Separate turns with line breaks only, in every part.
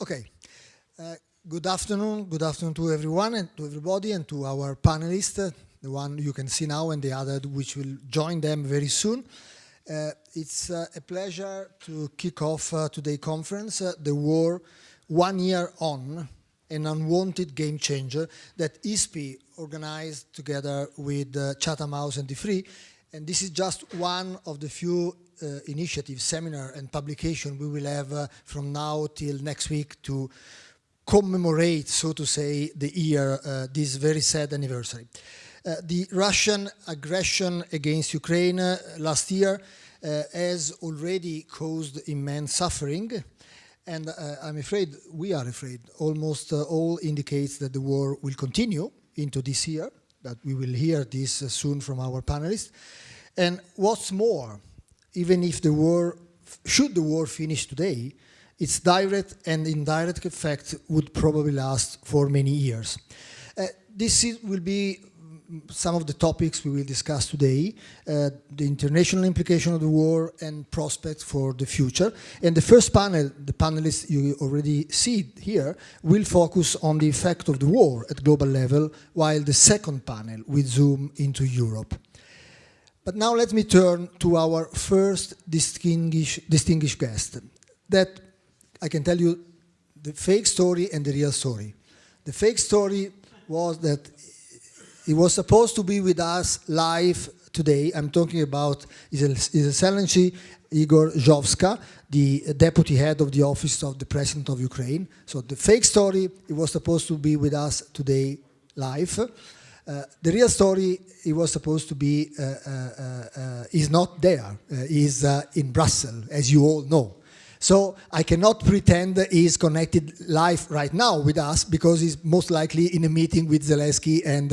Okay. Good afternoon to everyone and to everybody and to our panelists, the one you can see now and the other which will join them very soon. It's a pleasure to kick off today's conference, The War 1 Year On, an Unwanted Game Changer that ISPI organized together with Chatham House and Ifri. And this is just one of the few initiatives, seminar and publication we will have from now till next week to commemorate, so to say, the year, this very sad anniversary. The Russian aggression against Ukraine last year has already caused immense suffering, and I'm afraid, we are afraid, almost all indicates that the war will continue into this year, but we will hear this soon from our panelists. And what's more, even if the war, should the war finish today, its direct and indirect effect would probably last for many years. Will be some of the topics we will discuss today, the international implication of the war and prospects for the future. And the first panel, the panelists you already see here, will focus on the effect of the war at global level, while the second panel will zoom into Europe. But now let me turn to our first distinguished guest. That I can tell you the fake story and the real story. The fake story was that he was supposed to be with us live today. I'm talking about His Excellency Igor Zhovska, the deputy head of the office of the President of Ukraine. So the fake story, he was supposed to be with us today live. The real story, he was supposed to be, is not there. He's in Brussels, as you all know. So I cannot pretend he's connected live right now with us because he's most likely in a meeting with Zelensky and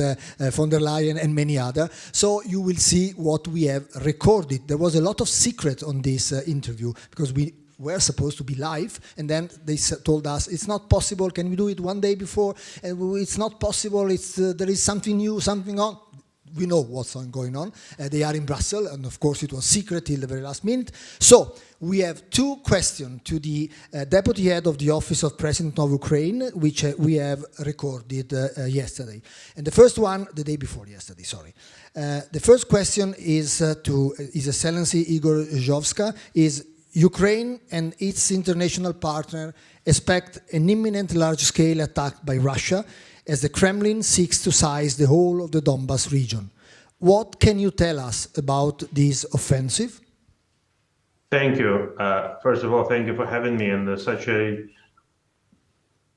von der Leyen and many others. So you will see what we have recorded. There was a lot of secret on this interview because we were supposed to be live, and then they told us it's not possible. Can we do it one day before? And it's not possible. There is something new, something on. We know what's going on. They are in Brussels, and of course it was secret till the very last minute. So we have two questions to the deputy head of the office of President of Ukraine, which we have recorded yesterday. And the first one, the day before yesterday, sorry. The first question is to His Excellency Igor Zhovska, is Ukraine and its international partner expect an imminent large-scale attack by Russia as the Kremlin seeks to seize the whole of the Donbas region. What can you tell us about this offensive?
Thank you. First of all, thank you for having me, and such a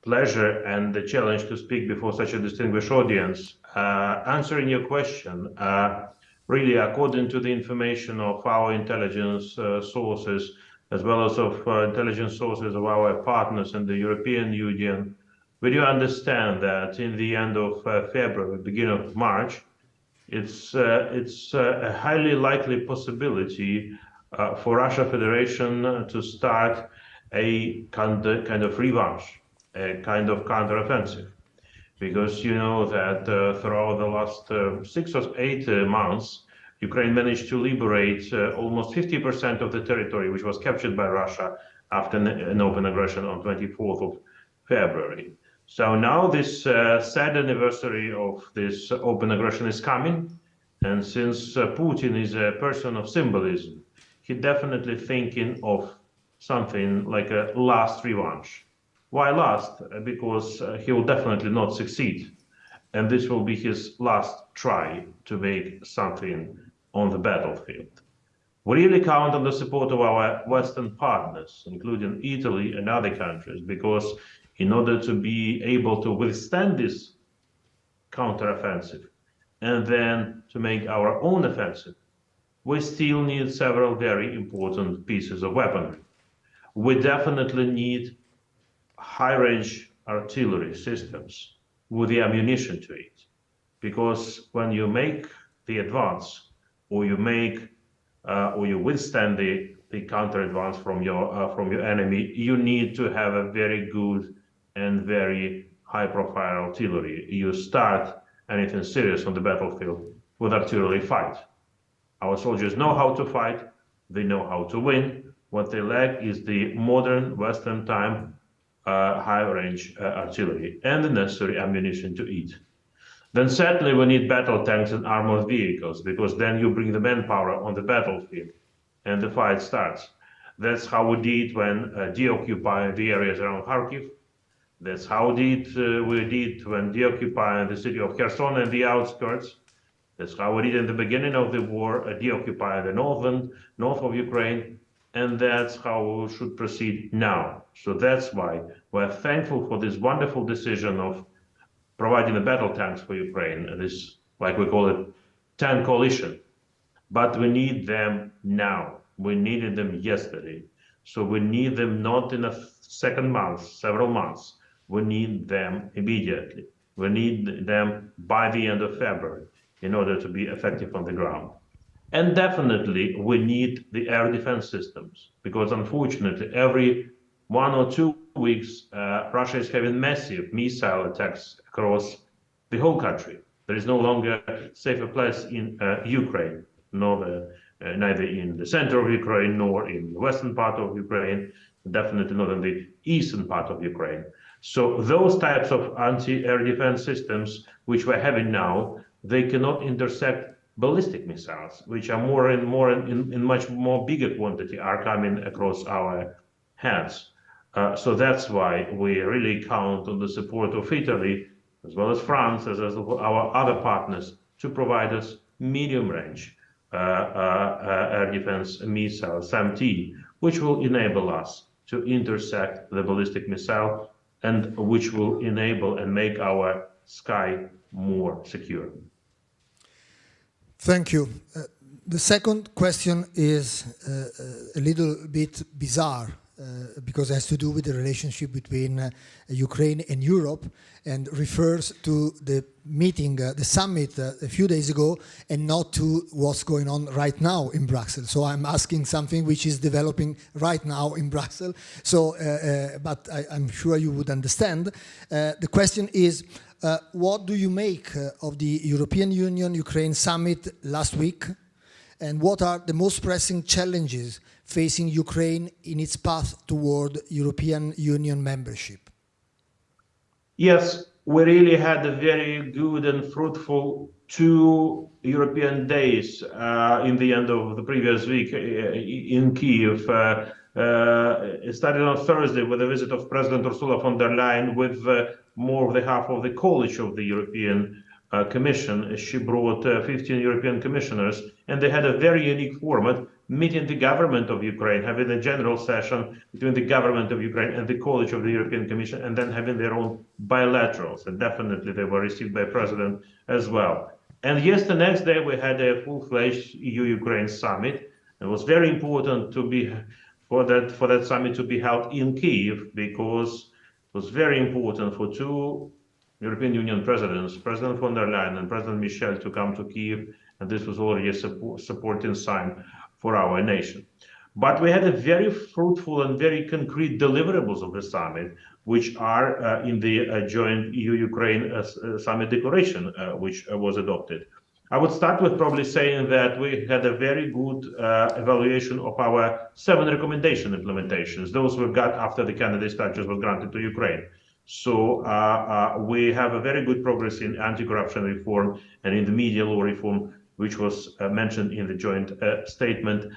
pleasure and the challenge to speak before such a distinguished audience. Answering your question, really, according to the information of our intelligence sources, as well as of intelligence sources of our partners in the European Union, we do understand that in the end of February, beginning of March, it's a highly likely possibility for Russia Federation to start a kind of revanche, a kind of counteroffensive, because you know that throughout the last 6 or 8 months, Ukraine managed to liberate almost 50% of the territory which was captured by Russia after an open aggression on 24th of February. So now this sad anniversary of this open aggression is coming, and since Putin is a person of symbolism, he's definitely thinking of something like a last revanche. Why last? Because he will definitely not succeed, and this will be his last try to make something on the battlefield. We really count on the support of our Western partners, including Italy and other countries, because in order to be able to withstand this counteroffensive and then to make our own offensive, we still need several very important pieces of weaponry. We definitely need high-range artillery systems with the ammunition to it, because when you make the advance, or you make, or you withstand the counter-advance from your enemy, you need to have a very good and very high-profile artillery. You start anything serious on the battlefield with artillery fight. Our soldiers know how to fight, they know how to win. What they lack is the modern Western time high-range artillery and the necessary ammunition to eat. Then certainly we need battle tanks and armored vehicles, because then you bring the manpower on the battlefield and the fight starts. That's how we did when deoccupying the areas around Kharkiv. That's how we did when deoccupying the city of Kherson and the outskirts. That's how we did in the beginning of the war, deoccupying the north of Ukraine. And that's how we should proceed now. So that's why we're thankful for this wonderful decision of providing the battle tanks for Ukraine, and this, like we call it, tank coalition. But we need them now. We needed them yesterday. So we need them not in a second month, several months. We need them immediately. We need them by the end of February in order to be effective on the ground. And definitely we need the air defense systems, because unfortunately every 1 or 2 weeks, Russia is having massive missile attacks across the whole country. There is no longer a safer place in Ukraine, neither in the center of Ukraine nor in the western part of Ukraine, definitely not in the eastern part of Ukraine. So those types of anti-air defense systems which we're having now, they cannot intercept ballistic missiles, which are in much more bigger quantity are coming across our hands. So that's why we really count on the support of Italy, as well as France, as our other partners, to provide us medium-range air defense missiles, SAM-T, which will enable us to intercept the ballistic missile and which will enable and make our sky more secure.
Thank you. The second question is a little bit bizarre because it has to do with the relationship between Ukraine and Europe and refers to the meeting, the summit a few days ago, and not to what's going on right now in Brussels. So I'm asking something which is developing right now in Brussels. So, but I'm sure you would understand. The question is, what do you make of the European Union-Ukraine summit last week? And what are the most pressing challenges facing Ukraine in its path toward European Union membership?
Yes, we really had a very good and fruitful 2 European days in the end of the previous week in Kyiv. It started on Thursday with a visit of President Ursula von der Leyen with more of the half of the college of the European Commission. She brought 15 European commissioners, and they had a very unique format, meeting the government of Ukraine, having a general session between the government of Ukraine and the college of the European Commission, and then having their own bilaterals. And definitely they were received by President as well. And yes, the next day we had a full-fledged EU-Ukraine summit. It was very important to be for that summit to be held in Kyiv, because it was very important for 2 European Union presidents, President von der Leyen and President Michel, to come to Kyiv, and this was already a supporting sign for our nation. But we had a very fruitful and very concrete deliverables of the summit, which are in the joint EU-Ukraine summit declaration, which was adopted. I would start with probably saying that we had a very good evaluation of our 7 recommendation implementations. Those we got after the candidate status was granted to Ukraine. So we have a very good progress in anti-corruption reform and in the media law reform, which was mentioned in the joint statement.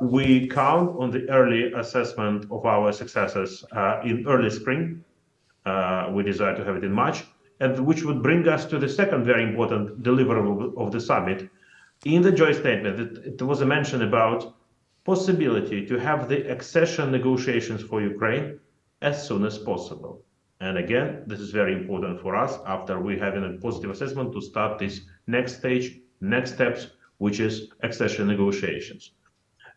We count on the early assessment of our successes in early spring. We desire to have it in March, and which would bring us to the second very important deliverable of the summit. In the joint statement, it was a mention about possibility to have the accession negotiations for Ukraine as soon as possible. And again, this is very important for us after we have a positive assessment to start this next stage, next steps, which is accession negotiations.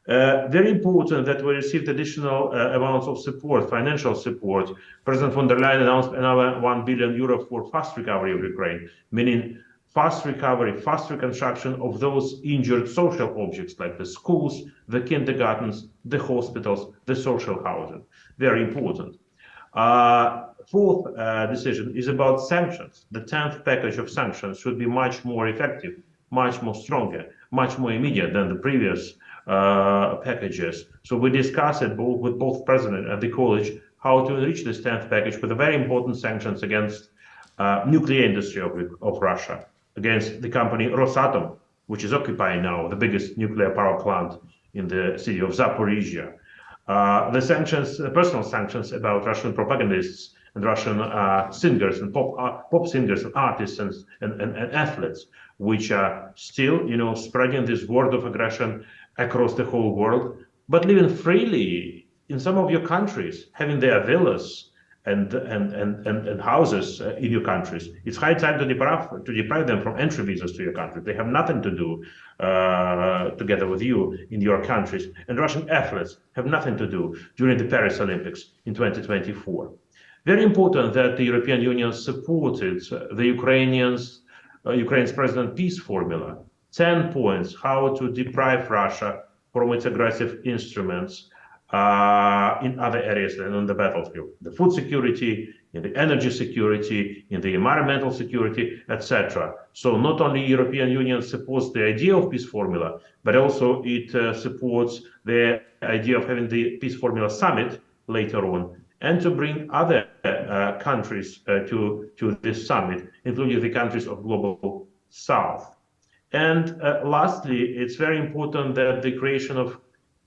Very important that we received additional amounts of support, financial support. President von der Leyen announced another 1 billion euro for fast recovery of Ukraine, meaning fast recovery, fast reconstruction of those injured social objects like the schools, the kindergartens, the hospitals, the social housing. Very important. Fourth decision is about sanctions. The 10th package of sanctions should be much more effective, much more stronger, much more immediate than the previous packages. So we discussed it with both President and the College how to enrich this 10th package with a very important sanctions against nuclear industry of Russia, against the company Rosatom, which is occupying now the biggest nuclear power plant in the city of Zaporizhia. The sanctions, personal sanctions about Russian propagandists and Russian singers and pop singers and artists and athletes, which are still, spreading this word of aggression across the whole world, but living freely in some of your countries, having their villas and houses in your countries. It's high time to deprive them from entry visas to your country. They have nothing to do together with you in your countries. And Russian athletes have nothing to do during the Paris Olympics in 2024. Very important that the European Union supported the Ukraine's president peace formula. 10 points how to deprive Russia from its aggressive instruments in other areas than on the battlefield. The food security, in the energy security, in the environmental security, etc. So not only European Union supports the idea of peace formula, but also it supports the idea of having the peace formula summit later on, and to bring other countries to this summit, including the countries of Global South. And lastly, it's very important that the creation of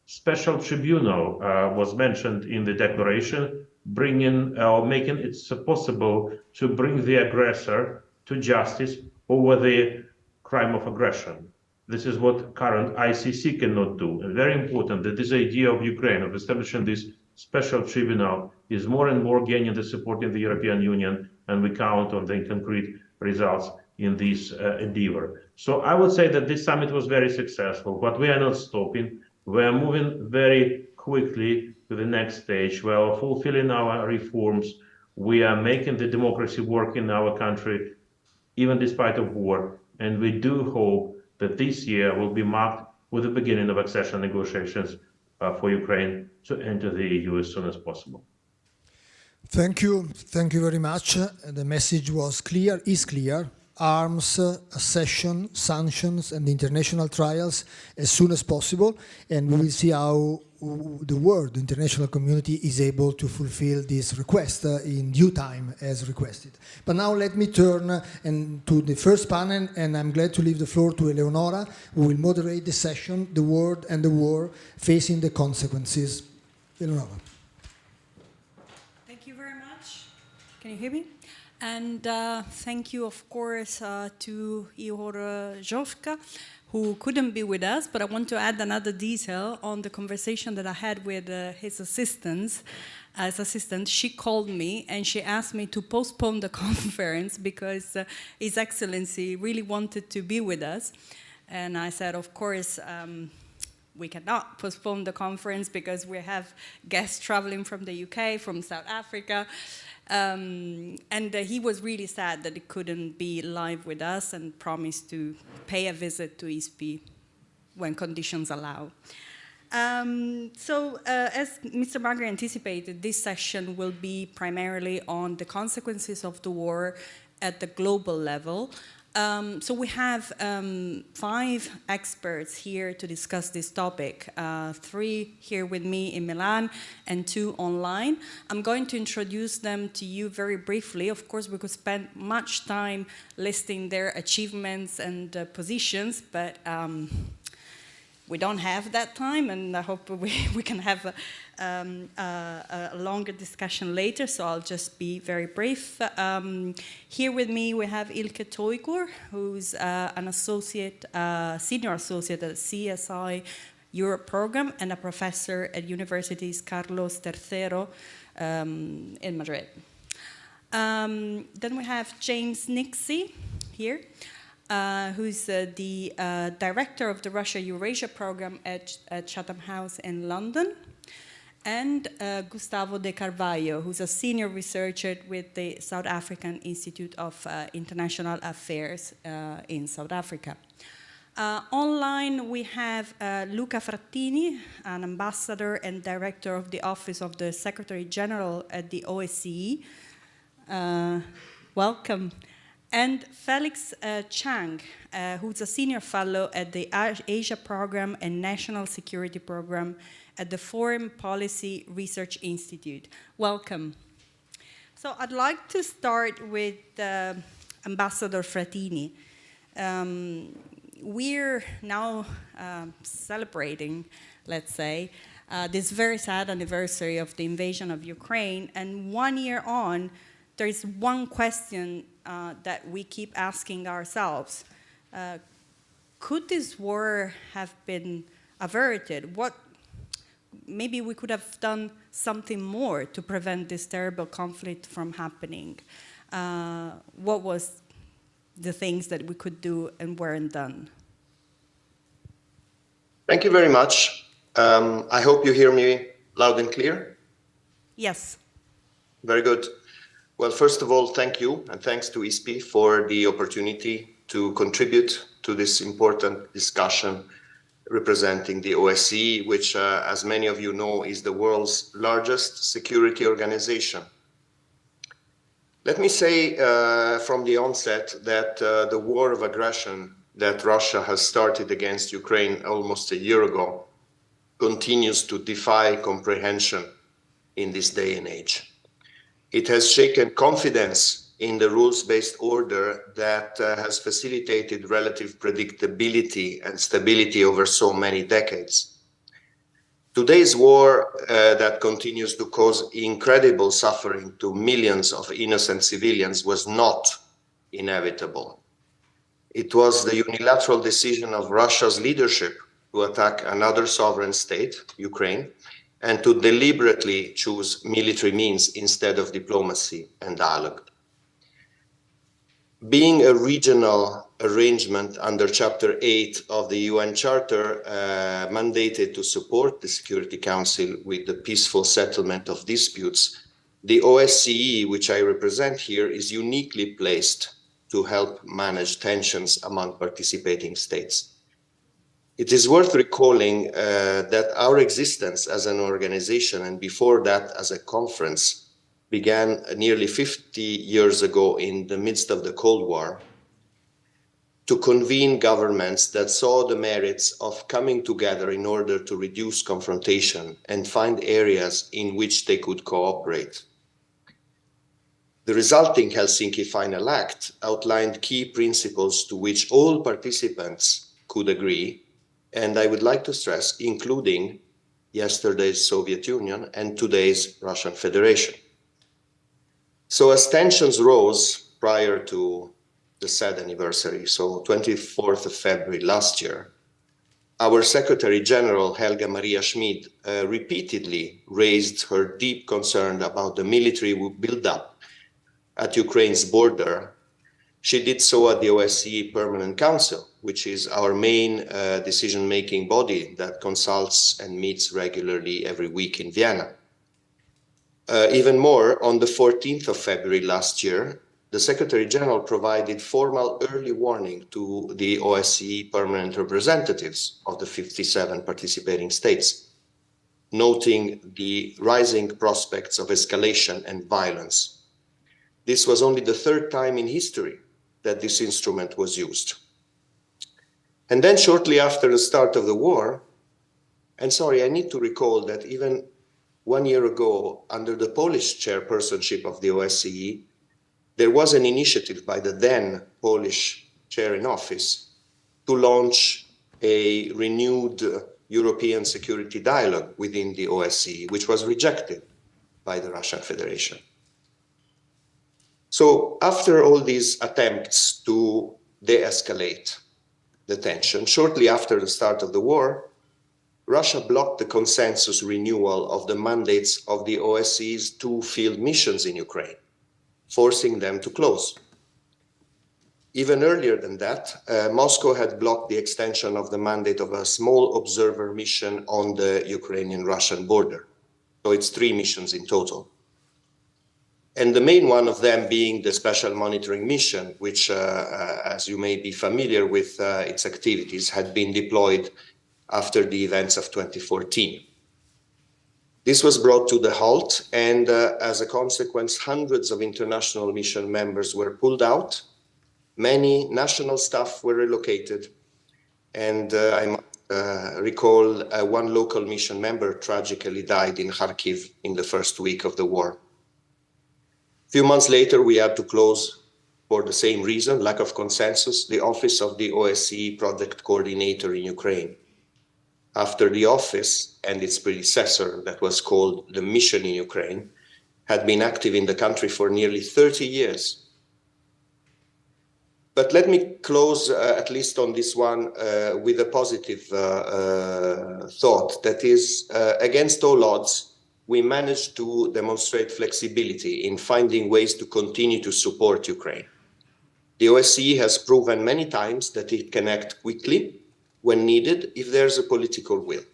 special tribunal was mentioned in the declaration, making it possible to bring the aggressor to justice over the crime of aggression. This is what current ICC cannot do. And very important that this idea of Ukraine, of establishing this special tribunal, is more and more gaining the support in the European Union, and we count on the concrete results in this endeavor. So I would say that this summit was very successful, but we are not stopping. We are moving very quickly to the next stage. We are fulfilling our reforms. We are making the democracy work in our country, even despite of war. And we do hope that this year will be marked with the beginning of accession negotiations for Ukraine to enter the EU as soon as possible.
Thank you very much. The message was clear, is clear. Arms, accession, sanctions, and international trials as soon as possible, and we will see how the world, the international community, is able to fulfill this request in due time as requested. But now let me turn to the first panel, and I'm glad to leave the floor to Eleonora, who will moderate the session, The World and the War, Facing the Consequences. Eleonora.
Thank you very much. Can you hear me? And thank you, of course, to Ioana-Elena, who couldn't be with us, but I want to add another detail on the conversation that I had with his assistant. She called me and she asked me to postpone the conference because His Excellency really wanted to be with us. And I said, of course, we cannot postpone the conference because we have guests traveling from the UK, from South Africa. And he was really sad that he couldn't be live with us and promised to pay a visit to ISPI when conditions allow. As Mr. Magri anticipated, this session will be primarily on the consequences of the war at the global level. So we have 5 experts here to discuss this topic, 3 here with me in Milan and 2 online. I'm going to introduce them to you very briefly. Of course, we could spend much time listing their achievements and positions, but we don't have that time, and I hope we can have a longer discussion later, so I'll just be very brief. Here with me we have Ilke, who's an senior associate at CSI Europe program and a professor at Universities Carlos III in Madrid. Then we have James Nixey here. Who's the director of the Russia-Eurasia program at Chatham House in London, and Gustavo de Carvalho, who's a senior researcher with the South African Institute of International Affairs in South Africa. Online, we have Luca Fratini, an ambassador and director of the Office of the Secretary General at the OSCE. Welcome. and Felix Chang, who's a senior fellow at the Asia Program and National Security Program at the Foreign Policy Research Institute. Welcome. So I'd like to start with Ambassador Fratini. We're now celebrating, let's say, this very sad anniversary of the invasion of Ukraine, and 1 year on, there is one question that we keep asking ourselves. Could this war have been averted? Maybe we could have done something more to prevent this terrible conflict from happening. What was the things that we could do and weren't done?
Thank you very much. I hope you hear me loud and clear.
Yes.
Very good. Well, first of all, thank you, and thanks to ISPI for the opportunity to contribute to this important discussion representing the OSCE, which, as many of you know, is the world's largest security organization. Let me say from the onset that the war of aggression that Russia has started against Ukraine almost a year ago continues to defy comprehension in this day and age. It has shaken confidence in the rules-based order that has facilitated relative predictability and stability over so many decades. Today's war that continues to cause incredible suffering to millions of innocent civilians was not inevitable. It was the unilateral decision of Russia's leadership to attack another sovereign state, Ukraine, and to deliberately choose military means instead of diplomacy and dialogue. Being a regional arrangement under Chapter 8 of the UN Charter mandated to support the Security Council with the peaceful settlement of disputes, the OSCE, which I represent here, is uniquely placed to help manage tensions among participating states. It is worth recalling that our existence as an organization, and before that as a conference, began nearly 50 years ago in the midst of the Cold War to convene governments that saw the merits of coming together in order to reduce confrontation and find areas in which they could cooperate. The resulting Helsinki Final Act outlined key principles to which all participants could agree, and I would like to stress, including yesterday's Soviet Union and today's Russian Federation. So as tensions rose prior to the sad anniversary, so 24th of February last year, our Secretary General Helga Maria Schmid repeatedly raised her deep concern about the military buildup at Ukraine's border. She did so at the OSCE Permanent Council, which is our main decision-making body that consults and meets regularly every week in Vienna. Even more, on the 14th of February last year, the Secretary General provided formal early warning to the OSCE permanent representatives of the 57 participating states, noting the rising prospects of escalation and violence. This was only the third time in history that this instrument was used. And then shortly after the start of the war, and sorry, I need to recall that even 1 year ago, under the Polish chairpersonship of the OSCE, there was an initiative by the then Polish chair in office to launch a renewed European security dialogue within the OSCE, which was rejected by the Russian Federation. So after all these attempts to de-escalate the tension, shortly after the start of the war, Russia blocked the consensus renewal of the mandates of the OSCE's 2 field missions in Ukraine, forcing them to close. Even earlier than that, Moscow had blocked the extension of the mandate of a small observer mission on the Ukrainian-Russian border. So it's 3 missions in total. And the main one of them being the Special Monitoring Mission, which, as you may be familiar with its activities, had been deployed after the events of 2014. This was brought to the halt, and as a consequence, hundreds of international mission members were pulled out Many national staff were relocated, and I must recall one local mission member tragically died in Kharkiv in the first week of the war. A few months later, we had to close, for the same reason, lack of consensus, the office of the OSCE project coordinator in Ukraine. After the office and its predecessor, that was called the mission in Ukraine, had been active in the country for nearly 30 years. But let me close, at least on this one, with a positive thought. That is, against all odds, we managed to demonstrate flexibility in finding ways to continue to support Ukraine. The OSCE has proven many times that it can act quickly when needed if there's a political will.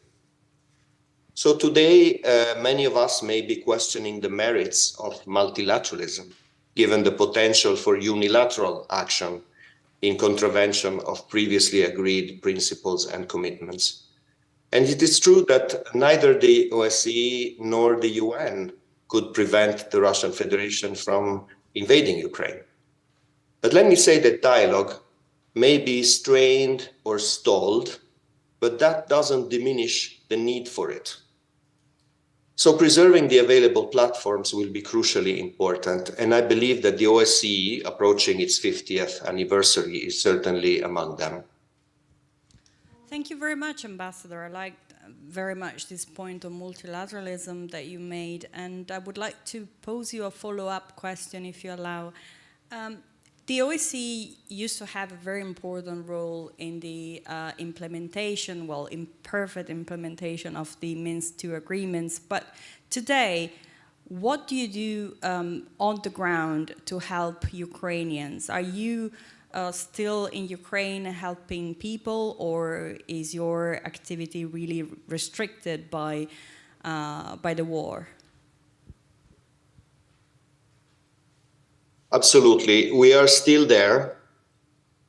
So today, many of us may be questioning the merits of multilateralism, given the potential for unilateral action in contravention of previously agreed principles and commitments. And it is true that neither the OSCE nor the UN could prevent the Russian Federation from invading Ukraine. But let me say that dialogue may be strained or stalled, but that doesn't diminish the need for it. So preserving the available platforms will be crucially important, and I believe that the OSCE, approaching its 50th anniversary, is certainly among them.
Thank you very much, Ambassador. I liked very much this point on multilateralism that you made, and I would like to pose you a follow-up question, if you allow. The OSCE used to have a very important role in the implementation, well, imperfect implementation of the Minsk II agreements. But today, what do you do on the ground to help Ukrainians? Are you still in Ukraine helping people, or is your activity really restricted by the war? Absolutely. We are still there,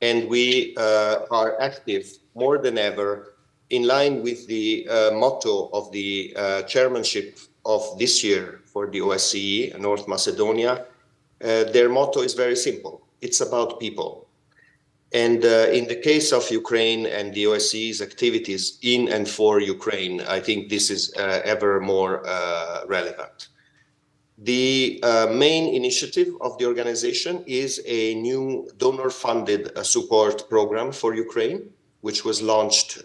and we are active more than ever in line with the motto of the chairmanship of this year for the OSCE, North Macedonia. Their motto is very simple. It's about people. And in the case of Ukraine and the OSCE's activities in and for Ukraine, I think this is ever more relevant. The main initiative of the organization is a new donor-funded support program for Ukraine, which was launched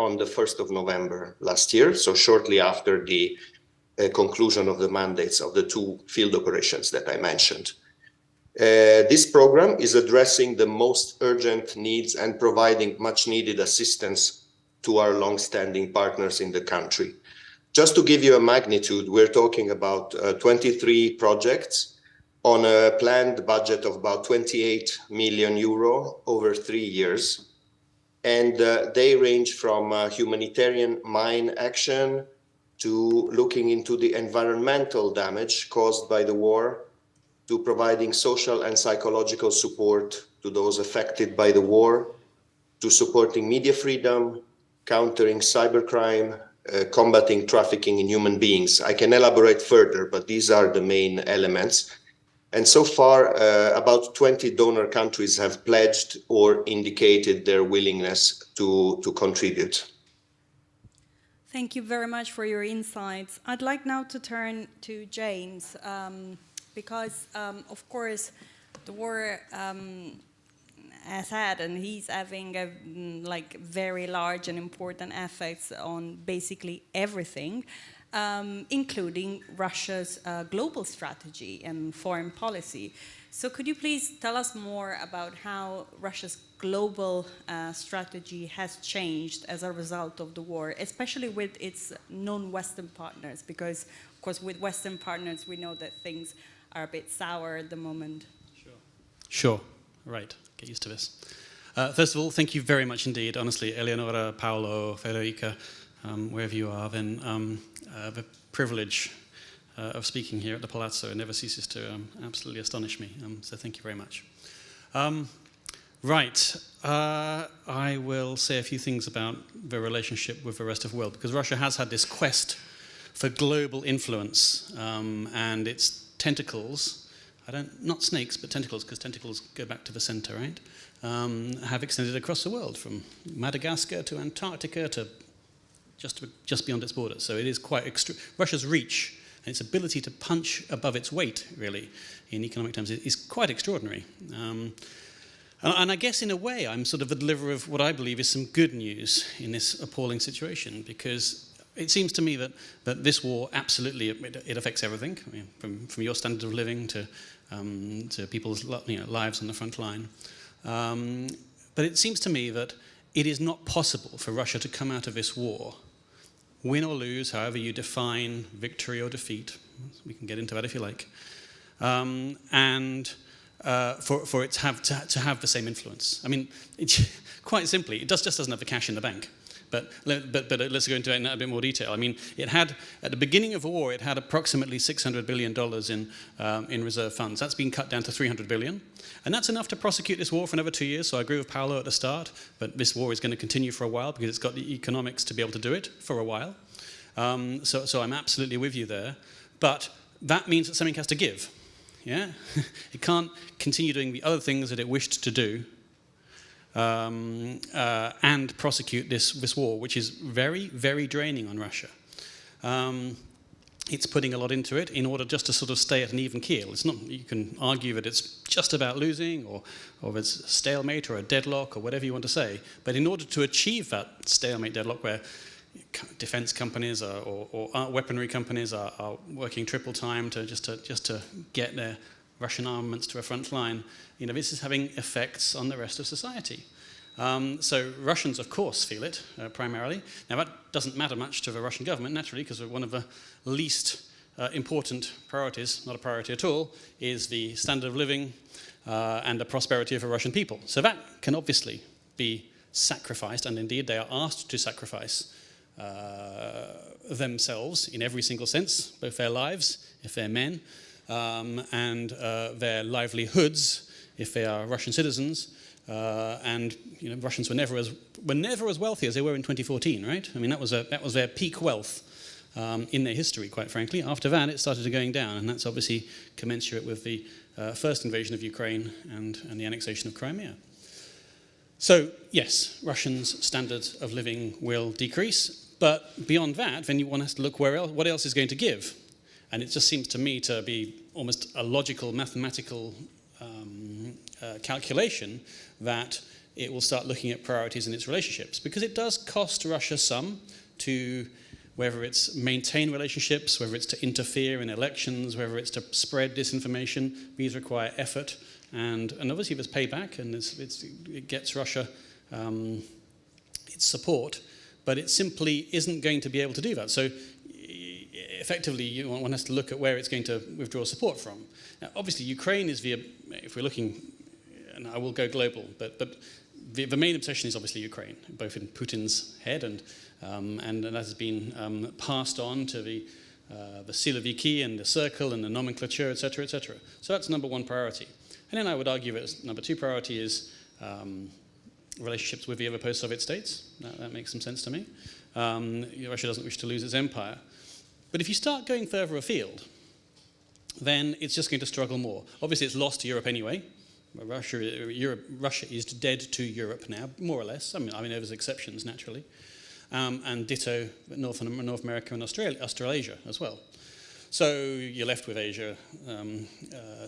on the 1st of November last year, so shortly after the conclusion of the mandates of the two field operations that I mentioned. This program is addressing the most urgent needs and providing much-needed assistance to our long-standing partners in the country. Just to give you a magnitude, we're talking about 23 projects on a planned budget of about 28 million euro over 3 years. And they range from humanitarian mine action to looking into the environmental damage caused by the war, to providing social and psychological support to those affected by the war, to supporting media freedom, countering cybercrime, combating trafficking in human beings. I can elaborate further, but these are the main elements. And so far, about 20 donor countries have pledged or indicated their willingness to contribute. Thank you very much for your insights. I'd like now to turn to James, because, of course, the war has had, and he's having a, very large and important effects on basically everything, including Russia's global strategy and foreign policy. So could you please tell us more about how Russia's global strategy has changed as a result of the war, especially with its non-Western partners? Because, of course, with Western partners, we know that things are a bit sour at the moment.
Sure. Right. Get used to this. First of all, thank you very much indeed. Honestly, Eleonora, Paolo, Federica, wherever you are, then the privilege of speaking here at the Palazzo never ceases to absolutely astonish me. So thank you very much. Right. I will say a few things about the relationship with the rest of the world, because Russia has had this quest for global influence, and its tentacles not snakes, but tentacles, because tentacles go back to the center, right? Have extended across the world, from Madagascar to Antarctica to just beyond its borders. So it is quite Russia's reach and its ability to punch above its weight, really, in economic terms, is quite extraordinary. And I guess in a way I'm sort of the deliverer of what I believe is some good news in this appalling situation, because it seems to me that this war absolutely, it affects everything, I mean, from your standard of living to people's lives on the front line. But it seems to me that it is not possible for Russia to come out of this war, win or lose, however you define victory or defeat. We can get into that if you like. For it to have the same influence. I mean, quite simply, it just doesn't have the cash in the bank. But let's go into it in a bit more detail. I mean, it had, at the beginning of the war, it had approximately $600 billion in reserve funds. That's been cut down to $300 billion. And that's enough to prosecute this war for another 2 years. So I agree with Paolo at the start, but this war is going to continue for a while because it's got the economics to be able to do it for a while. So I'm absolutely with you there. But that means that something has to give. Yeah? It can't continue doing the other things that it wished to do and prosecute this war, which is very, very draining on Russia. It's putting a lot into it in order just to sort of stay at an even keel. It's not, you can argue that it's just about losing or it's a stalemate or a deadlock or whatever you want to say. But in order to achieve that stalemate deadlock where defense companies or weaponry companies are working triple time just to get their Russian armaments to a front line, this is having effects on the rest of society. So Russians, of course, feel it primarily. Now that doesn't matter much to the Russian government, naturally, because one of the least important priorities, not a priority at all, is the standard of living and the prosperity of the Russian people. So that can obviously be sacrificed, and indeed they are asked to sacrifice themselves in every single sense, both their lives, if they're men, and their livelihoods, if they are Russian citizens. And Russians were never as wealthy as they were in 2014, right? I mean, that was their peak wealth in their history, quite frankly. After that, it started going down, and that's obviously commensurate with the first invasion of Ukraine and the annexation of Crimea. So, yes, Russians' standards of living will decrease, but beyond that, then one has to look what else is going to give. And it just seems to me to be almost a logical, mathematical calculation that it will start looking at priorities in its relationships, because it does cost Russia some to, whether it's maintain relationships, whether it's to interfere in elections, whether it's to spread disinformation. These require effort, and obviously there's payback, and it gets Russia its support, but it simply isn't going to be able to do that. So effectively, one has to look at where it's going to withdraw support from. Now, obviously, Ukraine is if we're looking, and I will go global, but the main obsession is obviously Ukraine, both in Putin's head and that has been passed on to the Siloviki and the circle and the nomenclature, etc., etc. So that's number one priority. And then I would argue that number two priority is relationships with the other post-Soviet states. That makes some sense to me. Russia doesn't wish to lose its empire. But if you start going further afield, then it's just going to struggle more. Obviously, it's lost to Europe anyway. Russia is dead to Europe now, more or less. I mean, there's exceptions, naturally. And ditto North America and Australasia as well. So you're left with Asia,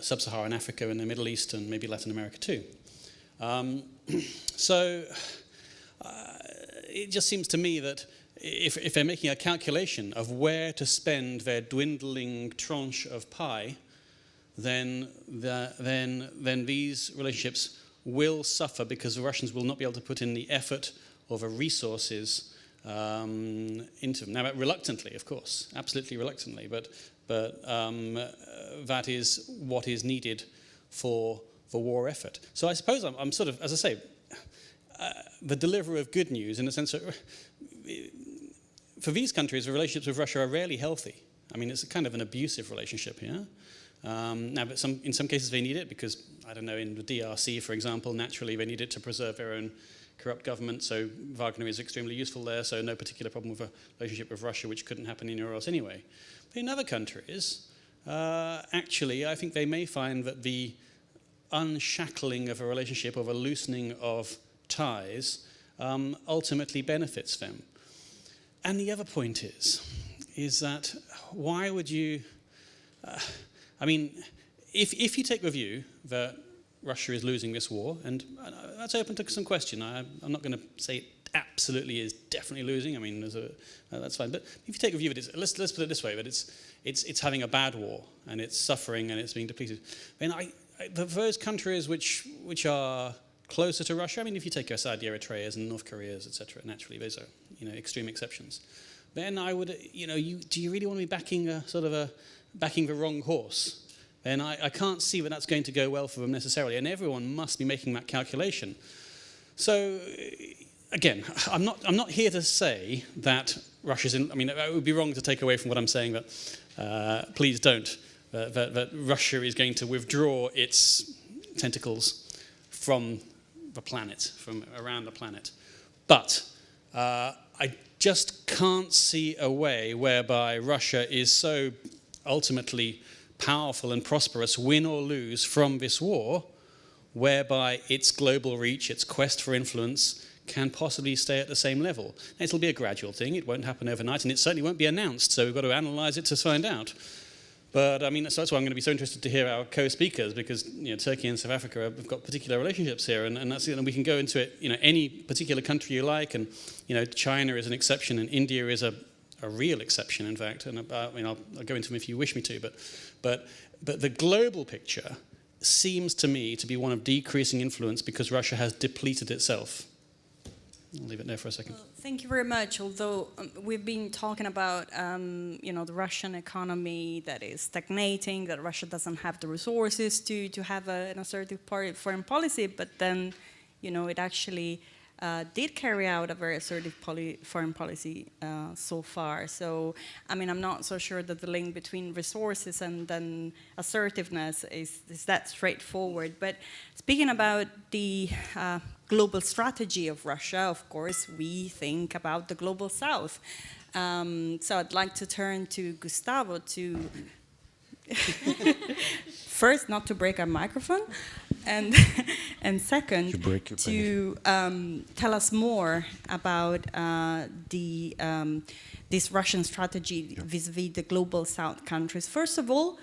Sub-Saharan Africa and the Middle East, and maybe Latin America too. It just seems to me that if they're making a calculation of where to spend their dwindling tranche of pie, then these relationships will suffer because the Russians will not be able to put in the effort or the resources into them. Now, reluctantly, of course, absolutely reluctantly, but that is what is needed for war effort. So I suppose I'm sort of, as I say, the deliverer of good news in the sense that for these countries, the relationships with Russia are rarely healthy. I mean, it's a kind of an abusive relationship, yeah? Now, but in some cases they need it because, I don't know, in the DRC, for example, naturally they need it to preserve their own corrupt government, so Wagner is extremely useful there, so no particular problem with a relationship with Russia, which couldn't happen anywhere else anyway. But in other countries, actually, I think they may find that the unshackling of a relationship, of a loosening of ties, ultimately benefits them. And the other point is that why would you... I mean, if you take the view that Russia is losing this war, and that's open to some question. I'm not going to say it absolutely is definitely losing. I mean, that's fine. But if you take a view of it, let's put it this way: that it's having a bad war and it's suffering and it's being depleted. Then those countries which are closer to Russia. I mean, if you take aside the Eritreas and North Koreas, etc., naturally those are extreme exceptions. Then I would do you really want to be backing the wrong horse? And I can't see that that's going to go well for them necessarily. And everyone must be making that calculation. So, again, I'm not here to say that Russia's in... I mean, it would be wrong to take away from what I'm saying, but please don't. That Russia is going to withdraw its tentacles from the planet, from around the planet. But I just can't see a way whereby Russia is so ultimately powerful and prosperous, win or lose, from this war, whereby its global reach, its quest for influence, can possibly stay at the same level. It'll be a gradual thing, it won't happen overnight, and it certainly won't be announced, so we've got to analyse it to find out. But I mean, so that's why I'm going to be so interested to hear our co-speakers, because Turkey and South Africa have got particular relationships here, and that's and we can go into it. Any particular country you like, and China is an exception, and India is a real exception, in fact. And I'll go into them if you wish me to. But the global picture seems to me to be one of decreasing influence because Russia has depleted itself. I'll leave it there for a second.
Well, thank you very much. Although we've been talking about, the Russian economy that is stagnating, that Russia doesn't have the resources to have an assertive foreign policy, but then, it actually did carry out a very assertive foreign policy so far. So, I mean, I'm not so sure that the link between resources and then assertiveness is that straightforward. But speaking about the global strategy of Russia, of course, we think about the global south. So I'd like to turn to Gustavo to first, not to break our microphone, and second, to tell us more about this Russian strategy vis-a-vis the global south countries. First of all,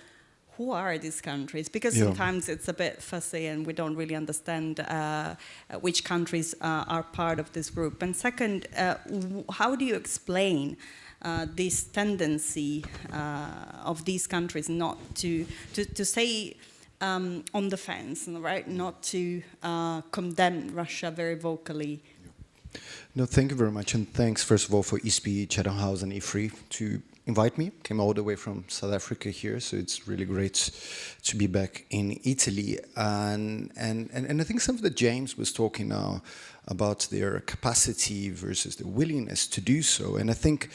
who are these countries? Because sometimes it's a bit fussy and we don't really understand which countries are part of this group. And second, how do you explain this tendency of these countries not to stay on the fence, right? Not to condemn Russia very vocally?
No, thank you very much, and thanks first of all for ISPI, Chatham House, and Ifri to invite me. Came all the way from South Africa here, so it's really great to be back in Italy. And I think something that James was talking now about their capacity versus the willingness to do so. And I think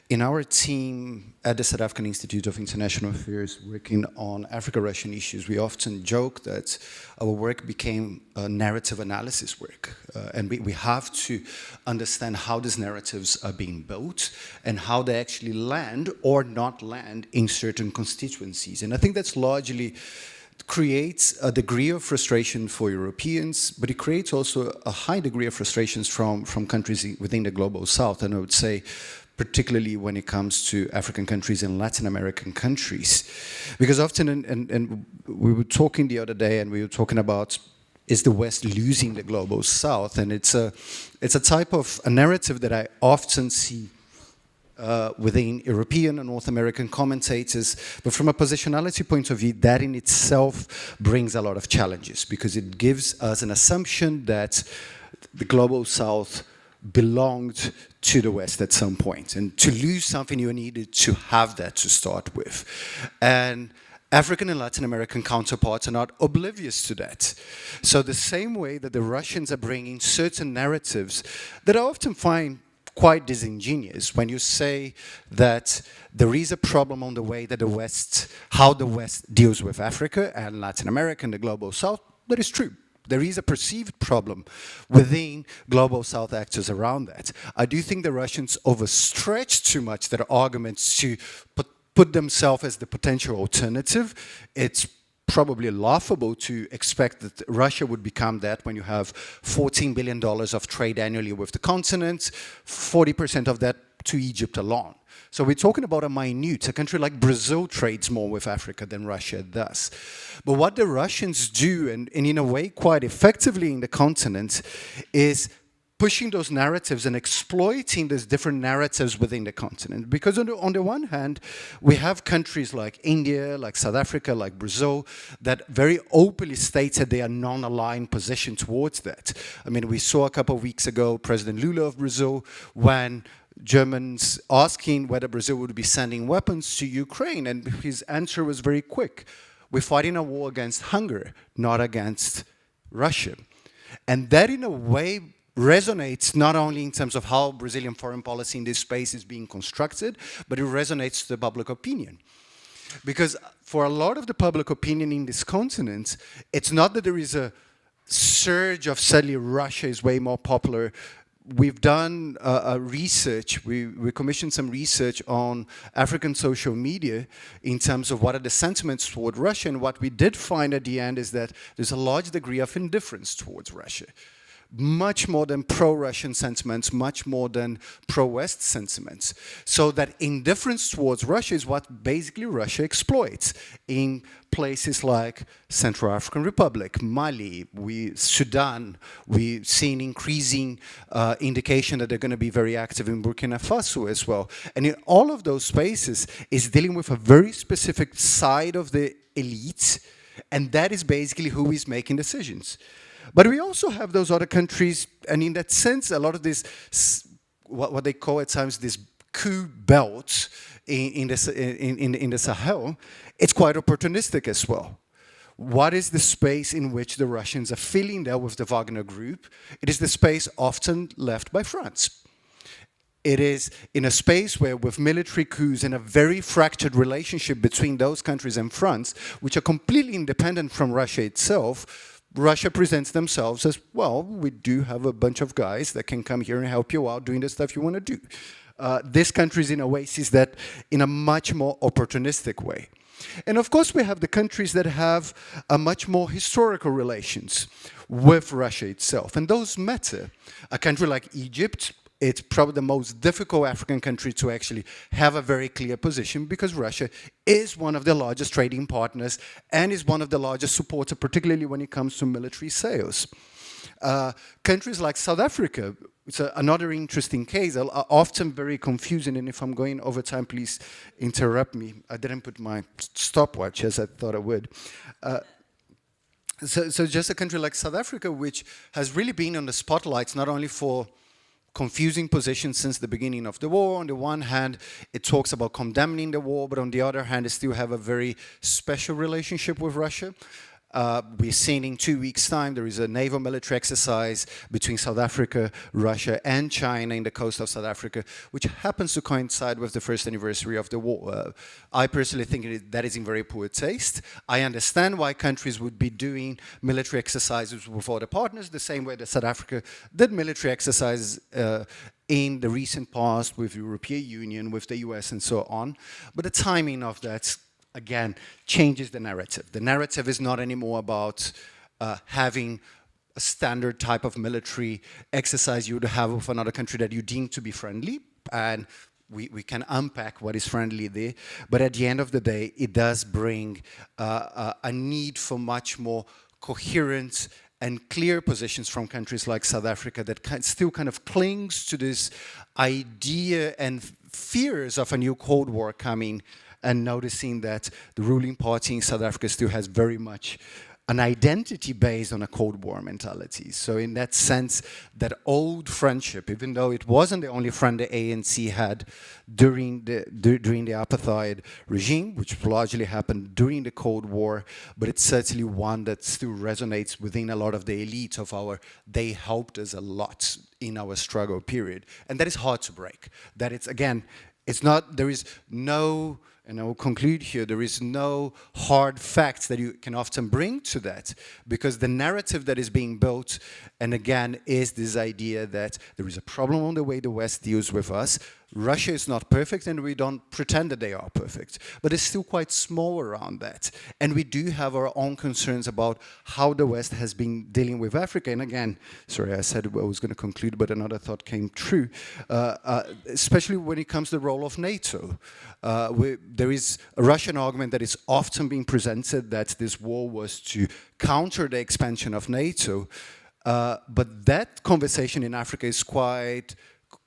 in our team at the South African Institute of International Affairs working on Africa-Russian issues, we often joke that our work became a narrative analysis work. And we have to understand how these narratives are being built and how they actually land or not land in certain constituencies. And I think that's largely creates a degree of frustration for Europeans, but it creates also a high degree of frustrations from countries within the global south. And I would say particularly when it comes to African countries and Latin American countries. Because often, and we were talking the other day, and we were talking about, is the West losing the global South? And it's a type of a narrative that I often see within European and North American commentators, but from a positionality point of view, that in itself brings a lot of challenges, because it gives us an assumption that the global South belonged to the West at some point, and to lose something you needed to have that to start with. And African and Latin American counterparts are not oblivious to that. So the same way that the Russians are bringing certain narratives that I often find quite disingenuous, when you say that there is a problem on the way that the West, how the West deals with Africa and Latin America and the global South, that is true. There is a perceived problem within global South actors around that. I do think the Russians overstretched too much their arguments to put themselves as the potential alternative. It's probably laughable to expect that Russia would become that when you have $14 billion of trade annually with the continent, 40% of that to Egypt alone. So we're talking about a country like Brazil trades more with Africa than Russia does. But what the Russians do, and in a way quite effectively in the continent, is pushing those narratives and exploiting those different narratives within the continent. Because on the one hand, we have countries like India, like South Africa, like Brazil, that very openly stated they are non-aligned position towards that. I mean, we saw a couple of weeks ago President Lula of Brazil, when Germans asking whether Brazil would be sending weapons to Ukraine, and his answer was very quick. We're fighting a war against hunger, not against Russia. And that in a way resonates not only in terms of how Brazilian foreign policy in this space is being constructed, but it resonates to the public opinion. Because for a lot of the public opinion in this continent, it's not that there is a surge of suddenly Russia is way more popular. We've done research, we commissioned some research on African social media in terms of what are the sentiments toward Russia, and what we did find at the end is that there's a large degree of indifference towards Russia. Much more than pro-Russian sentiments, much more than pro-West sentiments. So that indifference towards Russia is what basically Russia exploits in places like Central African Republic, Mali, Sudan. We've seen increasing indication that they're going to be very active in Burkina Faso as well. And in all of those spaces is dealing with a very specific side of the elite, and that is basically who is making decisions. But we also have those other countries, and in that sense, a lot of this, what they call at times this coup belt in the Sahel, it's quite opportunistic as well. What is the space in which the Russians are filling there with the Wagner group? It is the space often left by France. It is in a space where, with military coups and a very fractured relationship between those countries and France, which are completely independent from Russia itself, Russia presents themselves as, well, we do have a bunch of guys that can come here and help you out doing the stuff you want to do. This country, in a way, sees that in a much more opportunistic way. And of course, we have the countries that have a much more historical relations with Russia itself, and those matter. A country like Egypt, it's probably the most difficult African country to actually have a very clear position, because Russia is one of the largest trading partners and is one of the largest supporters, particularly when it comes to military sales. Countries like South Africa, it's another interesting case, often very confusing, and if I'm going over time, please interrupt me. I didn't put my stopwatch as I thought I would. So just a country like South Africa, which has really been on the spotlights not only for confusing positions since the beginning of the war. On the one hand, it talks about condemning the war, but on the other hand, it still have a very special relationship with Russia. We're seeing in 2 weeks' time, there is a naval military exercise between South Africa, Russia, and China in the coast of South Africa, which happens to coincide with the first anniversary of the war. I personally think that is in very poor taste. I understand why countries would be doing military exercises with other partners, the same way that South Africa did military exercises in the recent past with the European Union, with the US, and so on. But the timing of that, again, changes the narrative. The narrative is not anymore about having a standard type of military exercise you would have with another country that you deem to be friendly, and we can unpack what is friendly there, but at the end of the day, it does bring a need for much more coherent and clear positions from countries like South Africa that still kind of clings to this idea and fears of a new Cold War coming, and noticing that the ruling party in South Africa still has very much an identity based on a Cold War mentality. So in that sense, that old friendship, even though it wasn't the only friend the ANC had during the apartheid regime, which largely happened during the Cold War, but it's certainly one that still resonates within a lot of the elite of they helped us a lot in our struggle period. And that is hard to break. That it's, again, it's not, there is no, and I will conclude here, there is no hard facts that you can often bring to that, because the narrative that is being built, and again, is this idea that there is a problem on the way the West deals with us, Russia is not perfect, and we don't pretend that they are perfect, but it's still quite small around that. And we do have our own concerns about how the West has been dealing with Africa. And again, sorry, I said I was going to conclude, but another thought came true, especially when it comes to the role of NATO. There is a Russian argument that is often being presented that this war was to counter the expansion of NATO, but that conversation in Africa is quite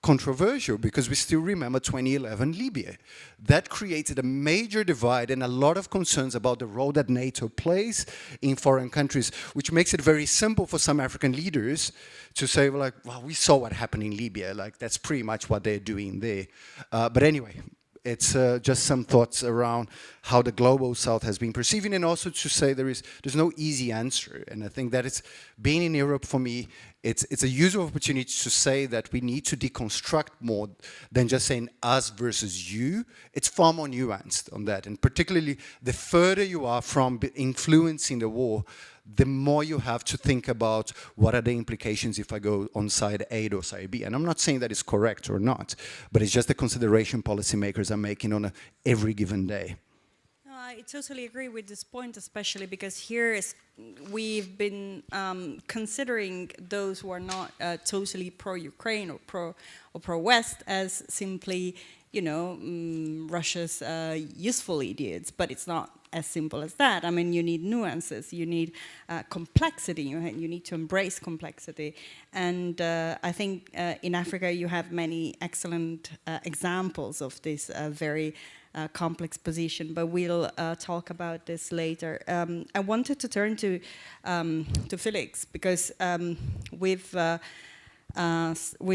controversial, because we still remember 2011 Libya. That created a major divide and a lot of concerns about the role that NATO plays in foreign countries, which makes it very simple for some African leaders to say, well, like, well, we saw what happened in Libya, like that's pretty much what they're doing there. But anyway, it's just some thoughts around how the global South has been perceiving, and also to say there's no easy answer. And I think that it's being in Europe for me, it's a useful opportunity to say that we need to deconstruct more than just saying us versus you. It's far more nuanced on that, and particularly the further you are from influencing the war, the more you have to think about what are the implications if I go on side A or side B. And I'm not saying that it's correct or not, but it's just a consideration policymakers are making on every given day.
I totally agree with this point, especially because here we've been considering those who are not totally pro-Ukraine or pro-West as simply, you know, Russia's useful idiots, but it's not as simple as that. I mean, you need nuances, you need complexity, you need to embrace complexity. And I think in Africa you have many excellent examples of this very complex position, but we'll talk about this later. I wanted to turn to Felix, because we've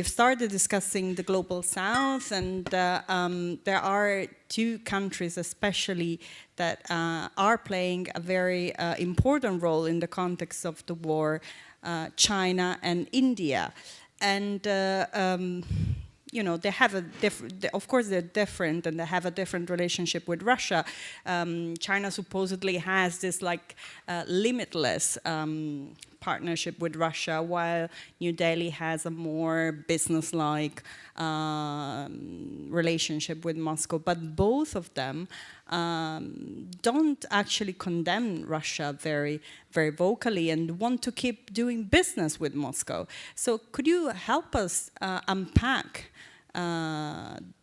started discussing the global South, and there are two countries especially that are playing a very important role in the context of the war, China and India. And you know, they have a different, of course they're different, and they have a different relationship with Russia. China supposedly has this like limitless partnership with Russia, while New Delhi has a more business-like relationship with Moscow. But both of them don't actually condemn Russia very, very vocally and want to keep doing business with Moscow. So could you help us unpack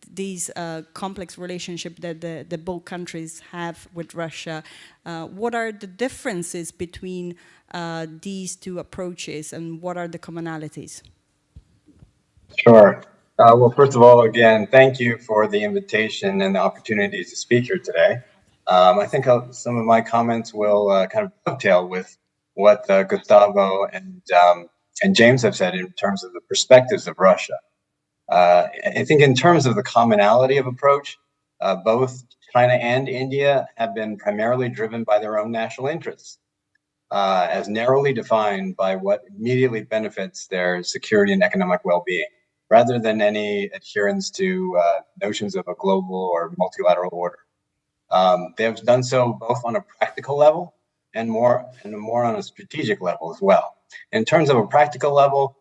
these complex relationship that the both countries have with Russia? What are the differences between these two approaches, and what are the commonalities?
Sure. Well, first of all, again, thank you for the invitation and the opportunity to speak here today. I think some of my comments will kind of dovetail with what Gustavo and James have said in terms of the perspectives of Russia. I think in terms of the commonality of approach, both China and India have been primarily driven by their own national interests, as narrowly defined by what immediately benefits their security and economic well-being, rather than any adherence to notions of a global or multilateral order. They have done so both on a practical level and more on a strategic level as well. In terms of a practical level,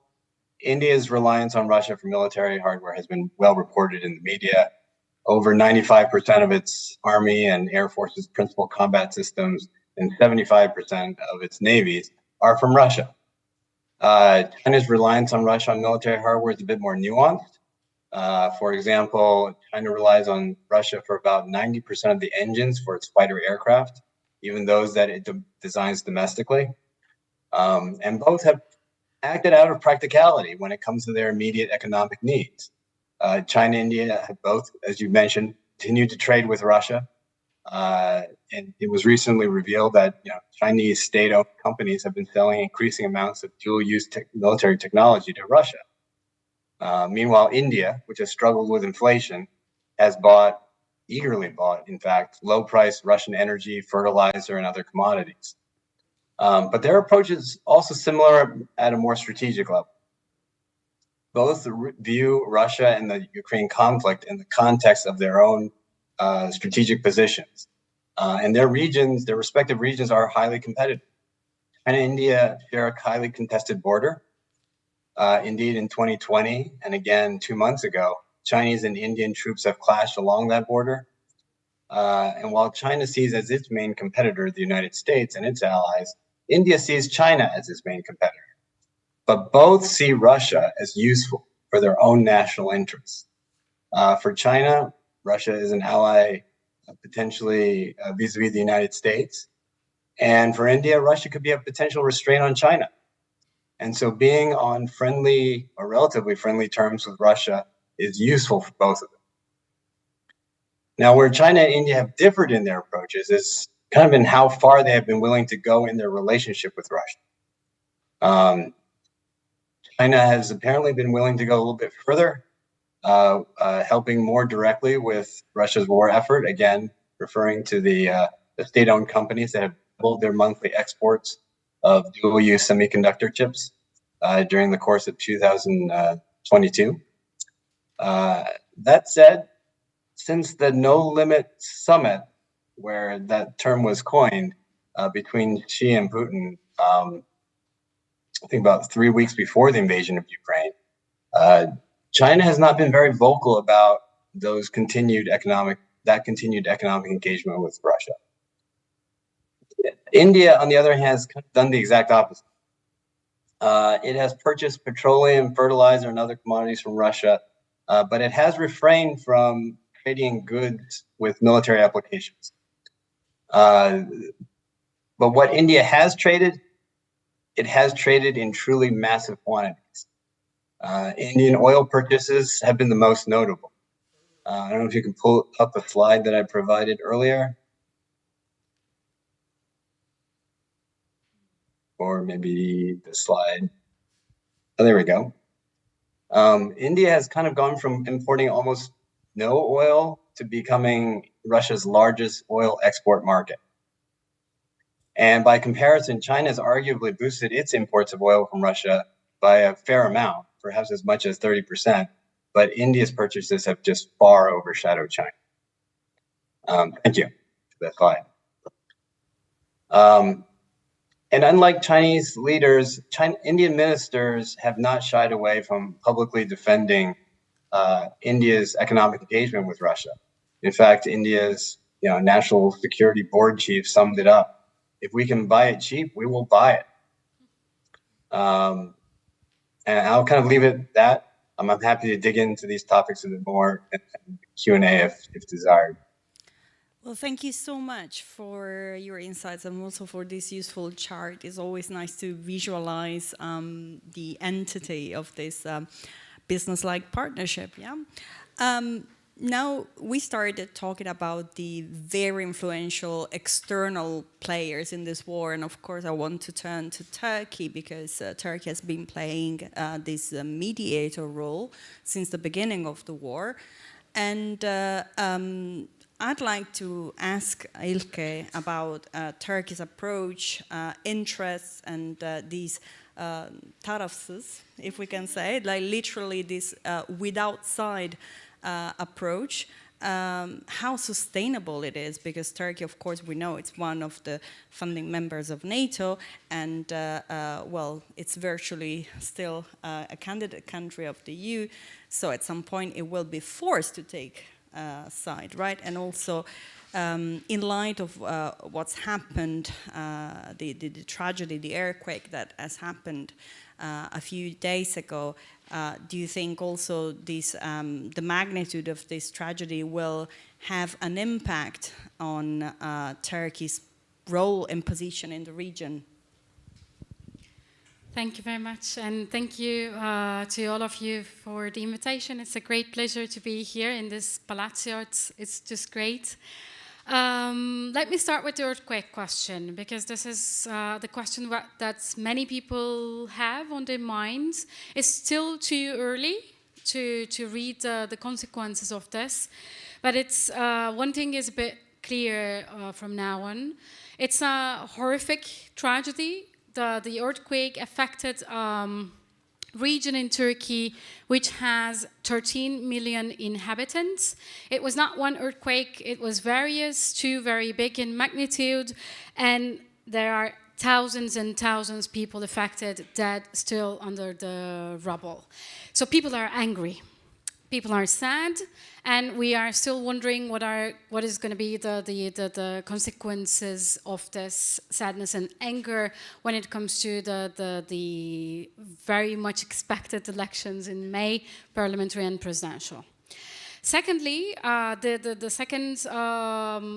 India's reliance on Russia for military hardware has been well reported in the media. Over 95% of its Army and Air Force's principal combat systems and 75% of its navies are from Russia. China's reliance on Russia on military hardware is a bit more nuanced. For example, China relies on Russia for about 90% of the engines for its fighter aircraft, even those that it designs domestically. And both have acted out of practicality when it comes to their immediate economic needs. China and India have both, as you mentioned, continued to trade with Russia. And it was recently revealed that Chinese state-owned companies have been selling increasing amounts of dual-use military technology to Russia. Meanwhile, India, which has struggled with inflation, has eagerly bought, in fact, low-priced Russian energy, fertilizer, and other commodities. But their approach is also similar at a more strategic level. Both view Russia and the Ukraine conflict in the context of their own strategic positions. And their respective regions are highly competitive. China and India share a highly contested border. Indeed, in 2020, and again 2 months ago, Chinese and Indian troops have clashed along that border. And while China sees as its main competitor the United States and its allies, India sees China as its main competitor. But both see Russia as useful for their own national interests. For China, Russia is an ally potentially vis-a-vis the United States. And for India, Russia could be a potential restraint on China. And so being on friendly or relatively friendly terms with Russia is useful for both of them. Now, where China and India have differed in their approaches is kind of in how far they have been willing to go in their relationship with Russia. China has apparently been willing to go a little bit further, helping more directly with Russia's war effort, again, referring to the state-owned companies that have doubled their monthly exports of dual-use semiconductor chips during the course of 2022. That said, since the No Limit Summit, where that term was coined between Xi and Putin, I think about 3 weeks before the invasion of Ukraine, China has not been very vocal about that continued economic engagement with Russia. India, on the other hand, has done the exact opposite. It has purchased petroleum, fertilizer, and other commodities from Russia, but it has refrained from trading goods with military applications. But what India has traded, it has traded in truly massive quantities. Indian oil purchases have been the most notable. I don't know if you can pull up a slide that I provided earlier. Or maybe the slide. Oh, there we go. India has kind of gone from importing almost no oil to becoming Russia's largest oil export market. And by comparison, China has arguably boosted its imports of oil from Russia by a fair amount, perhaps as much as 30%, but India's purchases have just far overshadowed China. Thank you for that slide. And unlike Chinese leaders, Indian ministers have not shied away from publicly defending India's economic engagement with Russia. In fact, India's National Security Board chief summed it up. If we can buy it cheap, we will buy it. And I'll kind of leave it at that. I'm happy to dig into these topics a bit more in Q&A if desired.
Well, thank you so much for your insights and also for this useful chart. It's always nice to visualize the entity of this business-like partnership. Yeah. Now we started talking about the very influential external players in this war, and of course I want to turn to Turkey because Turkey has been playing this mediator role since the beginning of the war, and I'd like to ask Ilke about Turkey's approach, interests, and these tarafsız, if we can say it, like literally this without side approach, how sustainable it is, because Turkey, of course, we know it's one of the founding members of NATO, and well, it's virtually still a candidate country of the EU, so at some point it will be forced to take side, right? And also in light of what's happened, the tragedy, the earthquake that has happened a few days ago, do you think also this, the magnitude of this tragedy will have an impact on Turkey's role and position in the region?
Thank you very much, and thank you to all of you for the invitation. It's a great pleasure to be here in this Palazzo. It's just great. Let me start with the earthquake question, because this is the question that many people have on their minds. It's still too early to read the consequences of this, but it's one thing is a bit clear from now on. It's a horrific tragedy. The earthquake affected region in Turkey which has 13 million inhabitants. It was not one earthquake, it was various, two very big in magnitude, and there are thousands and thousands of people affected, dead, still under the rubble. So people are angry. people are sad, and we are still wondering what is going to be the consequences of this sadness and anger when it comes to the very much expected elections in May, parliamentary and presidential. Secondly, the second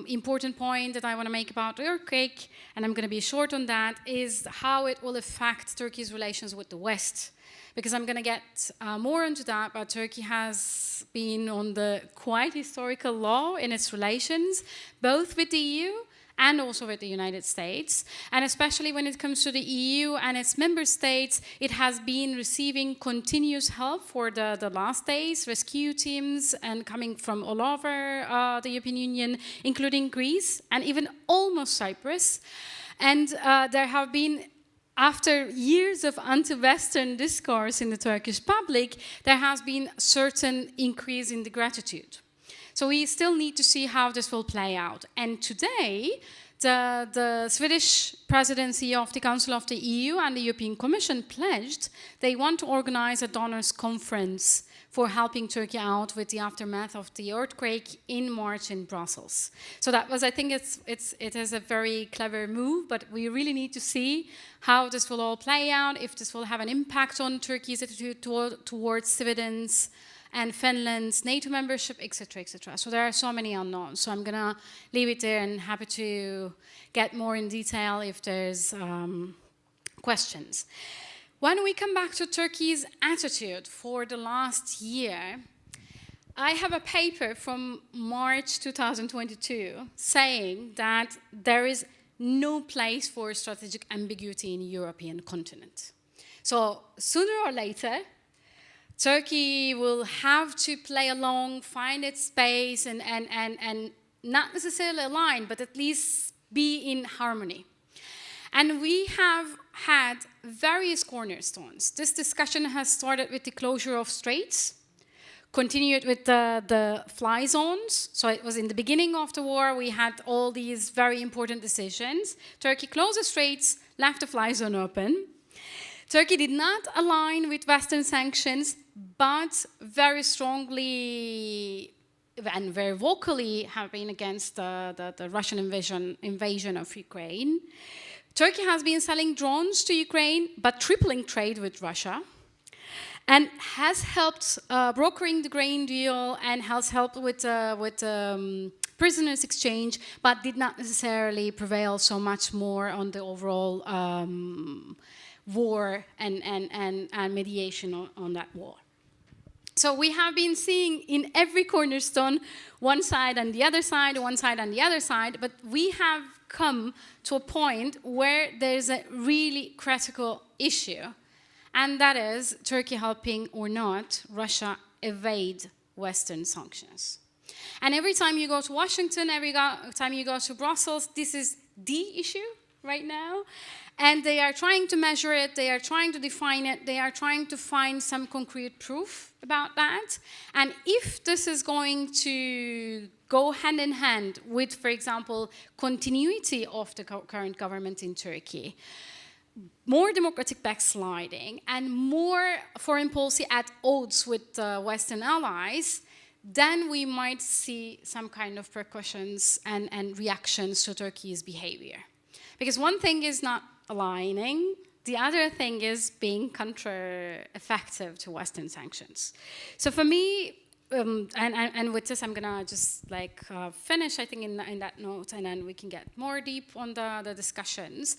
important point that I want to make about the earthquake, and I'm going to be short on that, is how it will affect Turkey's relations with the West. Because I'm going to get more into that, but Turkey has been on the quite historical law in its relations, both with the EU and also with the United States. And especially when it comes to the EU and its member states, it has been receiving continuous help for the last days, rescue teams, and coming from all over the European Union, including Greece and even almost Cyprus. And there have been, after years of anti-Western discourse in the Turkish public, there has been a certain increase in the gratitude. So we still need to see how this will play out. And today, the Swedish presidency of the Council of the EU and the European Commission pledged they want to organize a donors conference for helping Turkey out with the aftermath of the earthquake in March in Brussels. So that was, I think it is a very clever move, but we really need to see how this will all play out, if this will have an impact on Turkey's attitude towards civilians and Finland's NATO membership, etc., etc. So there are so many unknowns. So I'm gonna leave it there and happy to get more in detail if there's questions. When we come back to Turkey's attitude for the last year, I have a paper from March 2022 saying that there is no place for strategic ambiguity in the European continent. So sooner or later, Turkey will have to play along, find its space, and not necessarily align, but at least be in harmony. And we have had various cornerstones. This discussion has started with the closure of straits, continued with the fly zones. So it was in the beginning of the war, we had all these very important decisions. Turkey closed the straits, left the fly zone open. Turkey did not align with Western sanctions, but very strongly and very vocally have been against the Russian invasion of Ukraine. Turkey has been selling drones to Ukraine, but tripling trade with Russia, and has helped brokering the grain deal and has helped with prisoners exchange, but did not necessarily prevail so much more on the overall war and mediation on that war. So we have been seeing in every cornerstone one side and the other side, one side and the other side, but we have come to a point where there's a really critical issue, and that is Turkey helping or not Russia evade Western sanctions. And every time you go to Washington, every time you go to Brussels, this is the issue right now. And they are trying to measure it, they are trying to define it, they are trying to find some concrete proof about that. And if this is going to go hand in hand with, for example, continuity of the current government in Turkey, more democratic backsliding, and more foreign policy at odds with Western allies, then we might see some kind of repercussions and reactions to Turkey's behavior. Because one thing is not aligning, the other thing is being counter-effective to Western sanctions. So for me, and with this I'm gonna just like finish, I think, in that note, and then we can get more deep on the discussions.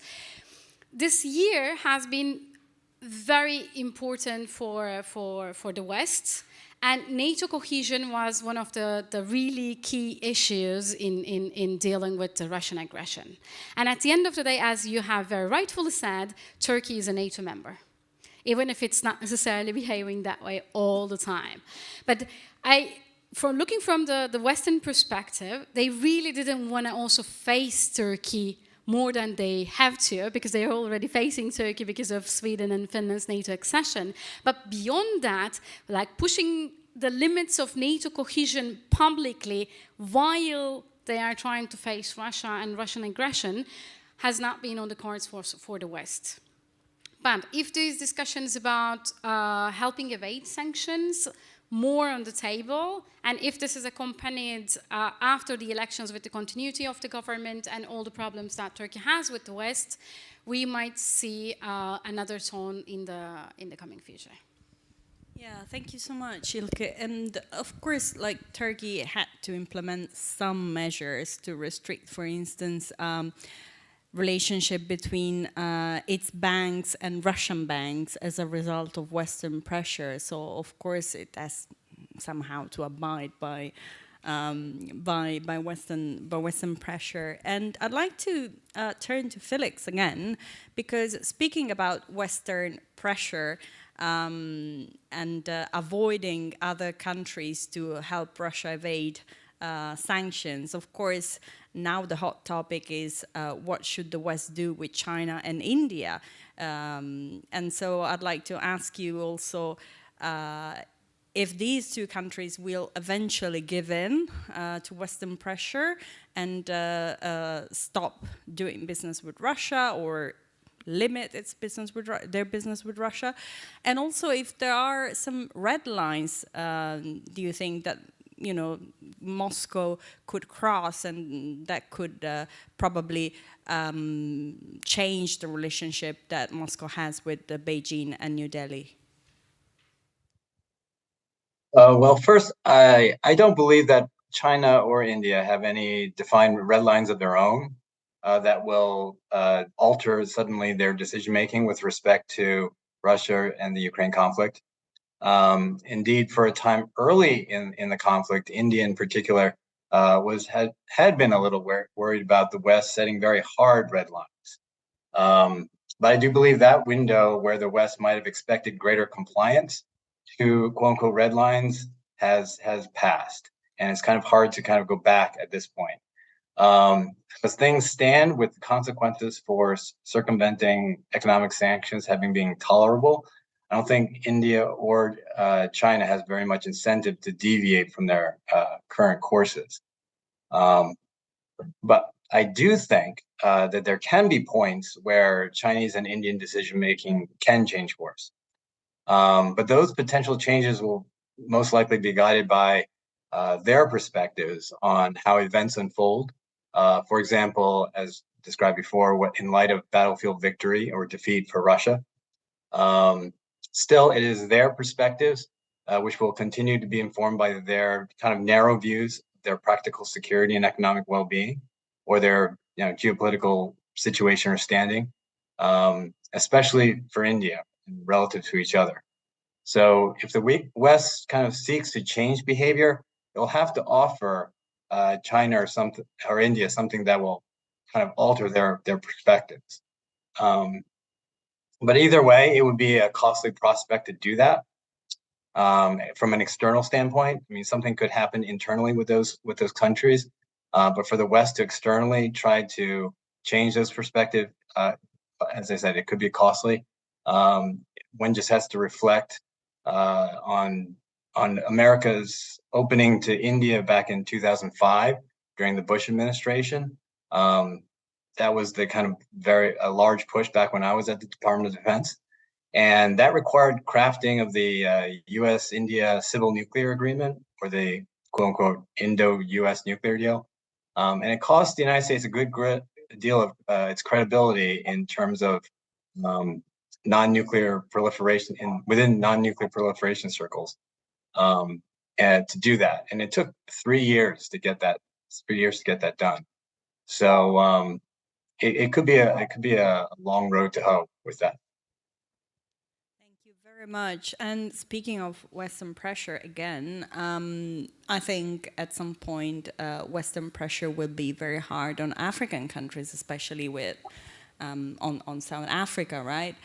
This year has been very important for the West, and NATO cohesion was one of the really key issues in dealing with the Russian aggression. And at the end of the day, as you have very rightfully said, Turkey is a NATO member, even if it's not necessarily behaving that way all the time. But from looking from the Western perspective, they really didn't want to also face Turkey more than they have to, because they're already facing Turkey because of Sweden and Finland's NATO accession. But beyond that, like pushing the limits of NATO cohesion publicly while they are trying to face Russia and Russian aggression has not been on the cards for the West. But if these discussions about helping evade sanctions more on the table, and if this is accompanied after the elections with the continuity of the government and all the problems that Turkey has with the West, we might see another tone in the coming future.
Yeah, thank you so much, Ilke. And of course, like Turkey had to implement some measures to restrict, for instance, relationship between its banks and Russian banks as a result of Western pressure. So of course it has somehow to abide by Western pressure. And I'd like to turn to Felix again, because speaking about Western pressure and avoiding other countries to help Russia evade sanctions, of course, now the hot topic is what should the West do with China and India? And so I'd like to ask you also if these two countries will eventually give in to Western pressure and stop doing business with Russia or limit its business with their business with Russia, and also if there are some red lines, do you think that Moscow could cross and that could probably change the relationship that Moscow has with Beijing and New Delhi?
Well, first, I don't believe that China or India have any defined red lines of their own that will alter suddenly their decision-making with respect to Russia and the Ukraine conflict. Indeed, for a time early in the conflict, India in particular had been a little worried about the West setting very hard red lines. But I do believe that window where the West might have expected greater compliance to quote-unquote red lines has passed, and it's kind of hard to kind of go back at this point. As things stand, with the consequences for circumventing economic sanctions having been tolerable, I don't think India or China has very much incentive to deviate from their current courses. But I do think that there can be points where Chinese and Indian decision-making can change course. But those potential changes will most likely be guided by their perspectives on how events unfold. For example, as described before, in light of battlefield victory or defeat for Russia. Still, it is their perspectives which will continue to be informed by their kind of narrow views, their practical security and economic well-being, or their geopolitical situation or standing, especially for India relative to each other. So if the West kind of seeks to change behavior, it'll have to offer China or India something that will kind of alter their perspectives. But either way, it would be a costly prospect to do that. From an external standpoint, I mean, something could happen internally with those countries, but for the West to externally try to change those perspectives, as I said, it could be costly. One just has to reflect on America's opening to India back in 2005 during the Bush administration. That was the kind of a large push back when I was at the Department of Defense. And that required crafting of the US-India Civil Nuclear Agreement, or the quote-unquote Indo-US nuclear deal. And it cost the United States a good deal of its credibility in terms of non-nuclear proliferation within non-nuclear proliferation circles, and to do that. And it took 3 years to get that. 3 years to get that done. So it could be a long road to hoe with that.
Thank you very much. And speaking of Western pressure again, I think at some point Western pressure will be very hard on African countries, especially with on South Africa, right?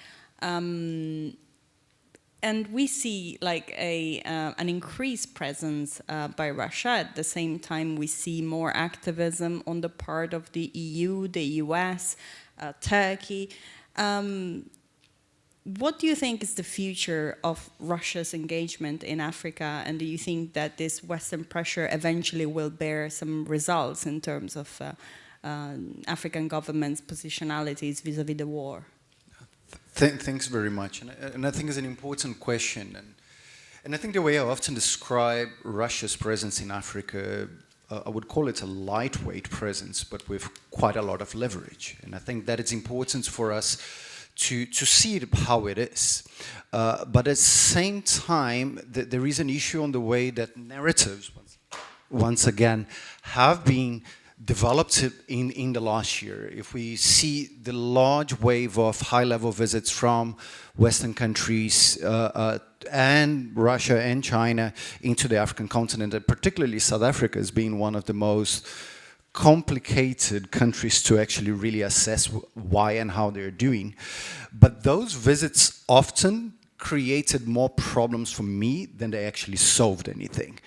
And we see like an increased presence by Russia. At the same time, we see more activism on the part of the EU, the US, Turkey. What do you think is the future of Russia's engagement in Africa? And do you think that this Western pressure eventually will bear some results in terms of African governments' positionalities vis-a-vis the war?
Thanks very much, and I think it's an important question. And I think the way I often describe Russia's presence in Africa, I would call it a lightweight presence, but with quite a lot of leverage. And I think that it's important for us to see it how it is. But at the same time, there is an issue on the way that narratives, once again, have been developed in the last year. If we see the large wave of high-level visits from Western countries and Russia and China into the African continent, and particularly South Africa as being one of the most complicated countries to actually really assess why and how they're doing. But those visits often created more problems for me than they actually solved anything.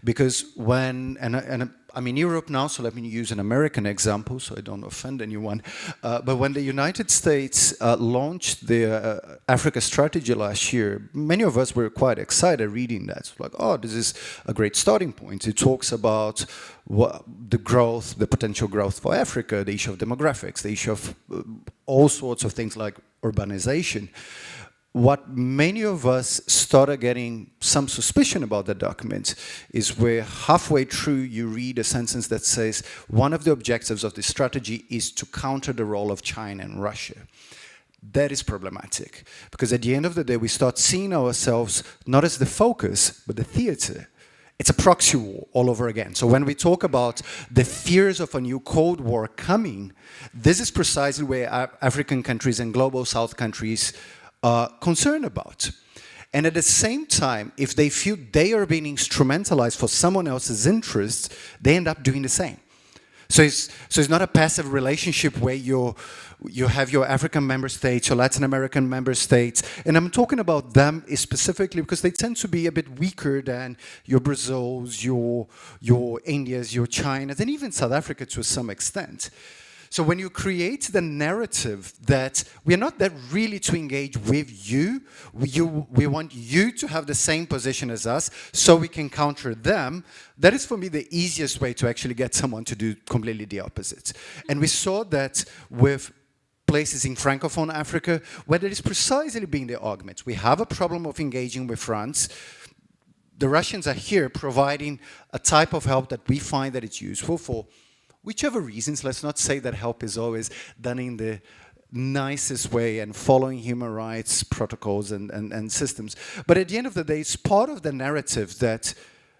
Because when, and I'm in Europe now, so let me use an American example so I don't offend anyone. But when the United States launched the Africa strategy last year, many of us were quite excited reading that. So like, oh, this is a great starting point. It talks about the growth, the potential growth for Africa, the issue of demographics, the issue of all sorts of things like urbanization. What many of us started getting some suspicion about the document is where halfway through you read a sentence that says one of the objectives of the strategy is to counter the role of China and Russia. That is problematic because at the end of the day we start seeing ourselves not as the focus but the theater. It's a proxy war all over again. So when we talk about the fears of a new Cold War coming, this is precisely where African countries and global South countries concerned about. And at the same time, if they feel they are being instrumentalized for someone else's interests, they end up doing the same. So it's not a passive relationship where you have your African member states, your Latin American member states, and I'm talking about them specifically because they tend to be a bit weaker than your Brazils, your Indias, your Chinas, and even South Africa to some extent. So when you create the narrative that we are not that really to engage with you, we want you to have the same position as us so we can counter them, that is for me the easiest way to actually get someone to do completely the opposite. And we saw that with places in Francophone Africa where there is precisely being the argument. We have a problem of engaging with France. The Russians are here providing a type of help that we find that it's useful for whichever reasons. Let's not say that help is always done in the nicest way and following human rights protocols and systems. But at the end of the day, it's part of the narrative that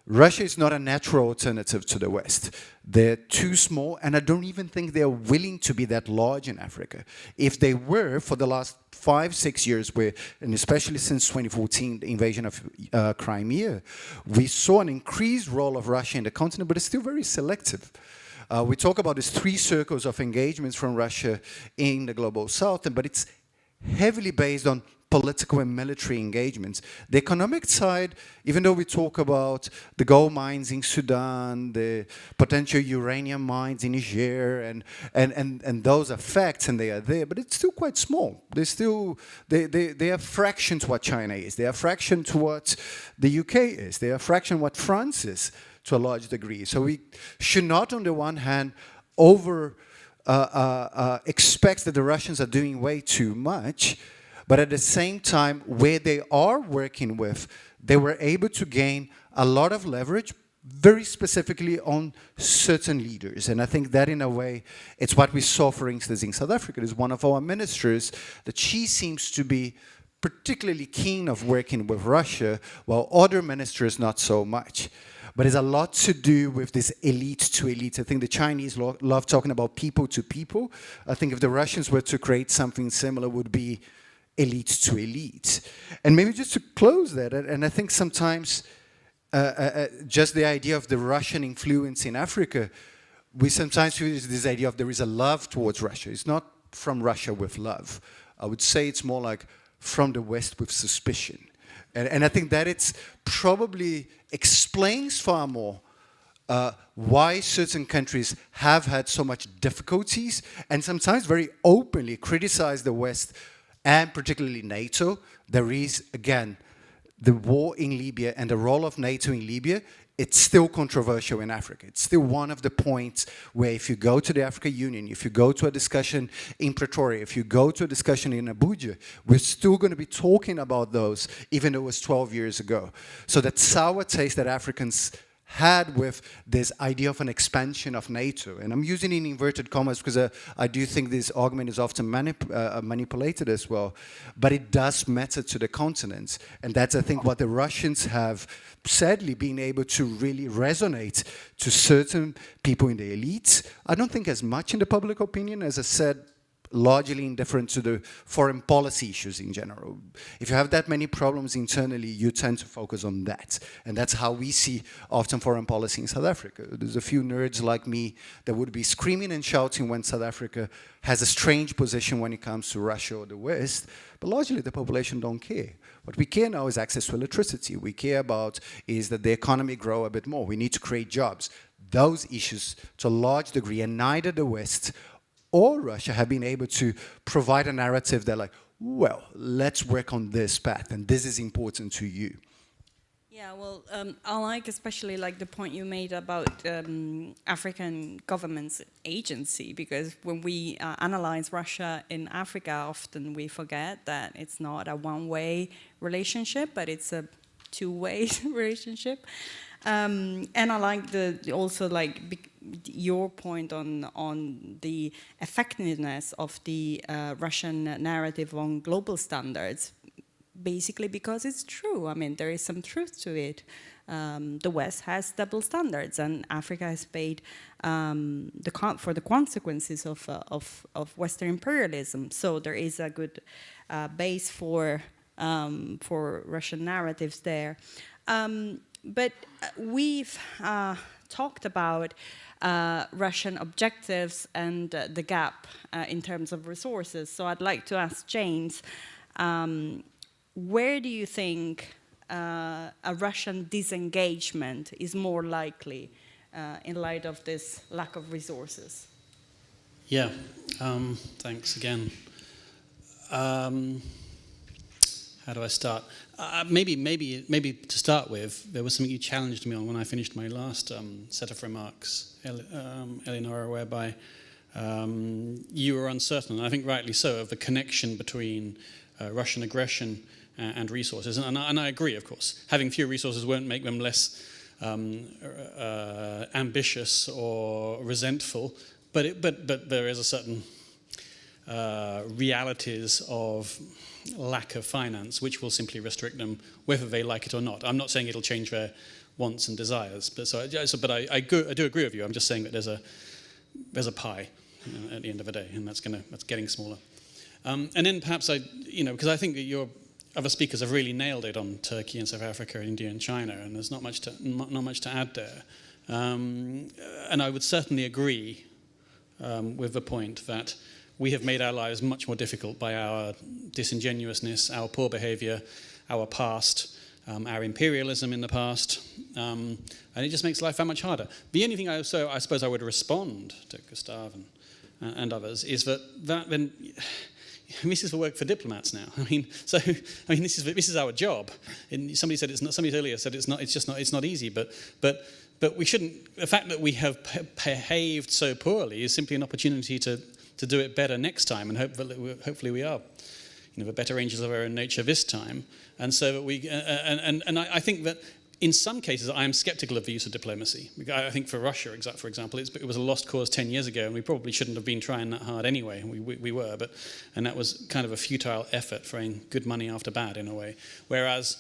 Russia is not a natural alternative to the West. They're too small, and I don't even think they're willing to be that large in Africa. If they were, for the last 5-6 years, and especially since 2014, the invasion of Crimea, we saw an increased role of Russia in the continent, but it's still very selective. We talk about these 3 circles of engagements from Russia in the global south, but it's heavily based on political and military engagements. The economic side, even though we talk about the gold mines in Sudan, the potential uranium mines in Niger, and those are facts and they are there, but it's still quite small. They are a fraction to what China is. They are a fraction to what the UK is. They are a fraction what France is, to a large degree. So we should not, on the one hand, expect that the Russians are doing way too much, but at the same time, where they are working with, they were able to gain a lot of leverage, very specifically on certain leaders. And I think that, in a way, it's what we saw, for instance, in South Africa. There's one of our ministers that she seems to be particularly keen of working with Russia, while other ministers not so much. But it's a lot to do with this elite to elite. I think the Chinese love talking about people to people. I think if the Russians were to create something similar, it would be elite to elite. And maybe just to close that, and I think sometimes just the idea of the Russian influence in Africa, we sometimes use this idea of there is a love towards Russia. It's not from Russia with love. I would say it's more like from the West with suspicion. And I think that it's probably explains far more why certain countries have had so much difficulties and sometimes very openly criticize the West and particularly NATO. There is, again, the war in Libya and the role of NATO in Libya it's still controversial in Africa. It's still one of the points where if you go to the African Union, if you go to a discussion in Pretoria, if you go to a discussion in Abuja, we're still going to be talking about those, even though it was 12 years ago. So that sour taste that Africans had with this idea of an expansion of NATO, and I'm using it in inverted commas because I do think this argument is often manipulated as well, but it does matter to the continent, and that's, I think, what the Russians have sadly been able to really resonate to certain people in the elites. I don't think as much in the public opinion, as I said, largely indifferent to the foreign policy issues in general. If you have that many problems internally, you tend to focus on that. And that's how we see often foreign policy in South Africa. There's a few nerds like me that would be screaming and shouting when South Africa has a strange position when it comes to Russia or the West, but largely the population don't care. What we care now is access to electricity. We care about is that the economy grow a bit more. We need to create jobs. Those issues, to a large degree, and neither the West or Russia have been able to provide a narrative that, like, well, let's work on this path, and this is important to you.
Yeah, well, I like especially like the point you made about African government's agency, because when we analyze Russia in Africa, often we forget that it's not a one-way relationship, but it's a two-way relationship. And I like also your point on the effectiveness of the Russian narrative on global standards, basically because it's true. I mean, there is some truth to it. The West has double standards, and Africa has paid for the consequences of Western imperialism. So there is a good base for Russian narratives there. But we've talked about Russian objectives and the gap in terms of resources. So I'd like to ask James, where do you think a Russian disengagement is more likely in light of this lack of resources?
Yeah, thanks again. How do I start? Maybe to start with, there was something you challenged me on when I finished my last set of remarks, Eleonora, whereby you were uncertain, and I think rightly so, of the connection between Russian aggression and resources. And I agree, of course. Having fewer resources won't make them less ambitious or resentful, but there is a certain realities of lack of finance, which will simply restrict them, whether they like it or not. I'm not saying it'll change their wants and desires, but I do agree with you. I'm just saying that there's a pie at the end of the day, and that's getting smaller. And then perhaps because I think that your other speakers have really nailed it on Turkey and South Africa, India and China, and there's not much to add there. And I would certainly agree with the point that we have made our lives much more difficult by our disingenuousness, our poor behavior, our past, our imperialism in the past, and it just makes life that much harder. The only thing I suppose I would respond to Gustavo and others is that then this is the work for diplomats now. This is our job. And somebody said it's not. Somebody earlier said it's not. It's not easy. But we shouldn't. The fact that we have behaved so poorly is simply an opportunity to do it better next time, and hopefully we are, the better angels of our own nature this time. And so that we, and I think that in some cases I am sceptical of the use of diplomacy. I think for Russia, for example, it was a lost cause 10 years ago, and we probably shouldn't have been trying that hard anyway. We were, and that was kind of a futile effort, throwing good money after bad in a way. Whereas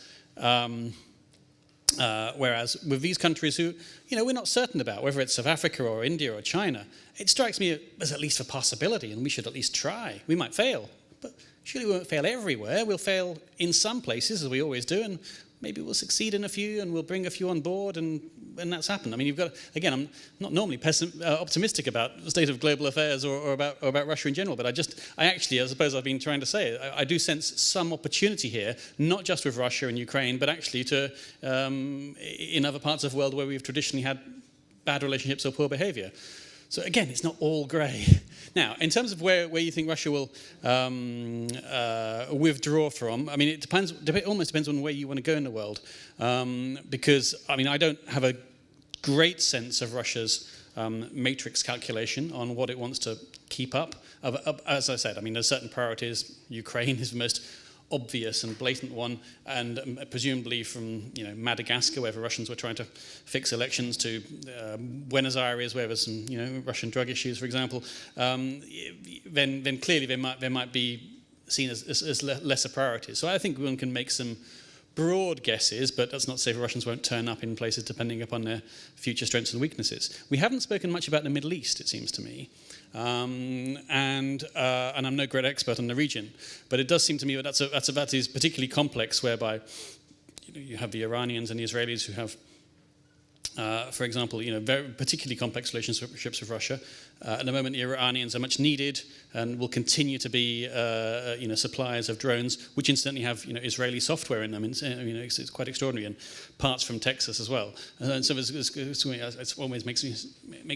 with these countries who, we're not certain about, whether it's South Africa or India or China, it strikes me as at least a possibility, and we should at least try. We might fail, but surely we won't fail everywhere. We'll fail in some places, as we always do, and maybe we'll succeed in a few, and we'll bring a few on board, and that's happened. You've got, again, I'm not normally optimistic about the state of global affairs or about Russia in general, but I suppose I've been trying to say, I do sense some opportunity here, not just with Russia and Ukraine, but actually in other parts of the world where we've traditionally had bad relationships or poor behavior. So again, it's not all grey. Now, in terms of where you think Russia will withdraw from, I mean, it almost depends on where you want to go in the world. Because, I mean, I don't have a great sense of Russia's matrix calculation on what it wants to keep up. As I said, I mean, there's certain priorities. Ukraine is the most obvious and blatant one, and presumably from Madagascar, where the Russians were trying to fix elections, to Buenos Aires, where there's some Russian drug issues, for example. Then clearly they might be seen as lesser priorities. So I think one can make some broad guesses, but that's not to say the Russians won't turn up in places depending upon their future strengths and weaknesses. We haven't spoken much about the Middle East, it seems to me. And I'm no great expert on the region, but it does seem to me that that is particularly complex, whereby you have the Iranians and the Israelis who have, for example, very particularly complex relationships with Russia. At the moment, the Iranians are much needed and will continue to be, suppliers of drones, which incidentally have, Israeli software in them. It's quite extraordinary, and parts from Texas as well. And so it always makes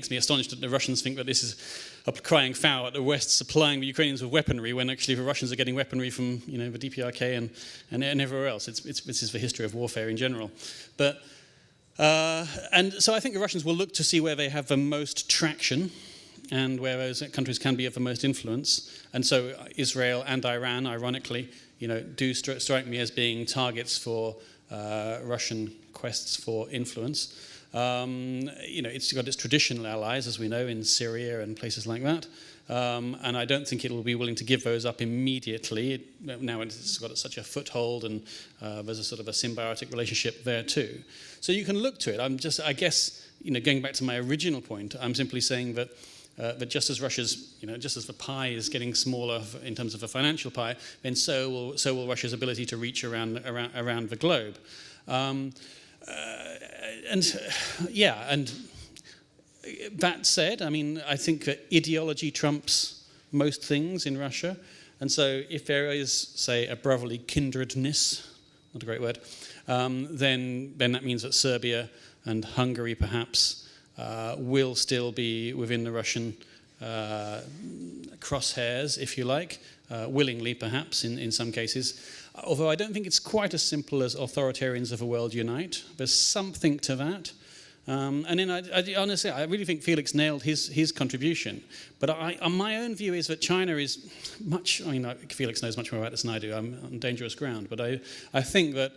me astonished that the Russians think that this is a crying foul at the West supplying the Ukrainians with weaponry, when actually the Russians are getting weaponry from, the DPRK and everywhere else. This is the history of warfare in general, but. And so I think the Russians will look to see where they have the most traction and where those countries can be of the most influence. And so Israel and Iran, ironically, do strike me as being targets for Russian quests for influence. It's got its traditional allies, as we know, in Syria and places like that. And I don't think it will be willing to give those up immediately. Now it's got such a foothold, and there's a sort of a symbiotic relationship there too. So you can look to it. I guess, going back to my original point, I'm simply saying that just as Russia's, just as the pie is getting smaller in terms of the financial pie, then so will Russia's ability to reach around the globe. And that said, I mean, I think that ideology trumps most things in Russia. And so if there is, say, a brotherly kindredness, not a great word, then that means that Serbia and Hungary perhaps will still be within the Russian crosshairs, if you like, willingly perhaps in some cases. Although I don't think it's quite as simple as authoritarians of the world unite. There's something to that. And then I honestly, I really think Felix nailed his contribution. But my own view is that China is much, Felix knows much more about this than I do. I'm on dangerous ground. But I think that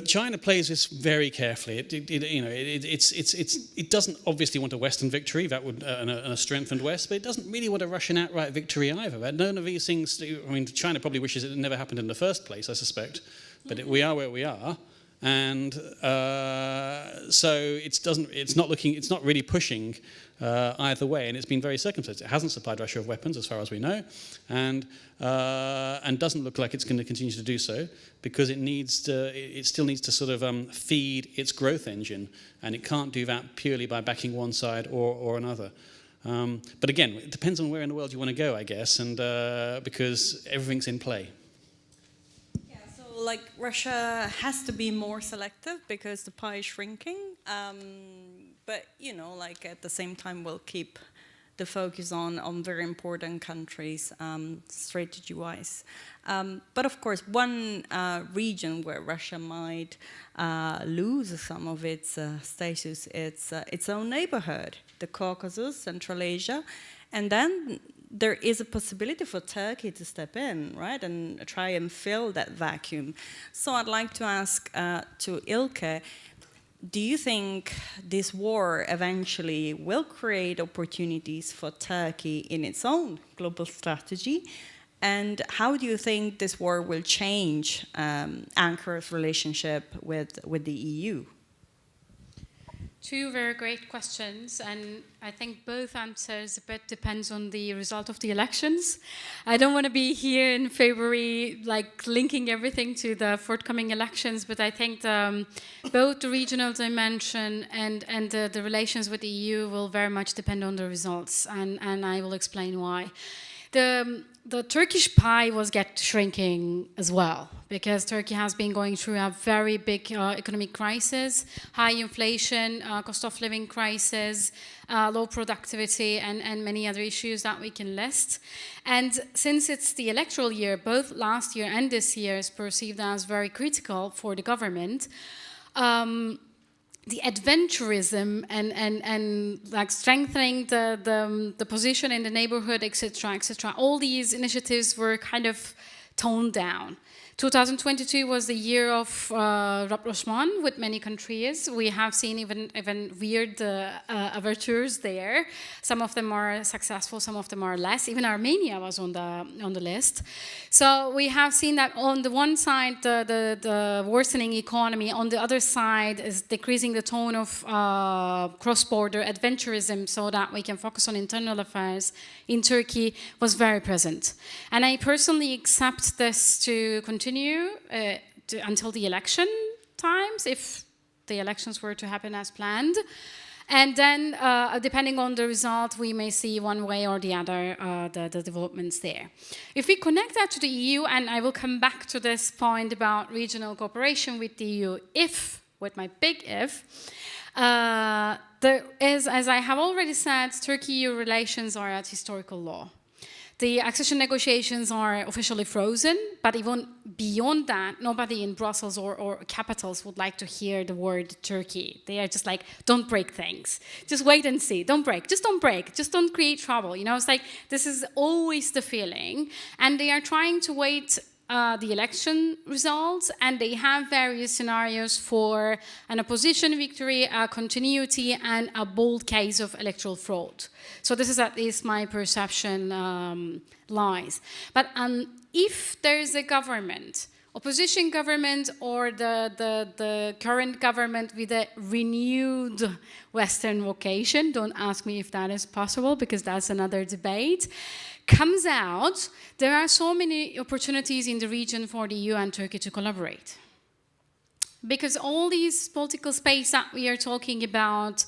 China plays this very carefully. It doesn't obviously want a Western victory, that would and a strengthened West, but it doesn't really want a Russian outright victory either. None of these things. China probably wishes it never happened in the first place, I suspect. But we are where we are. And so it's not really pushing either way, and it's been very circumspect. It hasn't supplied Russia with weapons, as far as we know, and doesn't look like it's going to continue to do so, because it still needs to sort of feed its growth engine, and it can't do that purely by backing one side or another. But again, it depends on where in the world you want to go, I guess, and because everything's in play.
Like Russia has to be more selective because the pie is shrinking, but at the same time we'll keep the focus on very important countries strategy-wise. But of course, one region where Russia might lose some of its status, its own neighborhood, the Caucasus, Central Asia, and then there is a possibility for Turkey to step in, right, and try and fill that vacuum. So I'd like to ask to Ilke, do you think this war eventually will create opportunities for Turkey in its own global strategy? And how do you think this war will change Ankar's relationship with the EU?
Two very great questions, and I think both answers a bit depends on the result of the elections. I don't want to be here in February linking everything to the forthcoming elections, but I think both the regional dimension and the relations with the EU will very much depend on the results, and I will explain why. The Turkish pie was shrinking as well, because Turkey has been going through a very big economic crisis, high inflation, cost of living crisis, low productivity, and many other issues that we can list. And since it's the electoral year, both last year and this year is perceived as very critical for the government, the adventurism and like strengthening the position in the neighborhood, etc., all these initiatives were kind of toned down. 2022 was the year of rapprochement with many countries. We have seen even weird overtures there. Some of them are successful, some of them are less. Even Armenia was on the list. So we have seen that on the one side, the worsening economy, on the other side is decreasing the tone of cross-border adventurism so that we can focus on internal affairs in Turkey was very present. And I personally accept this to continue until the election times, if the elections were to happen as planned. And then, depending on the result, we may see one way or the other the developments there. If we connect that to the EU, and I will come back to this point about regional cooperation with the EU, with my big if, there is, as I have already said, Turkey-EU relations are at historical law. The accession negotiations are officially frozen, but even beyond that, nobody in Brussels or capitals would like to hear the word Turkey. They are just like, don't break things. Just wait and see. Don't break. Just don't break. Just don't create trouble. You know, it's like, this is always the feeling. And they are trying to wait the election results, and they have various scenarios for an opposition victory, a continuity, and a bold case of electoral fraud. So this is at least my perception lies. But if there is a government, opposition government, or the current government with a renewed Western vocation, don't ask me if that is possible, because that's another debate, comes out, there are so many opportunities in the region for the EU and Turkey to collaborate. Because all these political space that we are talking about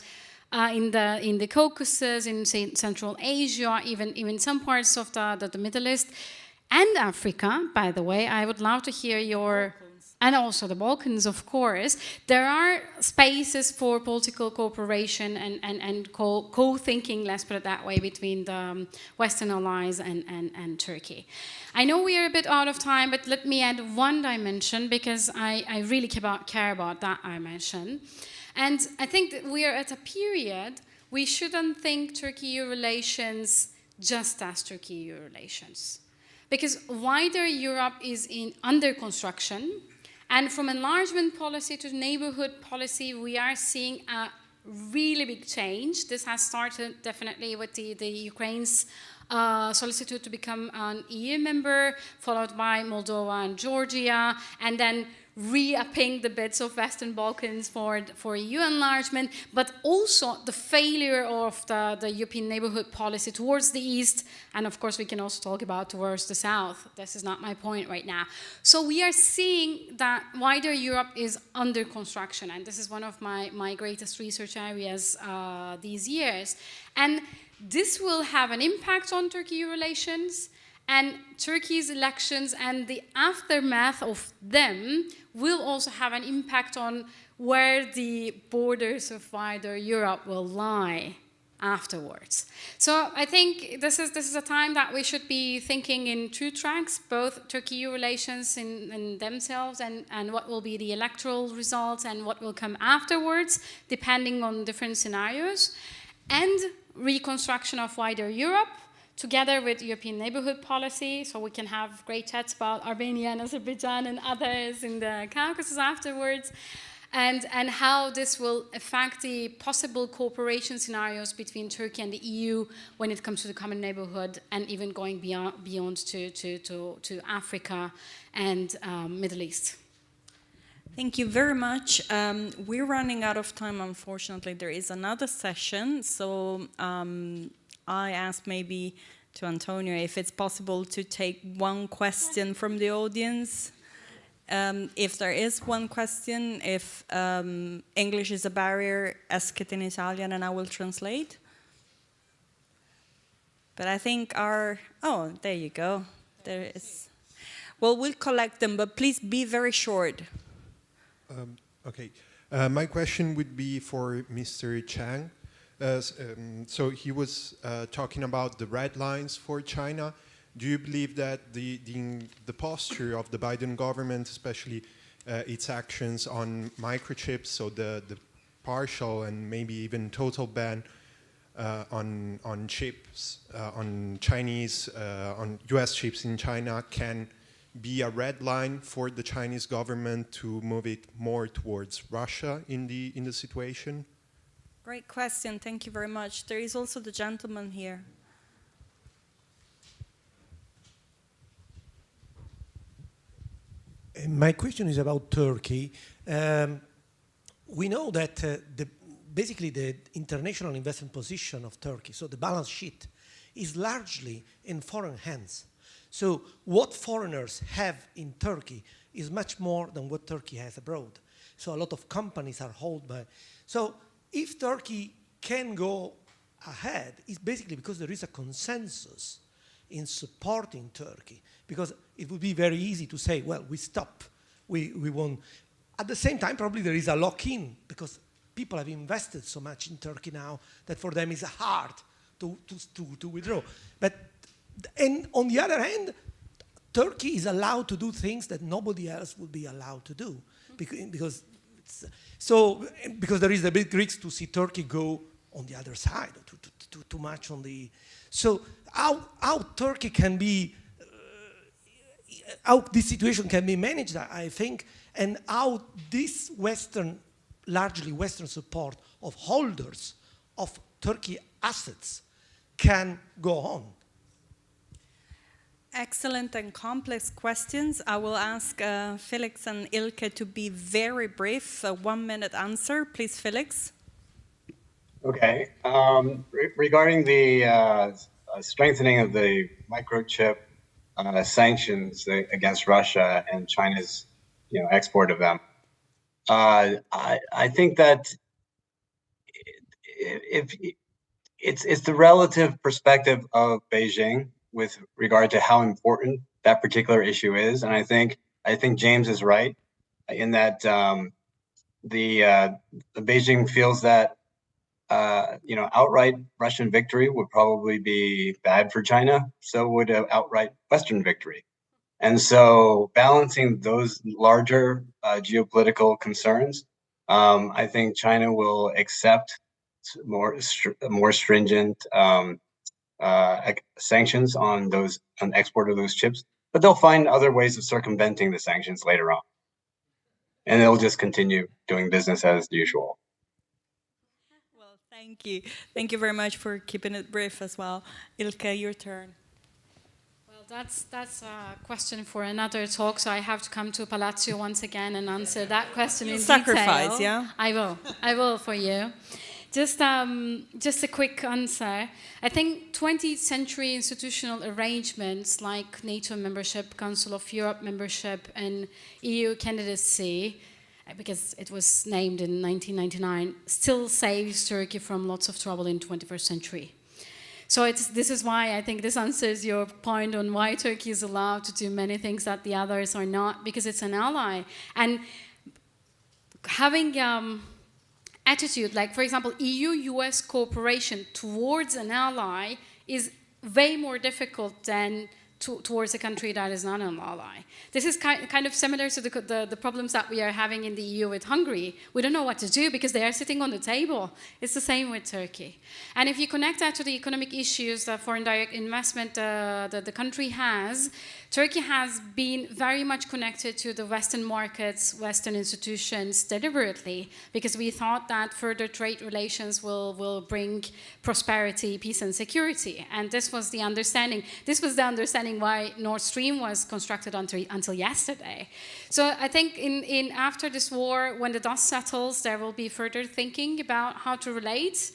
in the Caucasus, in Central Asia, even some parts of the Middle East, and Africa, by the way, I would love to hear your... And also the Balkans, of course. There are spaces for political cooperation and co-thinking, let's put it that way, between the Western allies and Turkey. I know we are a bit out of time, but let me add one dimension, because I really care about that dimension. And I think that we are at a period, we shouldn't think Turkey-EU relations just as Turkey-EU relations. Because wider Europe is under construction. And from enlargement policy to neighborhood policy, we are seeing a really big change. This has started definitely with the Ukraine's solicitude to become an EU member, followed by Moldova and Georgia, and then re-upping the bids of Western Balkans for EU enlargement, but also the failure of the European neighborhood policy towards the east, and of course we can also talk about towards the south. This is not my point right now. So we are seeing that wider Europe is under construction, and this is one of my greatest research areas these years. And this will have an impact on Turkey-EU relations, and Turkey's elections and the aftermath of them will also have an impact on where the borders of wider Europe will lie afterwards. So I think this is a time that we should be thinking in two tracks, both Turkey-EU relations in themselves and what will be the electoral results and what will come afterwards, depending on different scenarios, and reconstruction of wider Europe, together with European neighborhood policy, so we can have great chats about Armenia and Azerbaijan and others in the Caucasus afterwards, and how this will affect the possible cooperation scenarios between Turkey and the EU when it comes to the common neighborhood, and even going beyond to Africa and Middle East.
Thank you very much. We're running out of time, unfortunately. There is another session, so I asked maybe to Antonio if it's possible to take one question from the audience. If there is one question, if English is a barrier, ask it in Italian and I will translate. But I think oh, there you go. There is. Well, we'll collect them, but please be very short.
Okay. My question would be for Mr. Chang. So he was talking about the red lines for China. Do you believe that the posture of the Biden government, especially its actions on microchips, so the partial and maybe even total ban on chips, on Chinese, on US chips in China, can be a red line for the Chinese government to move it more towards Russia in the situation?
Great question. Thank you very much. There is also the gentleman here.
My question is about Turkey. We know that basically the international investment position of Turkey, so the balance sheet, is largely in foreign hands. So what foreigners have in Turkey is much more than what Turkey has abroad. So a lot of companies are held by. So if Turkey can go ahead, it's basically because there is a consensus in supporting Turkey. Because it would be very easy to say, well, we stop, we won't. At the same time, probably there is a lock-in, because people have invested so much in Turkey now that for them it's hard to withdraw. And on the other hand, Turkey is allowed to do things that nobody else would be allowed to do. Because there is a big risk to see Turkey go on the other side, too much on the... So how Turkey can be, how this situation can be managed, I think, and how this largely Western support of holders of Turkey assets can go on.
Excellent and complex questions. I will ask Felix and Ilke to be very brief. A 1-minute answer. Please, Felix.
Okay. Regarding the strengthening of the microchip sanctions against Russia and China's export of them, I think that if it's the relative perspective of Beijing with regard to how important that particular issue is, and I think James is right in that the Beijing feels that outright Russian victory would probably be bad for China. So would an outright Western victory, and so balancing those larger geopolitical concerns, I think China will accept more stringent sanctions on export of those chips, but they'll find other ways of circumventing the sanctions later on, and they'll just continue doing business as usual.
Well, thank you. Thank you very much for keeping it brief as well. Ilke, your turn.
Well, that's a question for another talk, so I have to come to Palazzo once again and answer that question in
sacrifice,
detail.
Yeah?
I will for you. Just a quick answer. I think 20th century institutional arrangements like NATO membership, Council of Europe membership, and EU candidacy, because it was named in 1999, still saves Turkey from lots of trouble in 21st century. So this is why I think this answers your point on why Turkey is allowed to do many things that the others are not, because it's an ally. And having attitude, like for example, EU-US cooperation towards an ally is way more difficult than towards a country that is not an ally. This is kind of similar to the problems that we are having in the EU with Hungary. We don't know what to do because they are sitting on the table. It's the same with Turkey. And if you connect that to the economic issues, the foreign direct investment that the country has, Turkey has been very much connected to the Western markets, Western institutions deliberately, because we thought that further trade relations will bring prosperity, peace, and security. And this was the understanding. This was the understanding why Nord Stream was constructed until yesterday. So I think after this war, when the dust settles, there will be further thinking about how to relate.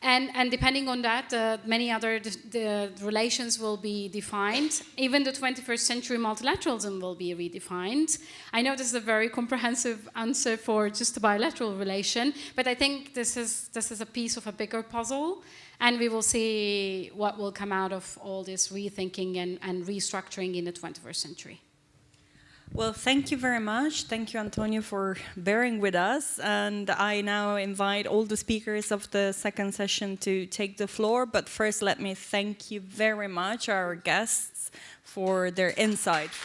And depending on that, many other the relations will be defined. Even the 21st century multilateralism will be redefined. I know this is a very comprehensive answer for just a bilateral relation, but I think this is a piece of a bigger puzzle. And we will see what will come out of all this rethinking and restructuring in the 21st century.
Well, thank you very much. Thank you, Antonio, for bearing with us. And I now invite all the speakers of the second session to take the floor. But first, let me thank you very much, our guests, for their insights.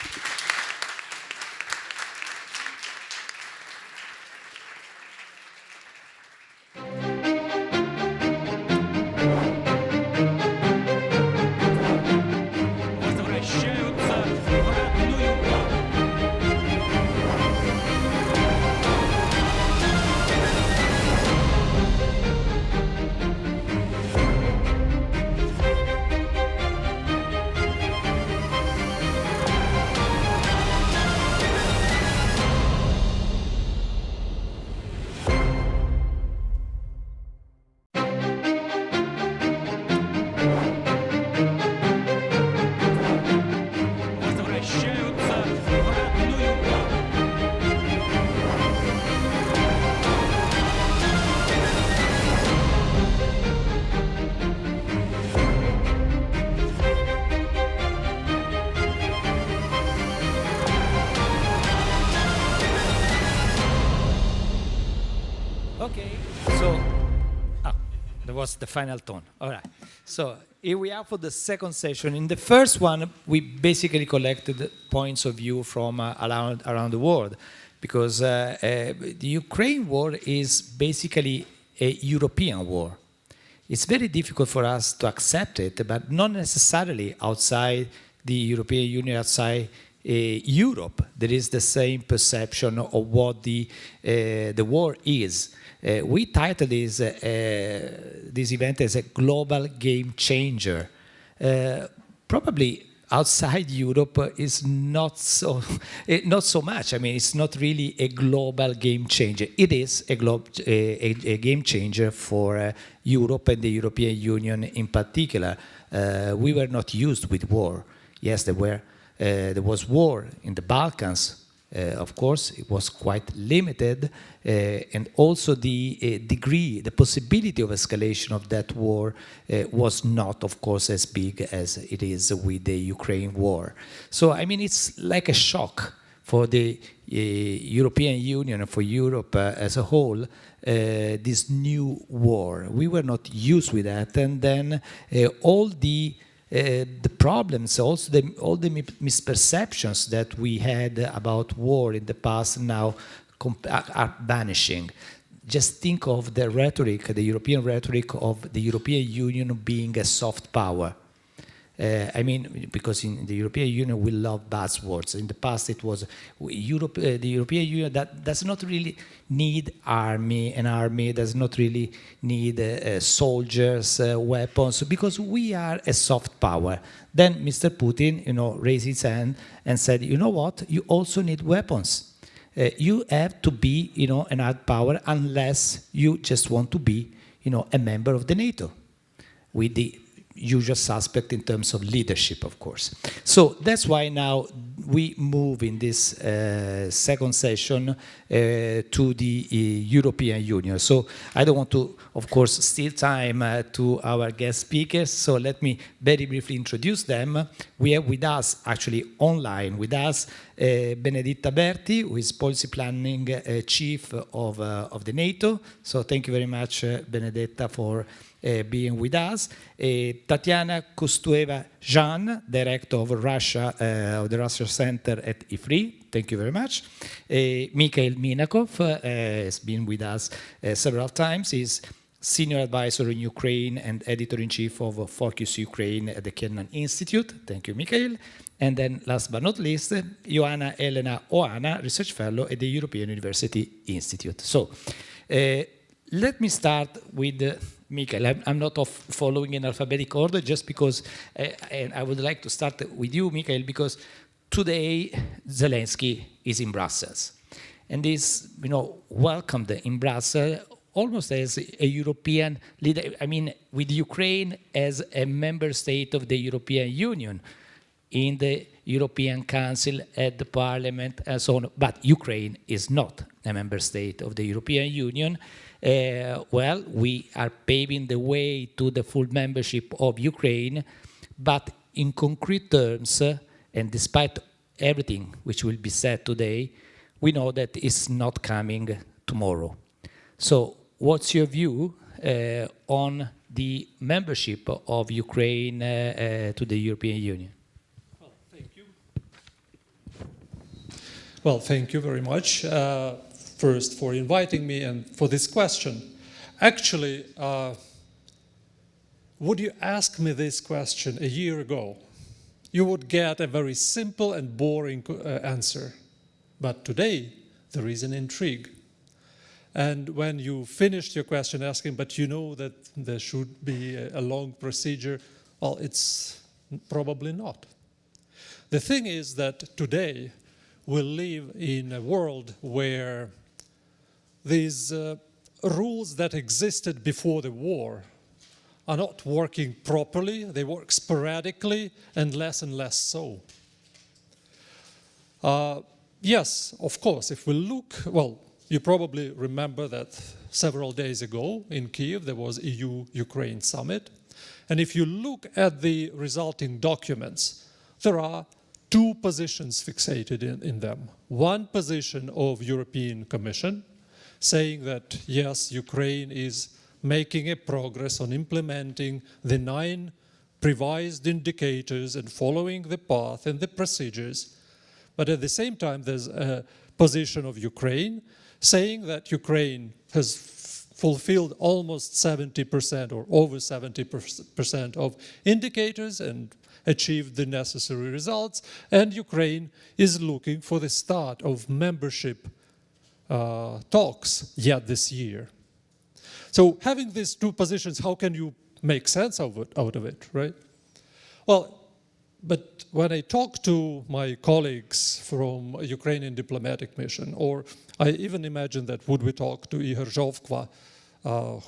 Was the final tone. All right. So here we are for the second session. In the first one, we basically collected points of view from around the world, because the Ukraine war is basically a European war. It's very difficult for us to accept it, but not necessarily outside the European Union, outside Europe. There is the same perception of what the war is. We titled this event as a global game changer. Probably outside Europe is not so much. I mean, it's not really a global game changer. It is a game changer for Europe and the European Union in particular. We were not used with war. Yes, there was war in the Balkans. Of course, it was quite limited, and also the degree, the possibility of escalation of that war was not, of course, as big as it is with the Ukraine war. So, I mean, it's like a shock for the European Union and for Europe as a whole, this new war. We were not used with that, and then all the problems, also all the misperceptions that we had about war in the past now are vanishing. Just think of the rhetoric, the European rhetoric of the European Union being a soft power. I mean, because in the European Union we love buzzwords. In the past it was Europe, the European Union that does not really need an army does not really need soldiers, weapons, because we are a soft power. Then Mr. Putin, raised his hand and said, you know what, you also need weapons. You have to be, an hard power unless you just want to be, a member of the NATO, with the usual suspect in terms of leadership, of course. So that's why now we move in this second session to the European Union. So I don't want to, of course, steal time to our guest speakers, so let me very briefly introduce them. We have with us, actually online with us, Benedetta Berti, who is Policy Planning Chief of the NATO. So thank you very much, Benedetta, for being with us. Tatiana Kastoueva-Jean, Director of Russia, of the Russia Center at Ifri. Thank you very much. Mikhail Minakov has been with us several times. He's Senior Advisor in Ukraine and Editor-in-Chief of Focus Ukraine at the Kennan Institute. Thank you, Mikhail. And then, last but not least, Ioana-Elena Oana, Research Fellow at the European University Institute. So, let me start with Mikhail. I'm not following in alphabetic order, just because, and I would like to start with you, Mikhail, because today Zelensky is in Brussels, and is, welcomed in Brussels almost as a European leader. I mean, with Ukraine as a member state of the European Union, in the European Council, at the Parliament, and so on. But Ukraine is not a member state of the European Union. well, we are paving the way to the full membership of Ukraine, but in concrete terms, and despite everything which will be said today, we know that it's not coming tomorrow. So what's your view on the membership of Ukraine to the European Union?
Well, thank you. Well, thank you very much, first for inviting me and for this question. Actually, would you ask me this question a year ago, you would get a very simple and boring answer. But today, there is an intrigue. And when you finished your question asking, but you know that there should be a long procedure, well, it's probably not. The thing is that today we live in a world where these rules that existed before the war are not working properly, they work sporadically and less so. Yes, of course, if we look, well, you probably remember that several days ago in Kiev there was EU-Ukraine summit. And if you look at the resulting documents, there are two positions fixated in them. One position of European Commission saying that, yes, Ukraine is making a progress on implementing the 9 revised indicators and following the path and the procedures. But at the same time, there's a position of Ukraine saying that Ukraine has fulfilled almost 70% or over 70% of indicators and achieved the necessary results, and Ukraine is looking for the start of membership talks yet this year. So having these two positions, how can you make sense out of it, right? Well, but when I talk to my colleagues from a Ukrainian diplomatic mission, or I even imagine that would we talk to Ihor Zhovkva,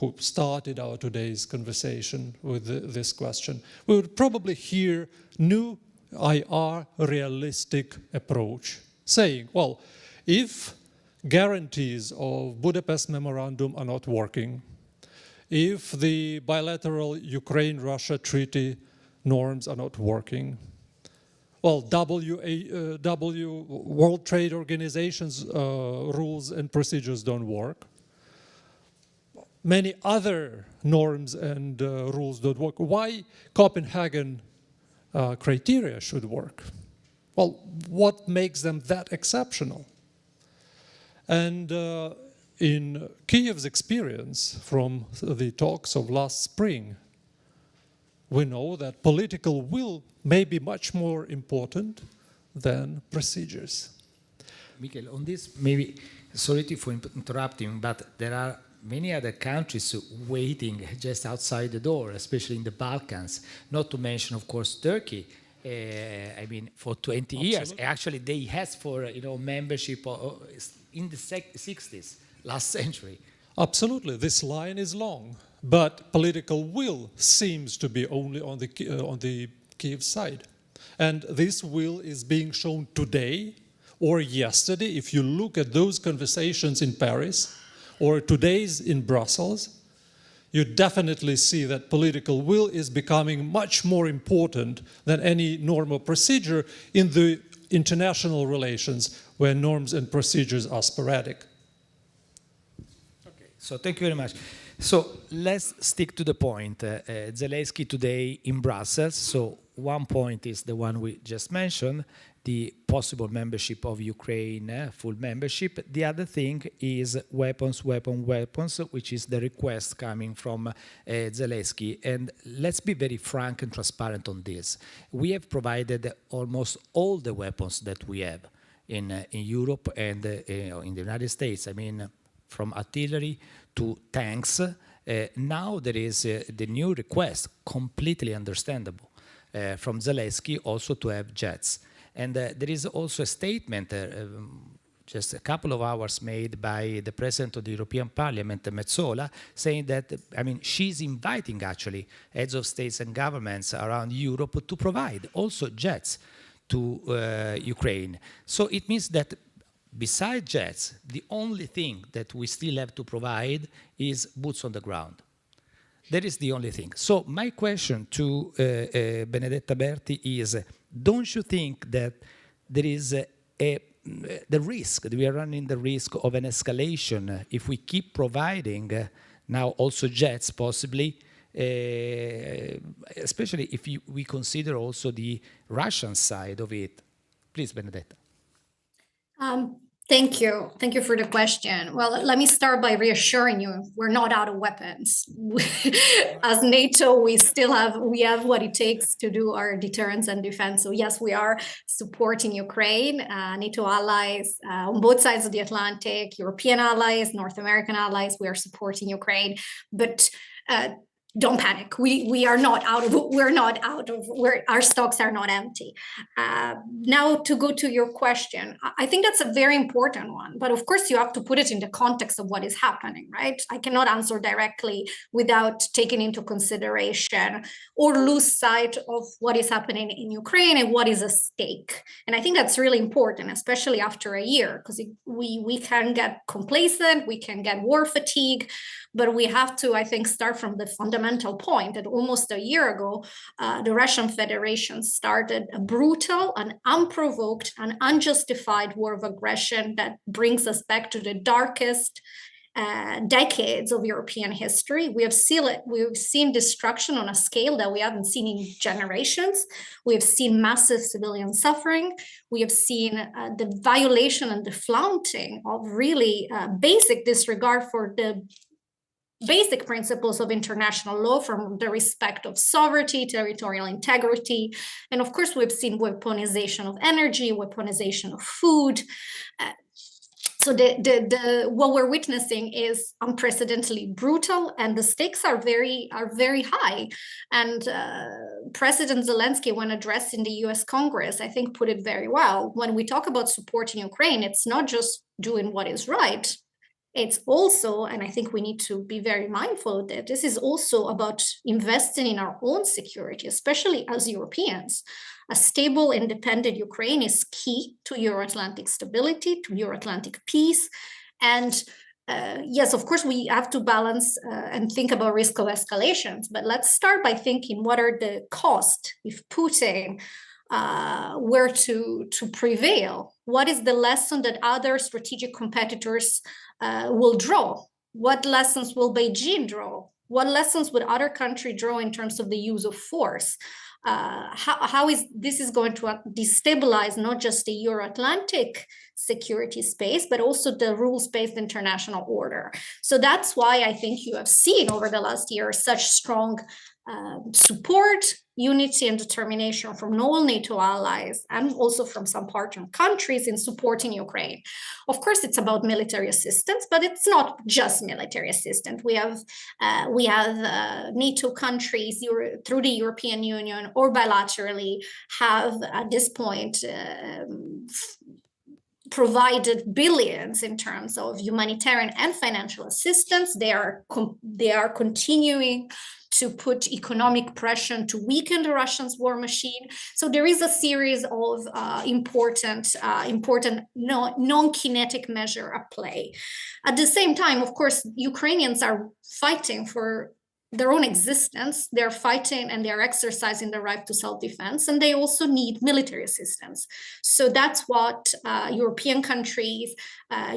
who started our today's conversation with this question, we would probably hear new IR realistic approach, saying, well, if guarantees of Budapest Memorandum are not working, if the bilateral Ukraine-Russia treaty norms are not working, well, World Trade Organization's rules and procedures don't work, many other norms and rules don't work, why Copenhagen criteria should work? Well, what makes them that exceptional? And in Kiev's experience from the talks of last spring, we know that political will may be much more important than procedures.
Mikhail, on this, maybe, sorry for interrupting, but there are many other countries waiting just outside the door, especially in the Balkans, not to mention, of course, Turkey. I mean, for 20 years, actually, they asked for membership in the 60s, last century.
Absolutely, this line is long, but political will seems to be only on the Kiev side. And this will is being shown today or yesterday. If you look at those conversations in Paris or today's in Brussels, you definitely see that political will is becoming much more important than any normal procedure in the international relations where norms and procedures are sporadic.
Okay, so thank you very much. So let's stick to the point. Zelensky today in Brussels. So one point is the one we just mentioned, the possible membership of Ukraine, full membership. The other thing is weapons, which is the request coming from Zelensky. And let's be very frank and transparent on this. We have provided almost all the weapons that we have in Europe and in the United States. I mean, from artillery to tanks. Now there is the new request, completely understandable, from Zelensky also to have jets. And there is also a statement just a couple of hours made by the President of the European Parliament, Metsola, saying that, I mean, she's inviting actually heads of states and governments around Europe to provide also jets to Ukraine. So it means that besides jets, the only thing that we still have to provide is boots on the ground. That is the only thing. So my question to Benedetta Berti is, don't you think that there is the risk, that we are running the risk of an escalation if we keep providing now also jets possibly, especially if we consider also the Russian side of it? Please, Benedetta.
Thank you. Thank you for the question. Well, let me start by reassuring you, we're not out of weapons. As NATO, we have what it takes to do our deterrence and defense. So yes, we are supporting Ukraine, NATO allies on both sides of the Atlantic, European allies, North American allies, we are supporting Ukraine. But don't panic. We're not out of, our stocks are not empty. Now to go to your question, I think that's a very important one, but of course you have to put it in the context of what is happening, right? I cannot answer directly without taking into consideration or lose sight of what is happening in Ukraine and what is at stake. And I think that's really important, especially after a year, because we can get complacent, we can get war fatigue, but we have to, I think, start from the fundamental point that almost a year ago, the Russian Federation started a brutal and unprovoked and unjustified war of aggression that brings us back to the darkest decades of European history. We've seen destruction on a scale that we haven't seen in generations. We have seen massive civilian suffering. We have seen the violation and the flaunting of really basic disregard for the basic principles of international law, from the respect of sovereignty, territorial integrity. And of course, we've seen weaponization of energy, weaponization of food. So what we're witnessing is unprecedentedly brutal, and the stakes are very high. And President Zelensky, when addressing the US Congress, I think put it very well. When we talk about supporting Ukraine, it's not just doing what is right. It's also, and I think we need to be very mindful that this is also about investing in our own security, especially as Europeans. A stable, independent Ukraine is key to Euro-Atlantic stability, to Euro-Atlantic peace. And yes, of course, we have to balance and think about risk of escalations, but let's start by thinking what are the costs if Putin were to prevail? What is the lesson that other strategic competitors will draw? What lessons will Beijing draw? What lessons would other countries draw in terms of the use of force? How is this going to destabilize not just the Euro-Atlantic security space, but also the rules-based international order? So that's why I think you have seen over the last year such strong support, unity, and determination from all NATO allies and also from some partner countries in supporting Ukraine. Of course, it's about military assistance, but it's not just military assistance. We have NATO countries through the European Union or bilaterally have at this point provided billions in terms of humanitarian and financial assistance. They are continuing to put economic pressure to weaken the Russian war machine. So there is a series of important non-kinetic measures at play. At the same time, of course, Ukrainians are fighting for their own existence. They're fighting and they're exercising the right to self-defense, and they also need military assistance. So that's what European countries,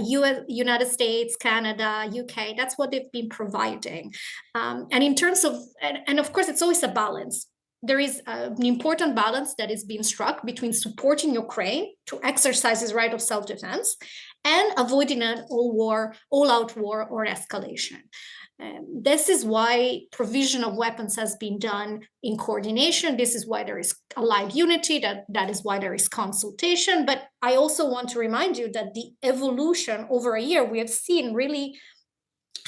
United States, Canada, UK, that's what they've been providing. And in terms of, and of course, it's always a balance. There is an important balance that is being struck between supporting Ukraine to exercise its right of self-defense and avoiding an all-out war or escalation. This is why provision of weapons has been done in coordination. This is why there is allied unity, that is why there is consultation. But I also want to remind you that the evolution over a year, we have seen really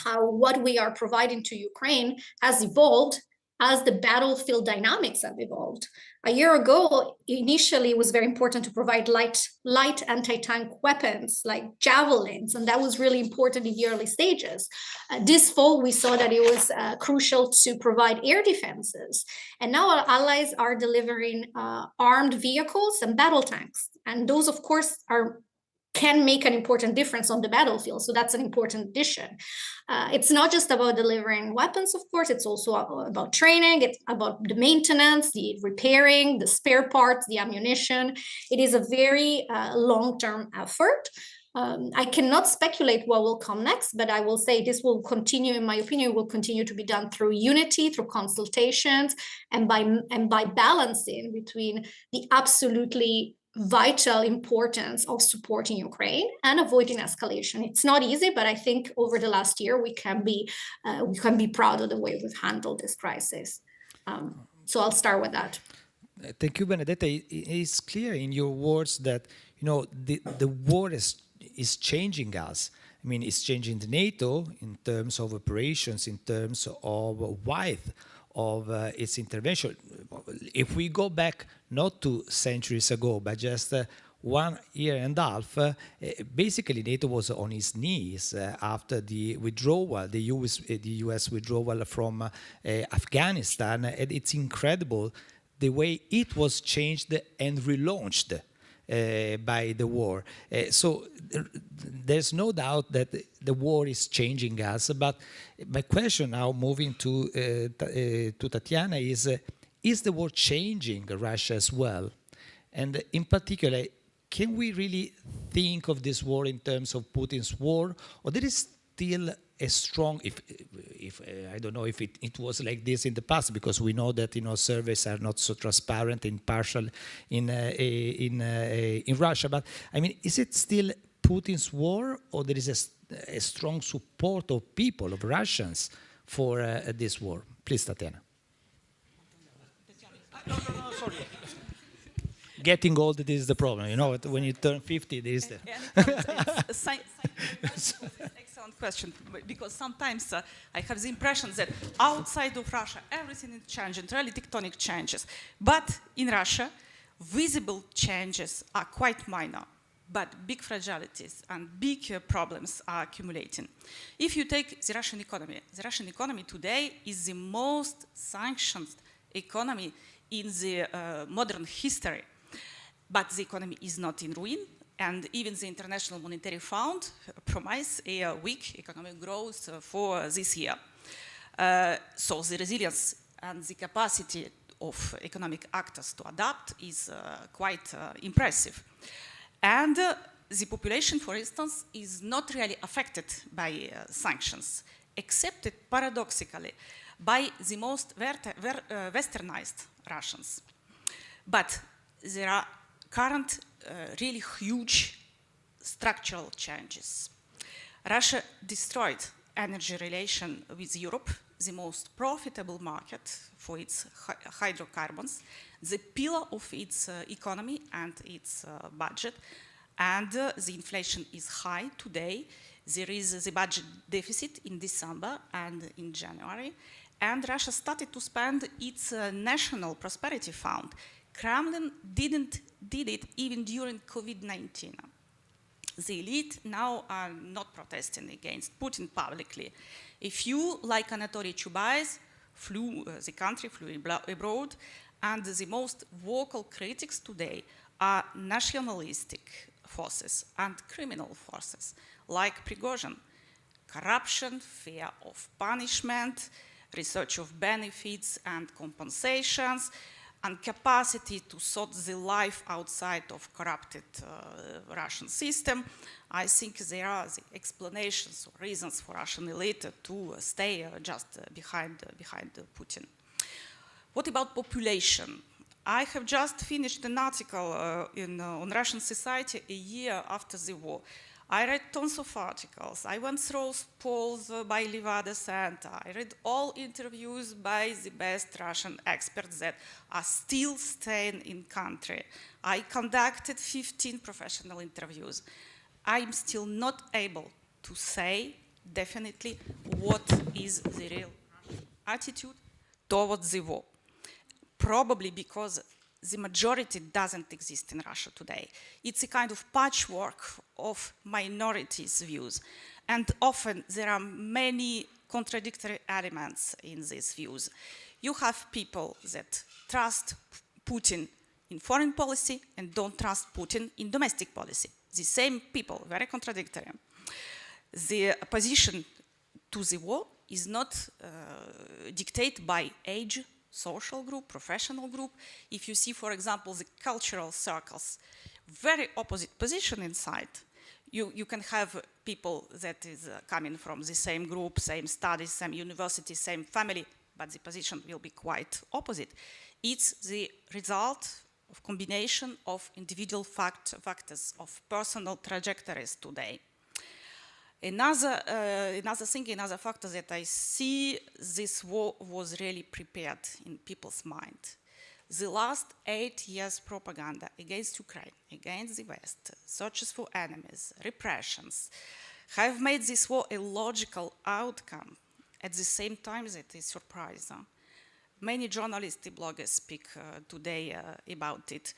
how what we are providing to Ukraine has evolved as the battlefield dynamics have evolved. A year ago, initially, it was very important to provide light anti-tank weapons like javelins, and that was really important in the early stages. This fall, we saw that it was crucial to provide air defenses. And now our allies are delivering armed vehicles and battle tanks. And those, of course, are can make an important difference on the battlefield. So that's an important addition. It's not just about delivering weapons, of course, it's also about training, it's about the maintenance, the repairing, the spare parts, the ammunition. It is a very long-term effort. I cannot speculate what will come next, but I will say this will continue, in my opinion, will continue to be done through unity, through consultations, and by balancing between the absolutely vital importance of supporting Ukraine and avoiding escalation. It's not easy, but I think over the last year we can be proud of the way we've handled this crisis. So I'll start with that.
Thank you, Benedetta. It's clear in your words that the war is changing us. I mean, it's changing the NATO in terms of operations, in terms of width of its intervention. If we go back not 2 centuries ago, but just 1 year and a half, basically NATO was on its knees after the withdrawal, the US withdrawal from Afghanistan, and it's incredible the way it was changed and relaunched by the war. So there's no doubt that the war is changing us. But my question now, moving to Tatiana, is the war changing Russia as well? And in particular, can we really think of this war in terms of Putin's war, or there is still a strong, if I don't know if it was like this in the past, because we know that surveys are not so transparent and impartial in Russia. But I mean, is it still Putin's war, or there is a strong support of people, of Russians, for this war? Please, Tatiana. No, sorry. Getting old, this is the problem. When you turn 50, this is the...
Excellent question, because sometimes I have the impression that outside of Russia, everything is changing, really tectonic changes. But in Russia, visible changes are quite minor, but big fragilities and big problems are accumulating. If you take the Russian economy today is the most sanctioned economy in the modern history. But the economy is not in ruin, and even the International Monetary Fund promises a weak economic growth for this year. So the resilience and the capacity of economic actors to adapt is quite impressive. And the population, for instance, is not really affected by sanctions, except paradoxically by the most westernized Russians. But there are current really huge structural changes. Russia destroyed energy relation with Europe, the most profitable market for its hydrocarbons, the pillar of its economy and its budget, and the inflation is high today. There is the budget deficit in December and in January, and Russia started to spend its national prosperity fund. Kremlin did it even during COVID-19. The elite now are not protesting against Putin publicly. A few, like Anatoly Chubais, flew abroad, and the most vocal critics today are nationalistic forces and criminal forces, like Prigozhin. Corruption, fear of punishment, research of benefits and compensations, and capacity to sort the life outside of corrupted Russian system. I think there are the explanations or reasons for Russian elite to stay just behind Putin. What about population? I have just finished an article on Russian society a year after the war. I read tons of articles. I went through polls by Levada Center. I read all interviews by the best Russian experts that are still staying in country. I conducted 15 professional interviews. I'm still not able to say definitely what is the real attitude towards the war. Probably because the majority doesn't exist in Russia today. It's a kind of patchwork of minorities' views. And often there are many contradictory elements in these views. You have people that trust Putin in foreign policy and don't trust Putin in domestic policy. the same people, very contradictory. The position to the war is not dictated by age, social group, professional group. If you see, for example, the cultural circles, very opposite position inside. You can have people that is coming from the same group, same studies, same university, same family, but the position will be quite opposite. It's the result of combination of individual factors, of personal trajectories today. Another thing, another factor that I see, this war was really prepared in people's mind. The last 8 years propaganda against Ukraine, against the West, searches for enemies, repressions, have made this war a logical outcome. At the same time, that is surprising. Many journalists and bloggers speak today about it.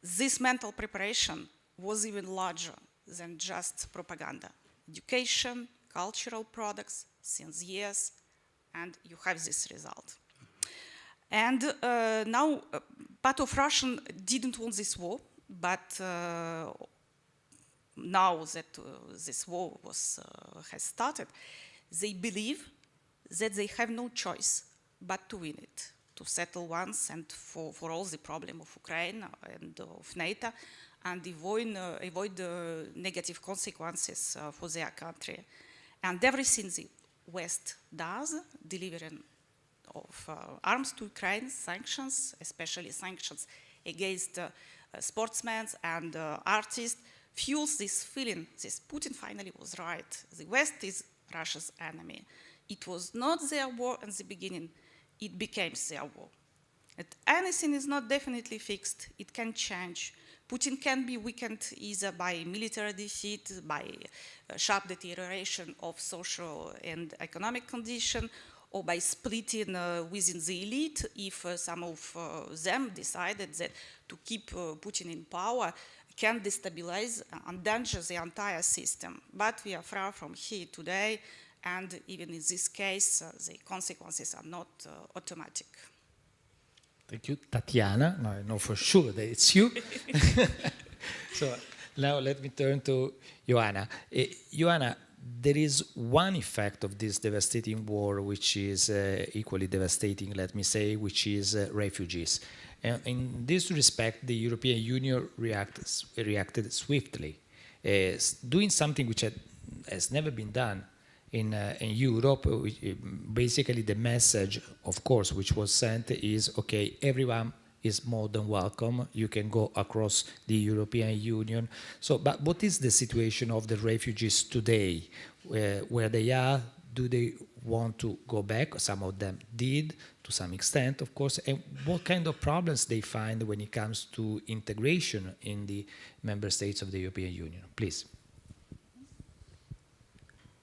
This mental preparation was even larger than just propaganda. Education, cultural products, since years, and you have this result. And now, part of Russians didn't want this war, but now that this war has started, they believe that they have no choice but to win it, to settle once and for all the problem of Ukraine and of NATO, and avoid negative consequences for their country. And everything the West does, delivering of arms to Ukraine, sanctions, especially sanctions against sportsmen and artists, fuels this feeling, this Putin finally was right. The West is Russia's enemy. It was not their war in the beginning, it became their war. And anything is not definitely fixed, it can change. Putin can be weakened either by military defeat, by sharp deterioration of social and economic condition, or by splitting within the elite if some of them decided that to keep Putin in power can destabilize and endanger the entire system. But we are far from here today, and even in this case, the consequences are not automatic.
Thank you, Tatiana. Now I know for sure that it's you. So now let me turn to Ioana. Ioana, there is one effect of this devastating war which is equally devastating, let me say, which is refugees. In this respect, the European Union reacted swiftly, doing something which has never been done in Europe. Basically, the message, of course, which was sent is, okay, everyone is more than welcome. You can go across the European Union. So, but what is the situation of the refugees today? Where they are? Do they want to go back? Some of them did, to some extent, of course. And what kind of problems they find when it comes to integration in the member states of the European Union? Please.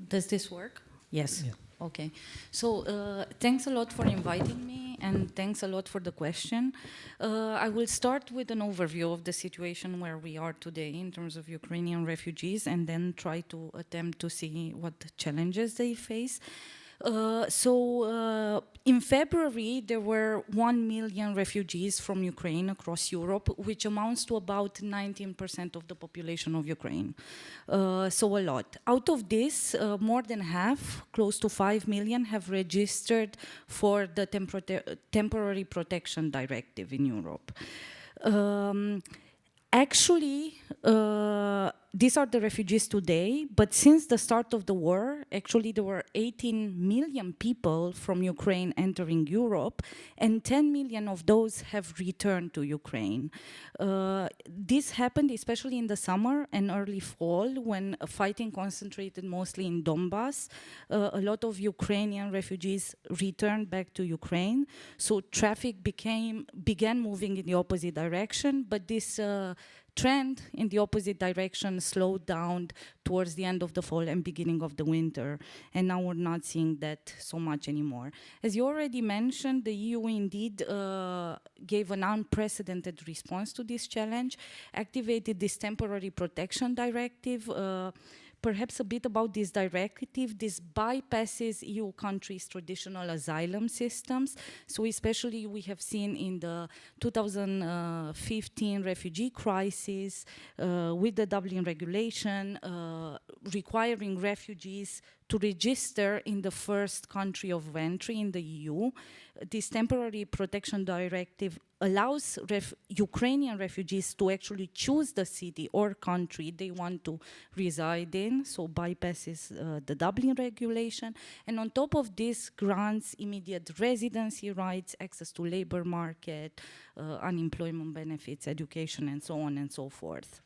Does this work? Yes. Yeah. Okay. So thanks a lot for inviting me, and thanks a lot for the question. I will start with an overview of the situation where we are today in terms of Ukrainian refugees, and then try to attempt to see what challenges they face. In February, there were 1 million refugees from Ukraine across Europe, which amounts to about 19% of the population of Ukraine. So a lot. Out of this, more than half, close to 5 million, have registered for the temporary protection directive in Europe. Actually, these are the refugees today, but since the start of the war, actually there were 18 million people from Ukraine entering Europe, and 10 million of those have returned to Ukraine. This happened especially in the summer and early fall, when fighting concentrated mostly in Donbass. A lot of Ukrainian refugees returned back to Ukraine, so traffic began moving in the opposite direction, but this trend in the opposite direction slowed down towards the end of the fall and beginning of the winter, and now we're not seeing that so much anymore. As you already mentioned, the EU indeed gave an unprecedented response to this challenge, activated this temporary protection directive, perhaps a bit about this directive. This bypasses EU countries' traditional asylum systems. So especially we have seen in the 2015 refugee crisis with the Dublin regulation requiring refugees to register in the first country of entry in the EU. This temporary protection directive allows Ukrainian refugees to actually choose the city or country they want to reside in, so bypasses the Dublin regulation. And on top of this, grants immediate residency rights, access to labor market, unemployment benefits, education, and so on and so forth.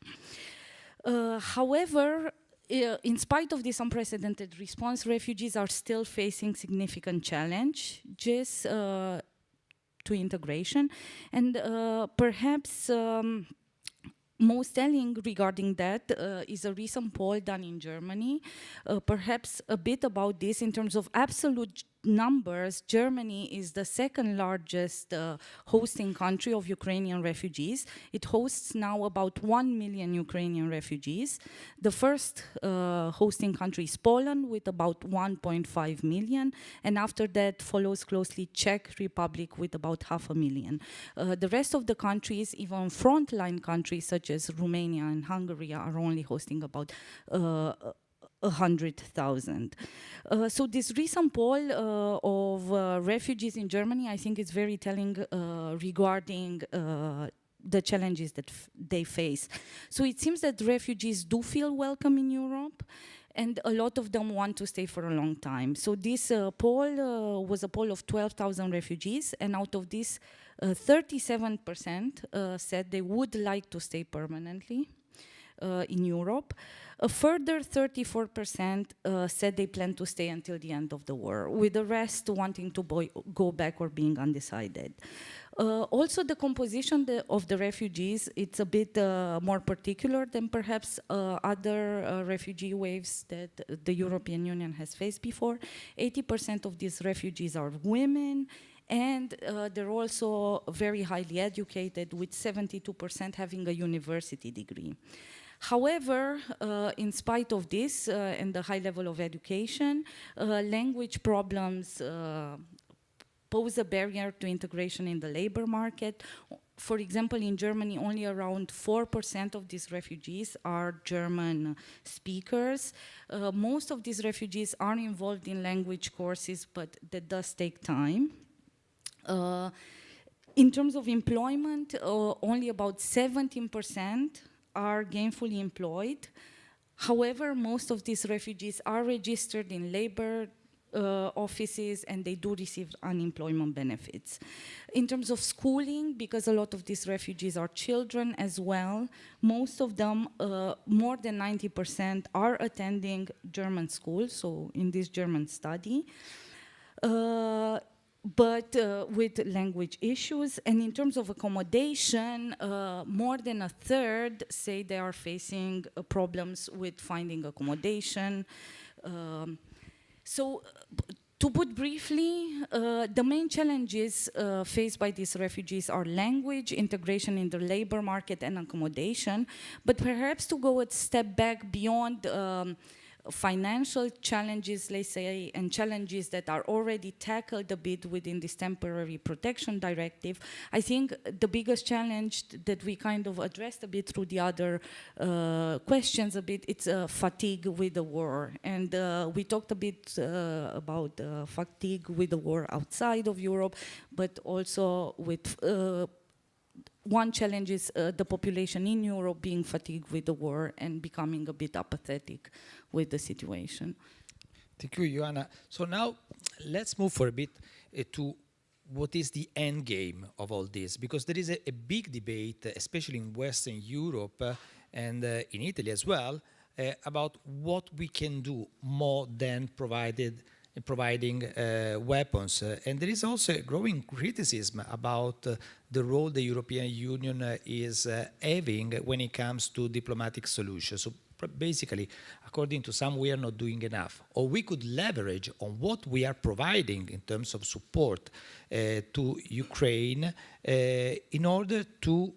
However, in spite of this unprecedented response, refugees are still facing significant challenges to integration. And perhaps most telling regarding that is a recent poll done in Germany. Perhaps a bit about this in terms of absolute numbers. Germany is the second largest hosting country of Ukrainian refugees. It hosts now about 1 million Ukrainian refugees. The first hosting country is Poland with about 1.5 million, and after that follows closely Czech Republic with about 500,000. The rest of the countries, even frontline countries such as Romania and Hungary, are only hosting about 100,000. So this recent poll of refugees in Germany, I think is very telling regarding the challenges that they face. So it seems that refugees do feel welcome in Europe, and a lot of them want to stay for a long time. So this poll was a poll of 12,000 refugees, and out of this, 37% said they would like to stay permanently in Europe. A further 34% said they plan to stay until the end of the war, with the rest wanting to go back or being undecided. Also, the composition of the refugees, it's a bit more particular than perhaps other refugee waves that the European Union has faced before. 80% of these refugees are women, and they're also very highly educated, with 72% having a university degree. However, in spite of this and the high level of education, language problems pose a barrier to integration in the labor market. For example, in Germany, only around 4% of these refugees are German speakers. Most of these refugees are involved in language courses, but that does take time. In terms of employment, only about 17% are gainfully employed. However, most of these refugees are registered in labor offices, and they do receive unemployment benefits. In terms of schooling, because a lot of these refugees are children as well, most of them, more than 90%, are attending German school, so in this German study. But with language issues. And in terms of accommodation, more than a third say they are facing problems with finding accommodation. So to put briefly, the main challenges faced by these refugees are language, integration in the labor market, and accommodation. But perhaps to go a step back beyond financial challenges, let's say, and challenges that are already tackled a bit within this temporary protection directive, I think the biggest challenge that we kind of addressed a bit through the other questions a bit, it's fatigue with the war. And we talked a bit about fatigue with the war outside of Europe, but also with one challenge is the population in Europe being fatigued with the war and becoming a bit apathetic with the situation.
Thank you, Ioana. So now let's move for a bit to what is the end game of all this, because there is a big debate, especially in Western Europe and in Italy as well, about what we can do more than providing weapons. And there is also a growing criticism about the role the European Union is having when it comes to diplomatic solutions. So basically, according to some, we are not doing enough. Or we could leverage on what we are providing in terms of support to Ukraine in order to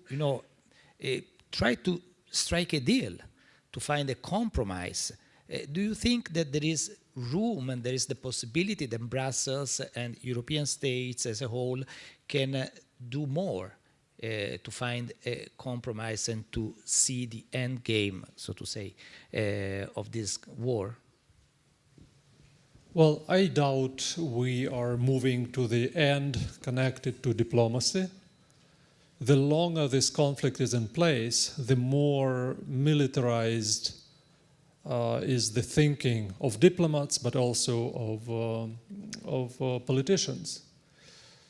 try to strike a deal, to find a compromise Do you think that there is room and there is the possibility that Brussels and European states as a whole can do more to find a compromise and to see the end game, so to say, of this war?
Well, I doubt we are moving to the end connected to diplomacy. The longer this conflict is in place, the more militarized is the thinking of diplomats, but also of politicians.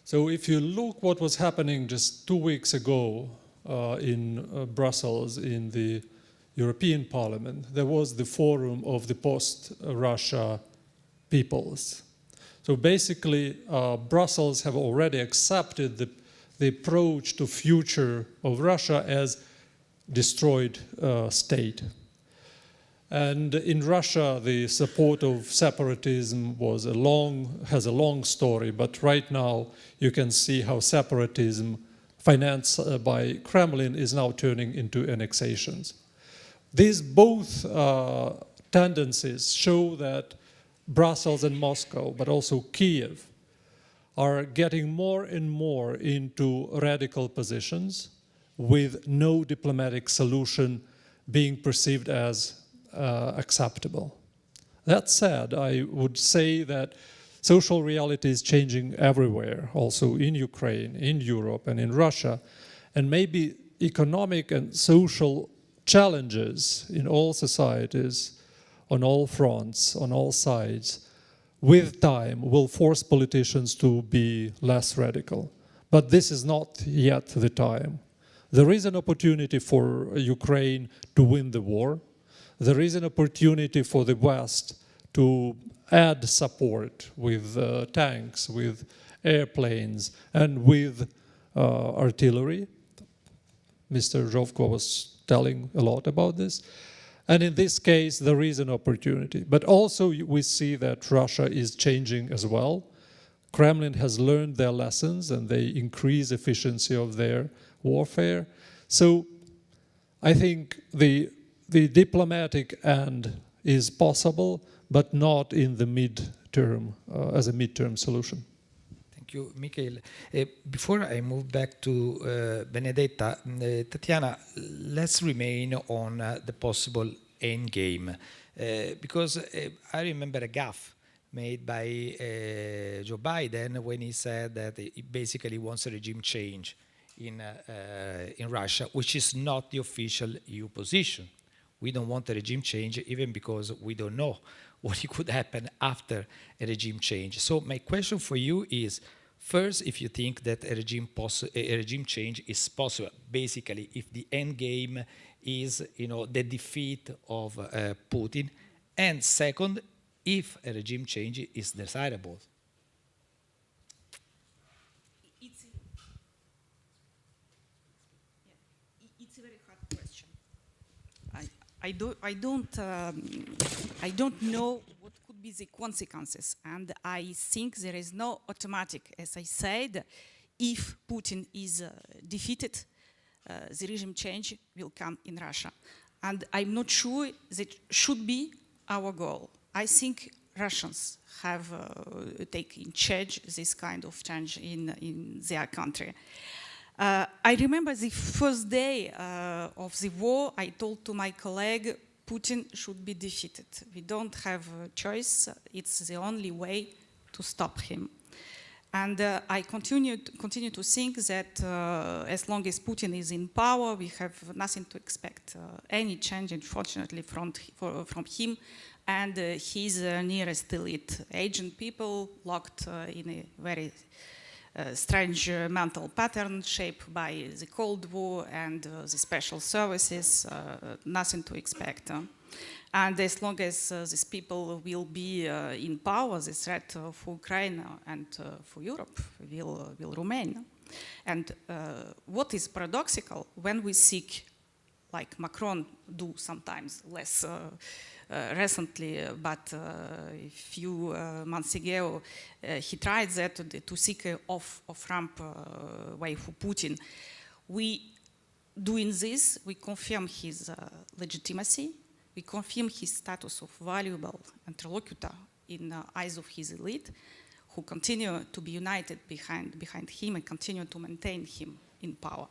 So if you look what was happening just 2 weeks ago in Brussels in the European Parliament, there was the forum of the post-Russia peoples. So basically, Brussels have already accepted the approach to future of Russia as destroyed state. And in Russia, the support of separatism has a long story, but right now you can see how separatism financed by Kremlin is now turning into annexations. These both tendencies show that Brussels and Moscow, but also Kiev, are getting more and more into radical positions with no diplomatic solution being perceived as acceptable. That said, I would say that social reality is changing everywhere, also in Ukraine, in Europe, and in Russia, and maybe economic and social challenges in all societies, on all fronts, on all sides, with time will force politicians to be less radical. But this is not yet the time. There is an opportunity for Ukraine to win the war. There is an opportunity for the West to add support with tanks, with airplanes, and with artillery. Mr. Zhovko was telling a lot about this. And in this case, there is an opportunity. But also we see that Russia is changing as well. Kremlin has learned their lessons and they increase efficiency of their warfare. So I think the diplomatic end is possible, but not in the mid-term, as a mid-term solution.
Thank you, Mikhail. Before I move back to Benedetta, Tatiana, let's remain on the possible end game. Because I remember a gaffe made by Joe Biden when he said that he basically wants a regime change in Russia, which is not the official EU position. We don't want a regime change even because we don't know what could happen after a regime change. So my question for you is, first, if you think that a regime change is possible, basically if the end game is the defeat of Putin, and second, if a regime change is desirable.
It's a very hard question. I don't know what could be the consequences, and I think there is no automatic. As I said, if Putin is defeated, the regime change will come in Russia, and I'm not sure that should be our goal. I think Russians have taken charge this kind of change in their country. I remember the first day of the war, I told to my colleague, Putin should be defeated. We don't have a choice. It's the only way to stop him. And I continue to think that as long as Putin is in power, we have nothing to expect any change, unfortunately, from him and his nearest elite agent people locked in a very strange mental pattern shaped by the Cold War and the special services, nothing to expect. And as long as these people will be in power, the threat for Ukraine and for Europe will remain. And what is paradoxical, when we seek, like Macron do sometimes, less recently, but a few months ago, he tried that to seek an off-ramp way for Putin. Doing this, we confirm his legitimacy, we confirm his status of valuable interlocutor in the eyes of his elite, who continue to be united behind him and continue to maintain him in power.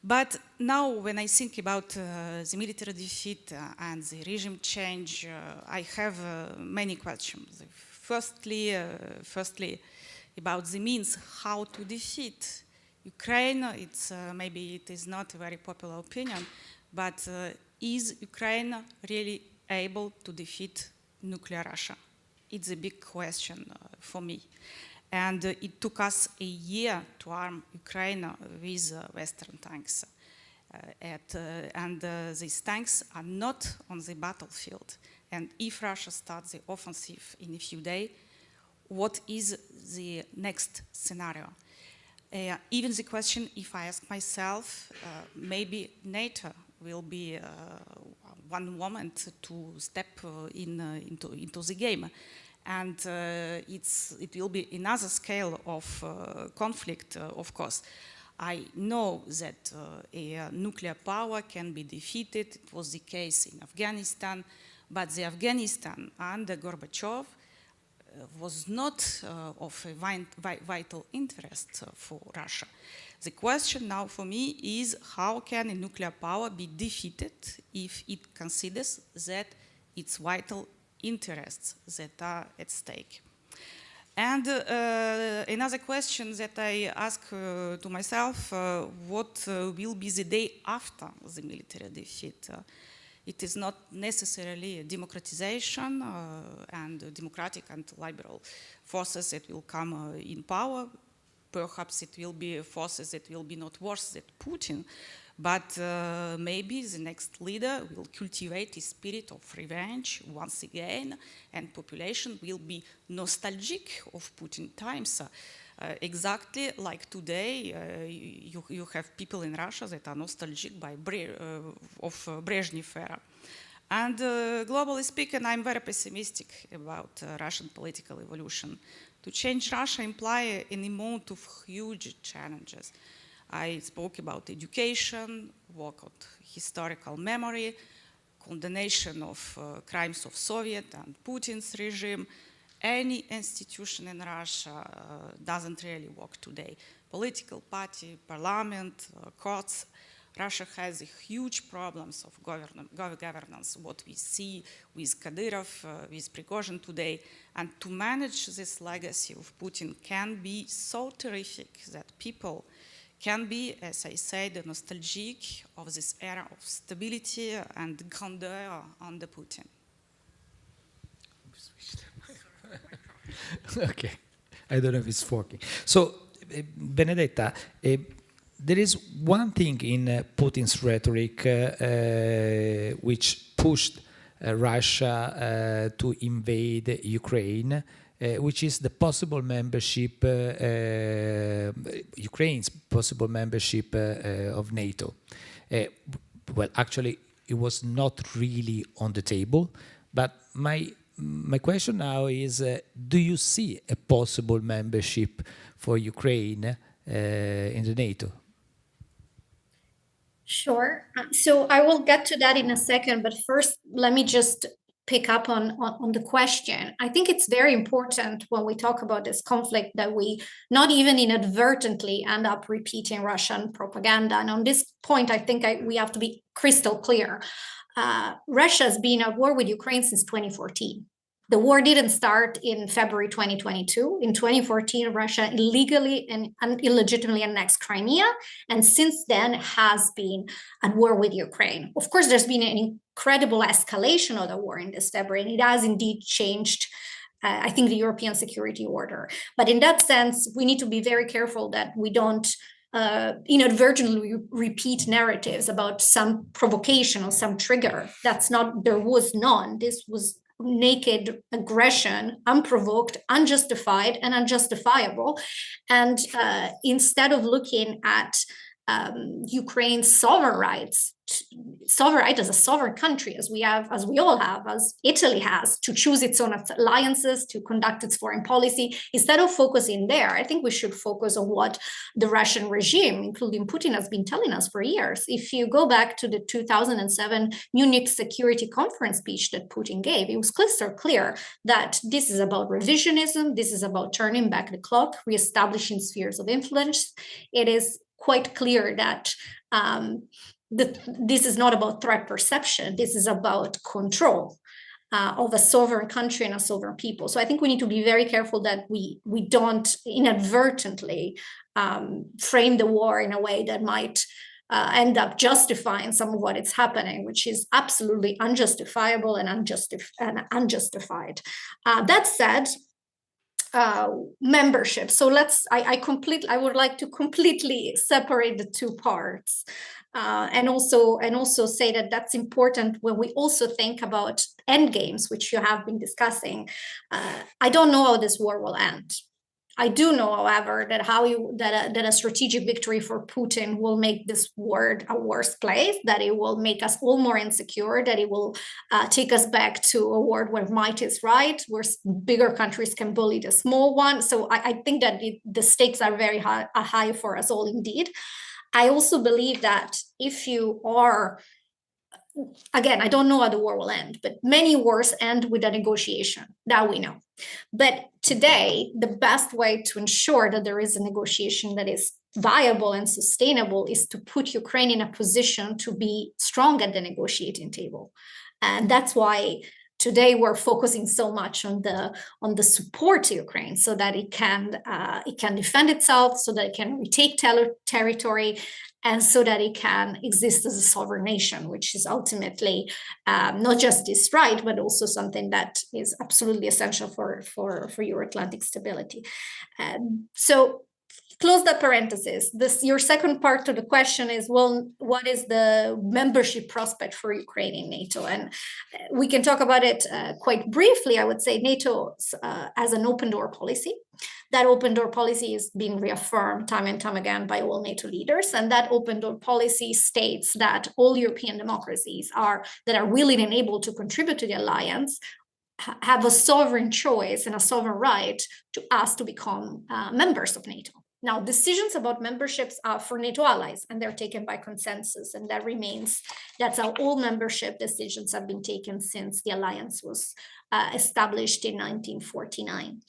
But now when I think about the military defeat and the regime change, I have many questions. Firstly, about the means how to defeat Ukraine. It's maybe it is not a very popular opinion, but is Ukraine really able to defeat nuclear Russia? It's a big question for me. And it took us a year to arm Ukraine with Western tanks. And these tanks are not on the battlefield. And if Russia starts the offensive in a few days, what is the next scenario? Even the question, if I ask myself, maybe NATO will be one moment to step into the game. And it will be another scale of conflict, of course. I know that a nuclear power can be defeated. It was the case in Afghanistan, but the Afghanistan under Gorbachev was not of a vital interest for Russia. The question now for me is how can a nuclear power be defeated if it considers that its vital interests that are at stake? And another question that I ask to myself, what will be the day after the military defeat? It is not necessarily a democratization and democratic and liberal forces that will come in power. Perhaps it will be forces that will be not worse than Putin, but maybe the next leader will cultivate a spirit of revenge once again, and population will be nostalgic of Putin times. Exactly like today, you have people in Russia that are nostalgic of Brezhnev era. And globally speaking, I'm very pessimistic about Russian political evolution. To change Russia implies an amount of huge challenges. I spoke about education, work on historical memory, condemnation of crimes of Soviet and Putin's regime. Any institution in Russia doesn't really work today. Political party, parliament, courts. Russia has huge problems of governance, what we see with Kadyrov, with Prigozhin today. And to manage this legacy of Putin can be so terrific that people can be, as I said, nostalgic of this era of stability and grandeur under Putin.
Okay, I don't know if it's working. So, Benedetta, there is one thing in Putin's rhetoric which pushed Russia to invade Ukraine, which is the possible membership, Ukraine's possible membership of NATO. Well, actually, it was not really on the table, but my question now is, do you see a possible membership for Ukraine in the NATO?
Sure. So I will get to that in a second, but first, let me just pick up on the question. I think it's very important when we talk about this conflict that we not even inadvertently end up repeating Russian propaganda. And on this point, I think we have to be crystal clear. Russia's been at war with Ukraine since 2014. The war didn't start in February 2022. In 2014, Russia illegally and illegitimately annexed Crimea, and since then has been at war with Ukraine. Of course, there's been an incredible escalation of the war in this February, and it has indeed changed, I think, the European security order. But in that sense, we need to be very careful that we don't inadvertently repeat narratives about some provocation or some trigger. That's not, there was none. This was naked aggression, unprovoked, unjustified, and unjustifiable. And instead of looking at Ukraine's sovereign rights, sovereign right as a sovereign country, as we all have, as Italy has, to choose its own alliances, to conduct its foreign policy. Instead of focusing there, I think we should focus on what the Russian regime, including Putin, has been telling us for years. If you go back to the 2007 Munich Security Conference speech that Putin gave, it was crystal clear that this is about revisionism, this is about turning back the clock, reestablishing spheres of influence. It is quite clear that this is not about threat perception. This is about control of a sovereign country and a sovereign people. So I think we need to be very careful that we don't inadvertently frame the war in a way that might end up justifying some of what is happening, which is absolutely unjustifiable and unjustified. That said, membership. So I would like to completely separate the two parts, and also say that that's important when we also think about end games, which you have been discussing. I don't know how this war will end. I do know, however, that a strategic victory for Putin will make this war a worse place, that it will make us all more insecure, that it will take us back to a world where might is right, where bigger countries can bully the small one. So I think that the stakes are very high for us all indeed. I also believe that if you are, again, I don't know how the war will end, but many wars end with a negotiation, that we know. But today, the best way to ensure that there is a negotiation that is viable and sustainable is to put Ukraine in a position to be strong at the negotiating table. And that's why today we're focusing so much on the support to Ukraine, so that it can defend itself, so that it can retake territory, and so that it can exist as a sovereign nation, which is ultimately not just this right, but also something that is absolutely essential for Euro-Atlantic stability. So close that parenthesis. Your second part to the question is, well, what is the membership prospect for Ukraine in NATO? And we can talk about it quite briefly. I would say NATO has an open door policy. That open door policy is being reaffirmed time and time again by all NATO leaders. And that open door policy states that all European democracies that are willing and able to contribute to the alliance have a sovereign choice and a sovereign right to ask to become members of NATO. Now, decisions about memberships are for NATO allies, and they're taken by consensus, and that's how all membership decisions have been taken since the alliance was established in 1949.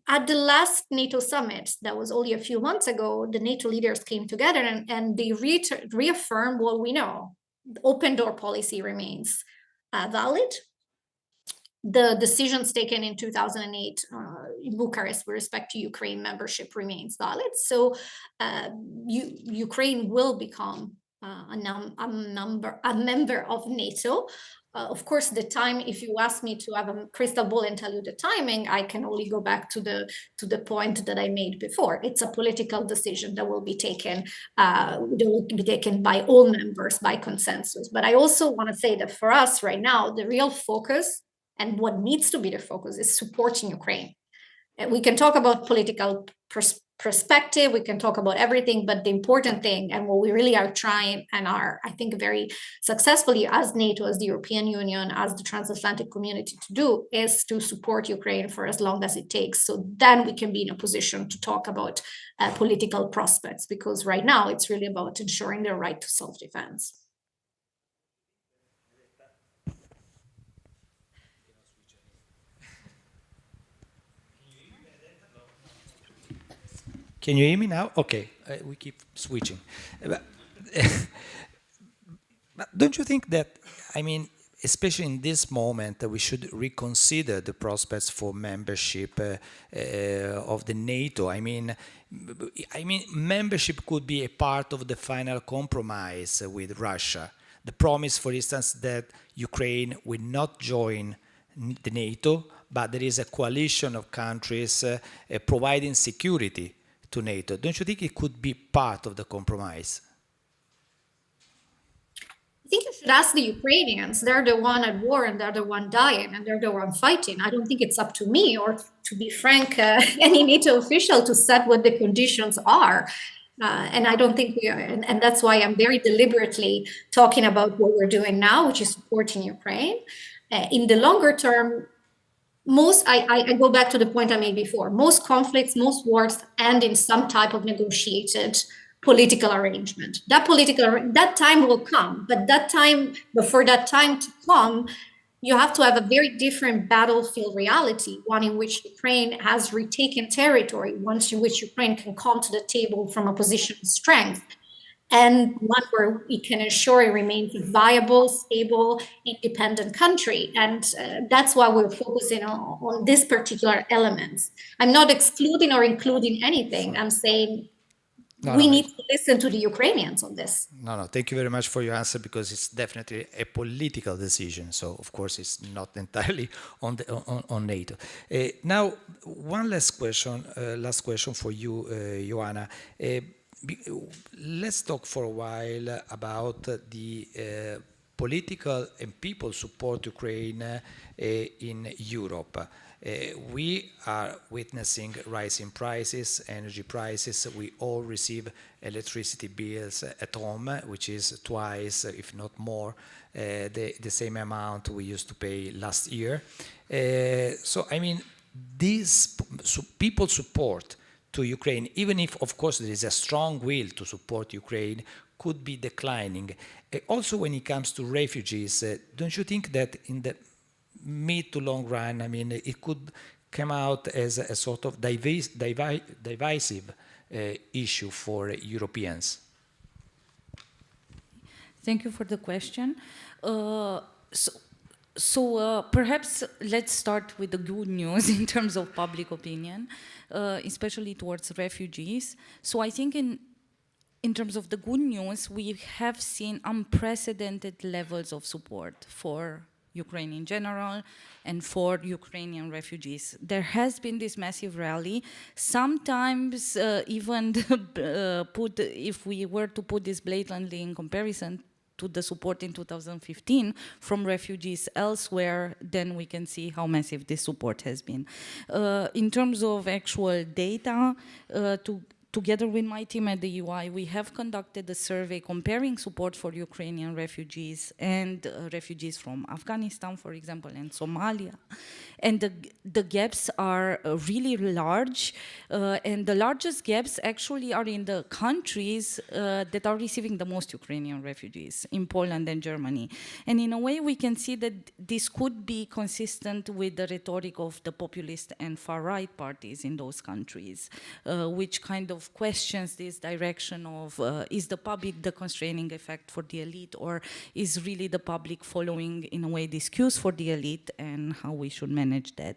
At the last NATO summit, that was only a few months ago, the NATO leaders came together and they reaffirmed what we know. The open door policy remains valid. The decisions taken in 2008 in Bucharest with respect to Ukraine membership remains valid. So Ukraine will become a member of NATO. Of course, the time, if you ask me to have a crystal ball and tell you the timing, I can only go back to the point that I made before. It's a political decision that will be taken by all members by consensus. But I also want to say that for us right now, the real focus and what needs to be the focus is supporting Ukraine. And we can talk about political perspective, we can talk about everything, but the important thing, and what we really are trying and are, I think, very successfully as NATO, as the European Union, as the transatlantic community to do, is to support Ukraine for as long as it takes. So then we can be in a position to talk about political prospects, because right now it's really about ensuring their right to self-defense.
Can you hear me now? Okay, we keep switching. But don't you think that, I mean, especially in this moment, we should reconsider the prospects for membership of the NATO? I mean, membership could be a part of the final compromise with Russia. The promise, for instance, that Ukraine will not join the NATO, but there is a coalition of countries providing security to NATO. Don't you think it could be part of the compromise?
I think you should ask the Ukrainians. They're the one at war and they're the one dying and they're the one fighting. I don't think it's up to me or, to be frank, any NATO official to set what the conditions are. And I don't think we are, and that's why I'm very deliberately talking about what we're doing now, which is supporting Ukraine. In the longer term, I go back to the point I made before, most conflicts, most wars end in some type of negotiated political arrangement. That time will come, but for that time to come, you have to have a very different battlefield reality, one in which Ukraine has retaken territory, one in which Ukraine can come to the table from a position of strength, and one where we can ensure it remains a viable, stable, independent country. And that's why we're focusing on this particular elements. I'm not excluding or including anything. I'm saying we need to listen to the Ukrainians on this.
No, thank you very much for your answer, because it's definitely a political decision. So, of course, it's not entirely on NATO. Now, one last question for you, Ioana. Let's talk for a while about the political and people support Ukraine in Europe. We are witnessing rising prices, energy prices. We all receive electricity bills at home, which is twice, if not more, the same amount we used to pay last year. So, I mean, this people support to Ukraine, even if, of course, there is a strong will to support Ukraine, could be declining. Also, when it comes to refugees, don't you think that in the mid to long run, I mean, it could come out as a sort of divisive issue for Europeans?
Thank you for the question. So perhaps let's start with the good news in terms of public opinion, especially towards refugees. So I think in terms of the good news, we have seen unprecedented levels of support for Ukraine in general and for Ukrainian refugees. There has been this massive rally, sometimes even if we were to put this blatantly in comparison to the support in 2015 from refugees elsewhere, then we can see how massive this support has been. In terms of actual data, together with my team at the UI, we have conducted a survey comparing support for Ukrainian refugees and refugees from Afghanistan, for example, and Somalia. And the gaps are really large, and the largest gaps actually are in the countries that are receiving the most Ukrainian refugees, in Poland and Germany. And in a way, we can see that this could be consistent with the rhetoric of the populist and far-right parties in those countries, which kind of questions this direction of is the public the constraining effect for the elite, or is really the public following in a way this cues for the elite, and how we should manage that.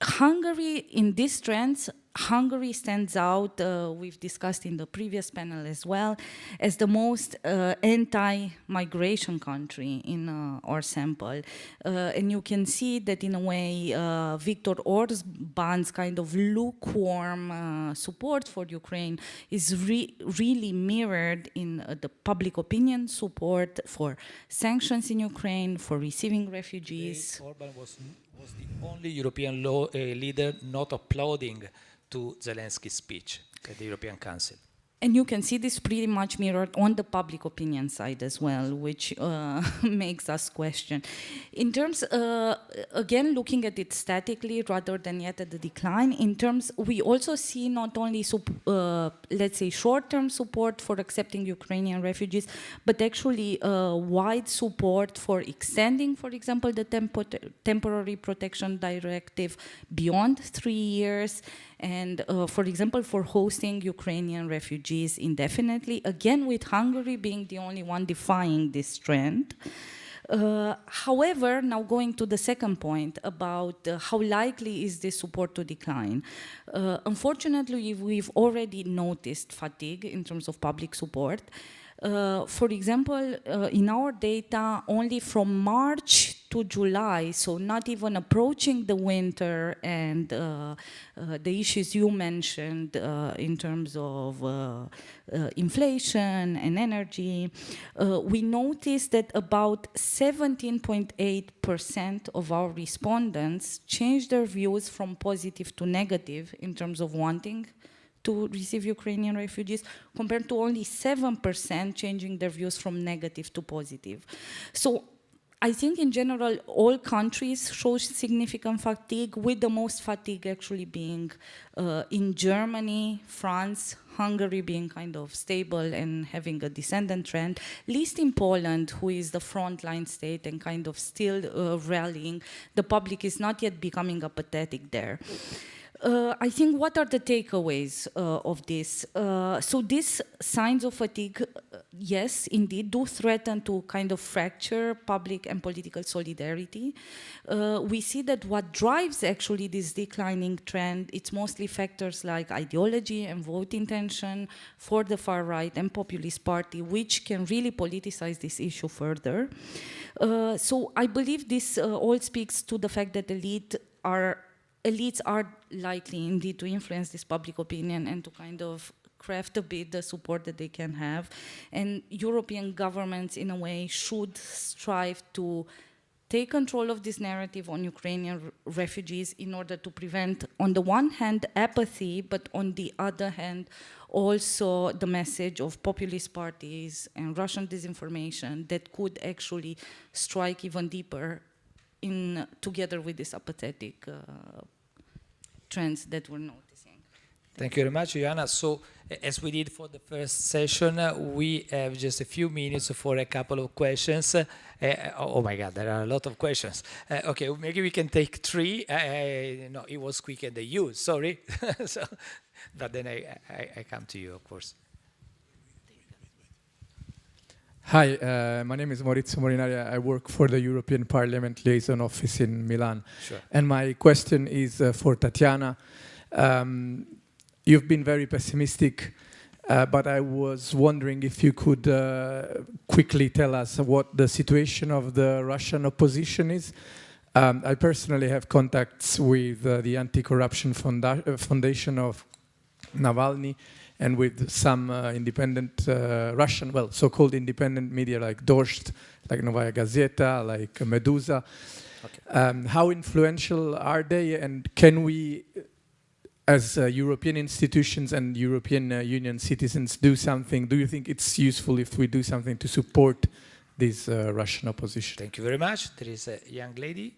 Hungary, in these trends, Hungary stands out, we've discussed in the previous panel as well, as the most anti-migration country in our sample. And you can see that in a way, Viktor Orbán's kind of lukewarm support for Ukraine is really mirrored in the public opinion support for sanctions in Ukraine, for receiving refugees.
Orbán was the only European leader not applauding to Zelensky's speech at the European Council.
And you can see this pretty much mirrored on the public opinion side as well, which makes us question. In terms, again, looking at it statically rather than yet at the decline, in terms, we also see not only, let's say, short-term support for accepting Ukrainian refugees, but actually wide support for extending, for example, the temporary protection directive beyond 3 years, and for example, for hosting Ukrainian refugees indefinitely, again with Hungary being the only one defying this trend. However, now going to the second point about how likely is this support to decline. Unfortunately, we've already noticed fatigue in terms of public support. For example, in our data, only from March to July, so not even approaching the winter and the issues you mentioned in terms of inflation and energy, we noticed that about 17.8% of our respondents changed their views from positive to negative in terms of wanting to receive Ukrainian refugees, compared to only 7% changing their views from negative to positive. So I think in general, all countries show significant fatigue, with the most fatigue actually being in Germany, France, Hungary being kind of stable and having a descendant trend, least in Poland, who is the frontline state and kind of still rallying. The public is not yet becoming apathetic there. I think what are the takeaways of this? So these signs of fatigue, yes, indeed, do threaten to kind of fracture public and political solidarity. We see that what drives actually this declining trend, it's mostly factors like ideology and vote intention for the far right and populist party, which can really politicize this issue further. So I believe this all speaks to the fact that elites are likely indeed to influence this public opinion and to kind of craft a bit the support that they can have. And European governments, in a way, should strive to take control of this narrative on Ukrainian refugees in order to prevent, on the one hand, apathy, but on the other hand, also the message of populist parties and Russian disinformation that could actually strike even deeper together with this apathetic trends that we're noticing.
Thank you very much, Ioana. So, as we did for the first session, we have just a few minutes for a couple of questions. Oh my God, there are a lot of questions. Okay, maybe we can take 3. No, it was quicker than you, sorry. So, but then I come to you, of course.
Hi, my name is Maurizio Morinari. I work for the European Parliament Liaison Office in Milan.
Sure.
And my question is for Tatiana. You've been very pessimistic, but I was wondering if you could quickly tell us what the situation of the Russian opposition is. I personally have contacts with the Anti-Corruption Foundation of Navalny, and with some independent Russian, well, so-called independent media like Dost, like Novaya Gazeta, like Medusa. Okay. How influential are they, and can we, as European institutions and European Union citizens, do something? Do you think it's useful if we do something to support this Russian opposition?
Thank you very much. There is a young lady.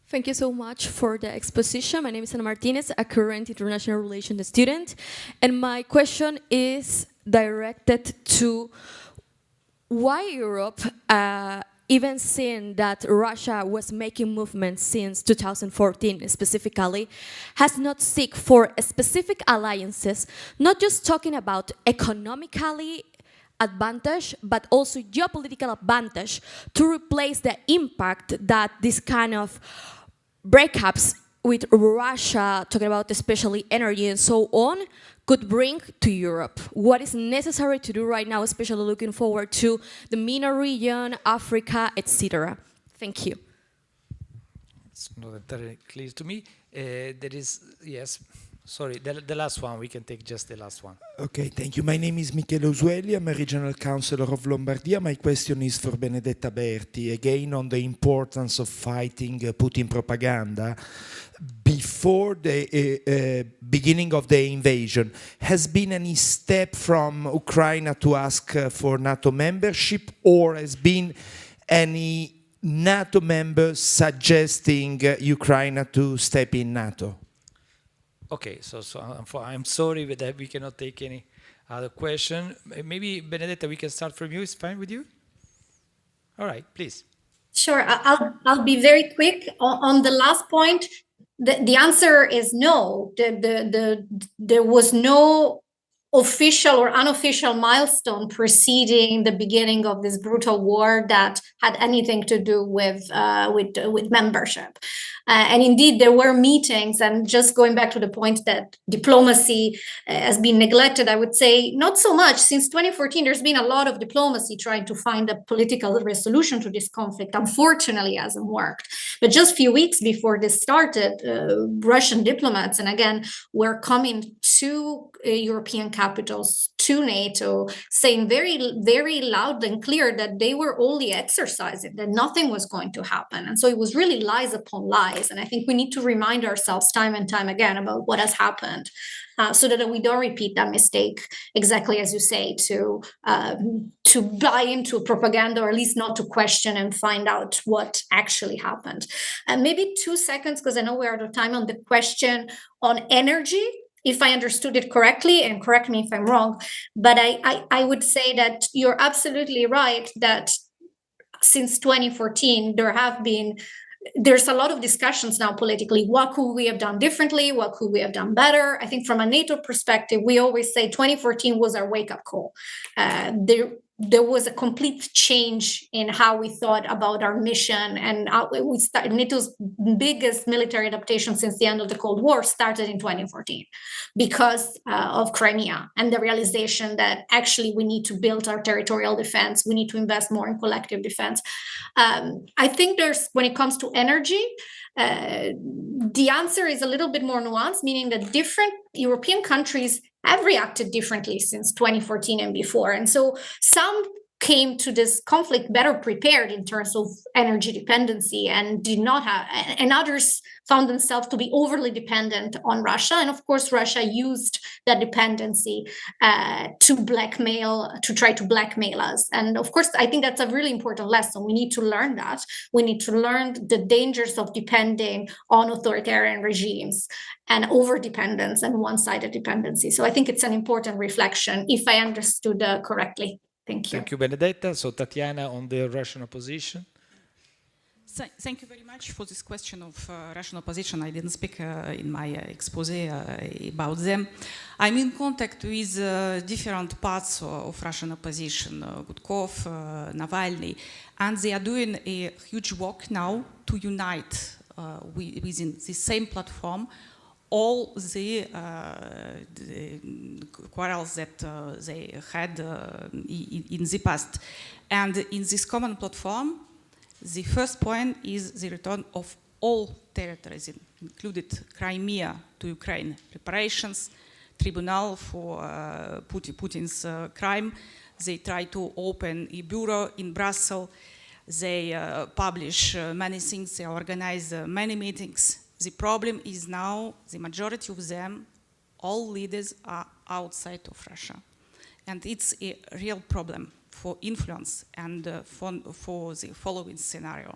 Thank you so much for the exposition. My name is Ana Martinez, a current international relations student. And my question is directed to why Europe, even seeing that Russia was making movements since 2014 specifically, has not sought for specific alliances, not just talking about economically advantage, but also geopolitical advantage, to replace the impact that this kind of breakups with Russia, talking about especially energy and so on, could bring to Europe. What is necessary to do right now, especially looking forward to the MENA region, Africa, etc. Thank you.
It's not entirely clear to me. There is, yes, sorry, the last one. We can take just the last one.
Okay, thank you. My name is Mikhail. I'm a regional councillor of Lombardia. My question is for Benedetta Berti, again on the importance of fighting Putin propaganda. Before the beginning of the invasion, has been any step from Ukraine to ask for NATO membership, or has been any NATO member suggesting Ukraine to step in NATO?
Okay, so I'm sorry that we cannot take any other question. Maybe, Benedetta, we can start from you. It's fine with you? All right, please.
Sure, I'll be very quick. On the last point, the answer is no. There was no official or unofficial milestone preceding the beginning of this brutal war that had anything to do with membership. And indeed, there were meetings, and just going back to the point that diplomacy has been neglected, I would say not so much. Since 2014, there's been a lot of diplomacy trying to find a political resolution to this conflict. Unfortunately, it hasn't worked. But just a few weeks before this started, Russian diplomats, and again, were coming to European capitals capitals to NATO, saying very, very loud and clear that they were only exercising, that nothing was going to happen. And so it was really lies upon lies. And I think we need to remind ourselves time and time again about what has happened, so that we don't repeat that mistake, exactly as you say, to buy into propaganda, or at least not to question and find out what actually happened. And maybe 2 seconds, because I know we're out of time, on the question on energy, if I understood it correctly, and correct me if I'm wrong, but I would say that you're absolutely right that since 2014, there's a lot of discussions now politically. What could we have done differently? What could we have done better? I think from a NATO perspective, we always say 2014 was our wake-up call. There was a complete change in how we thought about our mission, and we started NATO's biggest military adaptation since the end of the Cold War started in 2014 because of Crimea and the realization that actually we need to build our territorial defense. We need to invest more in collective defense. I think when it comes to energy, the answer is a little bit more nuanced, meaning that different European countries have reacted differently since 2014 and before. And so some came to this conflict better prepared in terms of energy dependency and did not have, and others found themselves to be overly dependent on Russia. And of course, Russia used that dependency to try to blackmail us. And of course, I think that's a really important lesson. We need to learn that. We need to learn the dangers of depending on authoritarian regimes and over-dependence and one-sided dependency. So I think it's an important reflection, if I understood correctly. Thank you.
Thank you, Benedetta. So Tatiana on the Russian opposition.
Thank you very much for this question of Russian opposition. I didn't speak in my expose about them. I'm in contact with different parts of Russian opposition, Gudkov, Navalny, and they are doing a huge work now to unite within the same platform all the quarrels that they had in the past. And in this common platform, the first point is the return of all territories, included Crimea, to Ukraine. Reparations, tribunal for Putin's crime. They try to open a bureau in Brussels. They publish many things. They organize many meetings. The problem is now the majority of them, all leaders, are outside of Russia. And it's a real problem for influence and for the following scenario.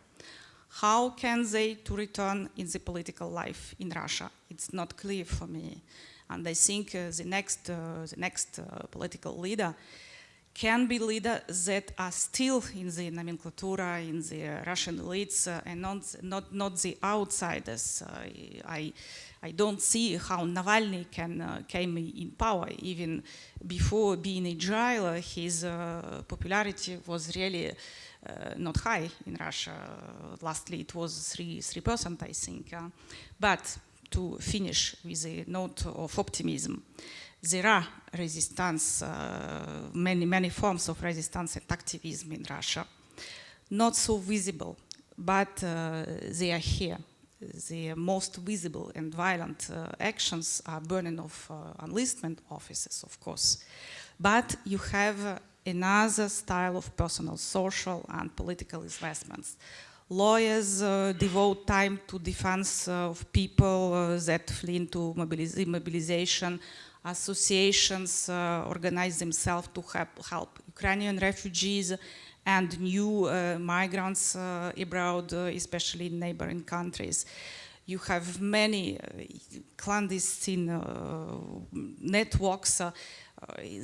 How can they to return in the political life in Russia? It's not clear for me. And I think the next political leader can be leaders that are still in the nomenclatura, in the Russian elites, and not the outsiders. I don't see how Navalny came in power. Even before being in jail, his popularity was really not high in Russia. Lastly, it was 3%, I think. But to finish with a note of optimism, there are resistance, many forms of resistance and activism in Russia. Not so visible, but they are here. The most visible and violent actions are burning of enlistment offices, of course. But you have another style of personal, social, and political investments. Lawyers devote time to defense of people that flee into mobilization. Associations organize themselves to help Ukrainian refugees and new migrants abroad, especially in neighboring countries. You have many clandestine networks.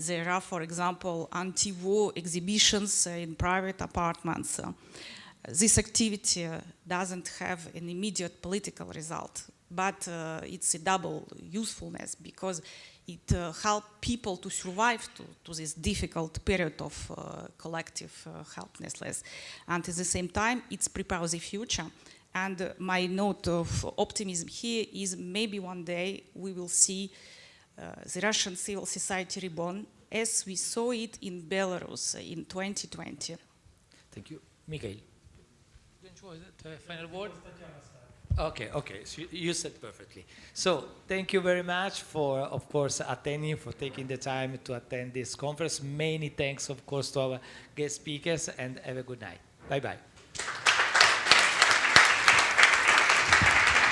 There are, for example, anti-war exhibitions in private apartments. This activity doesn't have an immediate political result, but it's a double usefulness because it helps people to survive to this difficult period of collective helplessness. And at the same time, it prepares the future. And my note of optimism here is maybe one day we will see the Russian civil society reborn as we saw it in Belarus in 2020.
Thank you. Mikhail. Final word? Okay, okay, so you said perfectly. So thank you very much for, of course, attending, for taking the time to attend this conference. Many thanks, of course, to our guest speakers, and have a good night. Bye-bye.